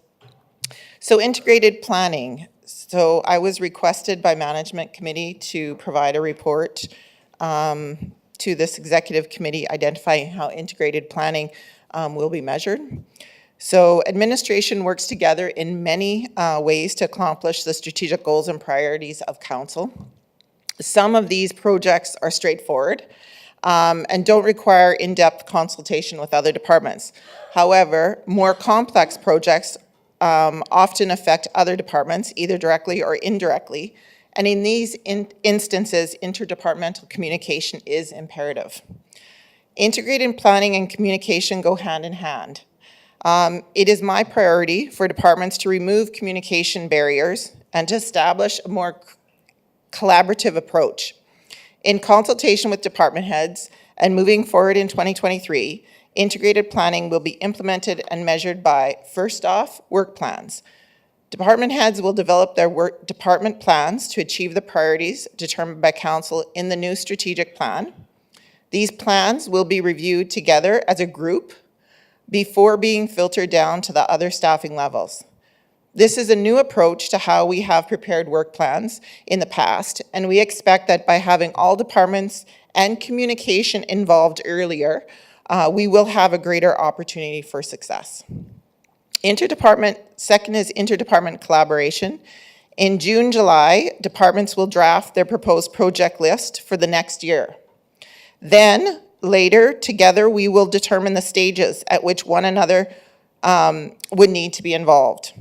So integrated planning. So I was requested by Management Committee to provide a report to this Executive Committee identifying how integrated planning will be measured. So administration works together in many ways to accomplish the strategic goals and priorities of Council. Some of these projects are straightforward and don't require in-depth consultation with other departments. However, more complex projects often affect other departments, either directly or indirectly, and in these instances, interdepartmental communication is imperative. Integrated planning and communication go hand in hand. It is my priority for departments to remove communication barriers and to establish a more collaborative approach. In consultation with department heads and moving forward in 2023, integrated planning will be implemented and measured by, first off, work plans. Department heads will develop their department plans to achieve the priorities determined by Council in the new strategic plan. These plans will be reviewed together as a group before being filtered down to the other staffing levels. This is a new approach to how we have prepared work plans in the past, and we expect that by having all departments and communication involved earlier, we will have a greater opportunity for success. Second is interdepartment collaboration. In June, July, departments will draft their proposed project list for the next year. Then, later, together, we will determine the stages at which one another would need to be involved.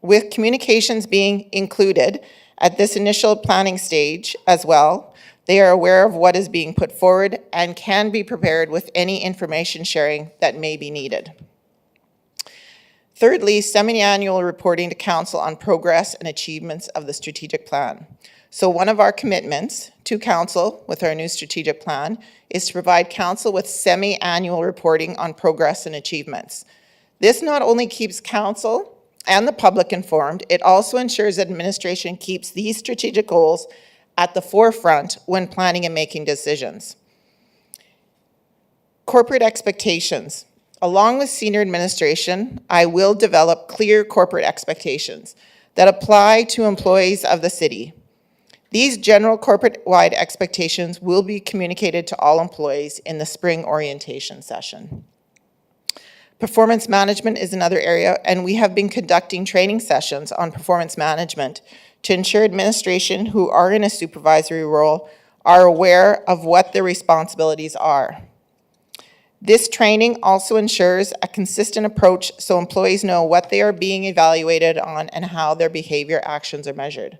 With communications being included at this initial planning stage as well, they are aware of what is being put forward and can be prepared with any information sharing that may be needed. Thirdly, semi-annual reporting to Council on progress and achievements of the strategic plan. So one of our commitments to council with our new strategic plan is to provide council with semi-annual reporting on progress and achievements. This not only keeps council and the public informed, it also ensures administration keeps these strategic goals at the forefront when planning and making decisions. Corporate expectations. Along with senior administration, I will develop clear corporate expectations that apply to employees of the city. These general corporate-wide expectations will be communicated to all employees in the spring orientation session. Performance management is another area, and we have been conducting training sessions on performance management to ensure administration who are in a supervisory role are aware of what their responsibilities are. This training also ensures a consistent approach so employees know what they are being evaluated on and how their behavior actions are measured.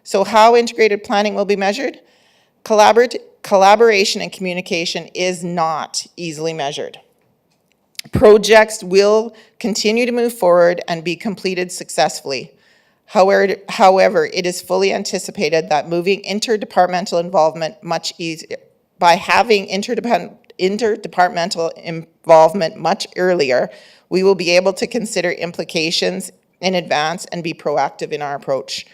So how integrated planning will be measured? Collaboration and communication is not easily measured. Projects will continue to move forward and be completed successfully. However, it is fully anticipated that moving interdepartmental involvement much easier, by having interdepartmental involvement much earlier, we will be able to consider implications in advance and be proactive in our approach.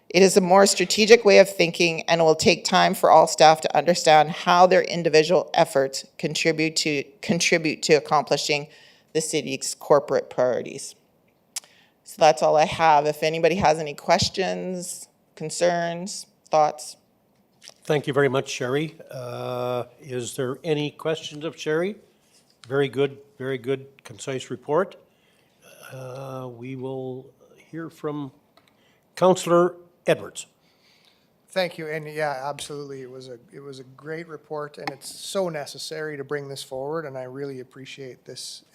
It is a more strategic way of thinking and it will take time for all staff to understand how their individual efforts contribute to accomplishing the city's corporate priorities. So that's all I have. If anybody has any questions, concerns, thoughts. Thank you very much, Sherry. Is there any questions of Sherry? Very good, concise report. We will hear from Councillor Edwards. Thank you, and yeah, absolutely, it was a great report, and it's so necessary to bring this forward, and I really appreciate this.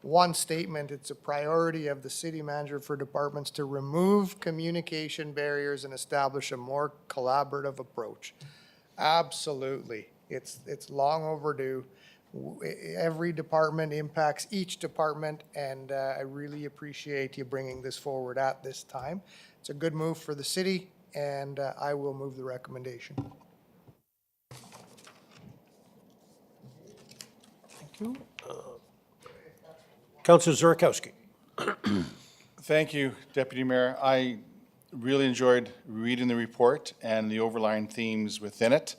One statement, it's a priority of the city manager for departments to remove communication barriers and establish a more collaborative approach. Absolutely, it's long overdue. Every department impacts each department, and I really appreciate you bringing this forward at this time. It's a good move for the city, and I will move the recommendation. Thank you. Councillor Zurkowski. Thank you, Deputy Mayor. I really enjoyed reading the report and the overlying themes within it.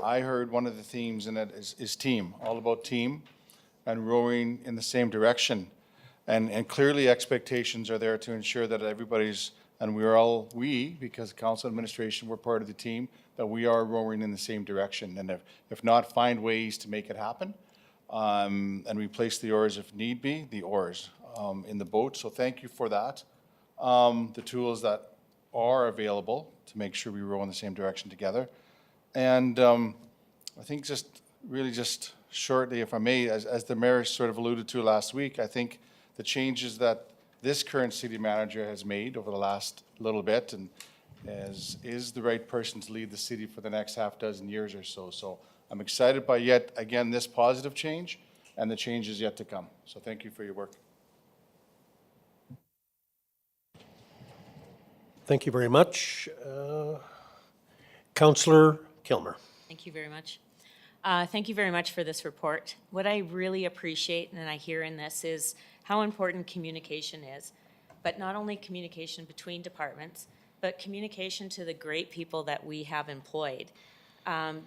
I heard one of the themes in it is team, all about team and rowing in the same direction. And clearly expectations are there to ensure that everybody's, and we, because council administration, we're part of the team, that we are rowing in the same direction. And if not, find ways to make it happen. And replace the oars if need be, in the boat. So thank you for that. The tools that are available to make sure we row in the same direction together. And I think just shortly, if I may, as the mayor sort of alluded to last week, I think the changes that this current city manager has made over the last little bit and is the right person to lead the city for the next half dozen years or so. So I'm excited by yet again this positive change and the changes yet to come. So thank you for your work. Thank you very much. Councillor Kilmer. Thank you very much. Thank you very much for this report. What I really appreciate and I hear in this is how important communication is, but not only communication between departments, but communication to the great people that we have employed.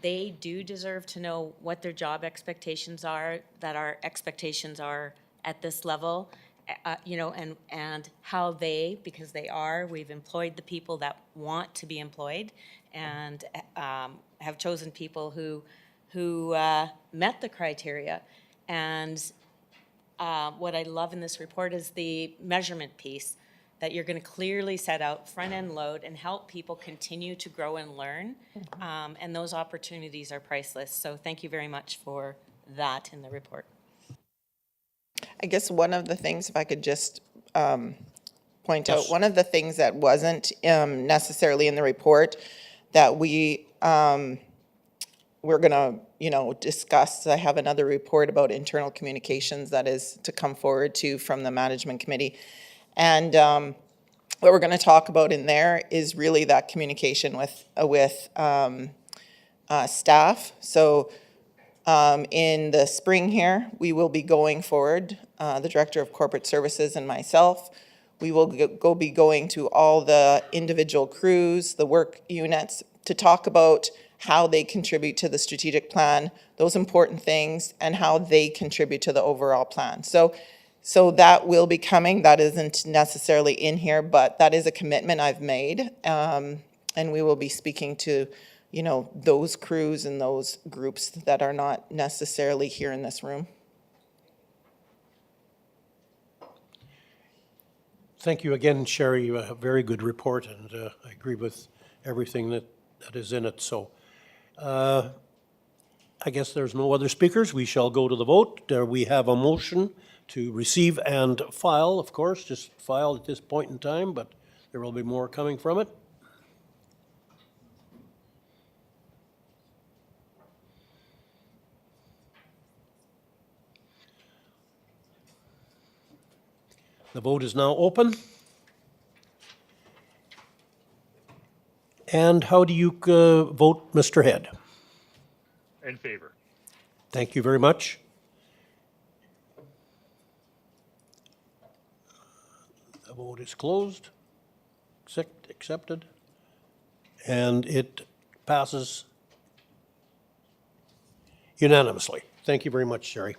They do deserve to know what their job expectations are, that our expectations are at this level, and how they, because we've employed the people that want to be employed and have chosen people who met the criteria. And what I love in this report is the measurement piece, that you're going to clearly set out front-end load and help people continue to grow and learn. And those opportunities are priceless. So thank you very much for that in the report. I guess one of the things, if I could just point out, one of the things that wasn't necessarily in the report that we're going to, discuss. I have another report about internal communications that is to come forward to from the management committee. And what we're going to talk about in there is really that communication with staff. So in the spring here, we will be going forward, the Director of Corporate Services and myself. We will be going to all the individual crews, the work units, to talk about how they contribute to the strategic plan, those important things, and how they contribute to the overall plan. So that will be coming. That isn't necessarily in here, but that is a commitment I've made. And we will be speaking to, you know, those crews and those groups that are not necessarily here in this room. Thank you again, Sherry. A very good report, and I agree with everything that is in it. So I guess there's no other speakers. We shall go to the vote. We have a motion to receive and file, of course, just file at this point in time, but there will be more coming from it. The vote is now open. And how do you vote, Mr. Head? In favor. Thank you very much. The vote is closed, accepted, and it passes unanimously. Thank you very much, Sherry.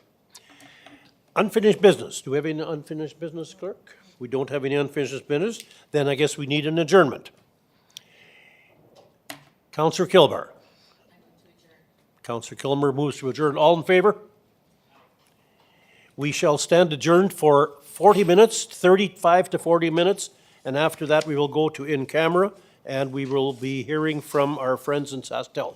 Unfinished business. Do we have any unfinished business, clerk? We don't have any unfinished business. Then I guess we need an adjournment. Councillor Kilbar. Councillor Kilmer moves to adjourn. All in favor? We shall stand adjourned for 40 minutes, 35 to 40 minutes, and after that we will go to in camera and we will be hearing from our friends in SaskTel.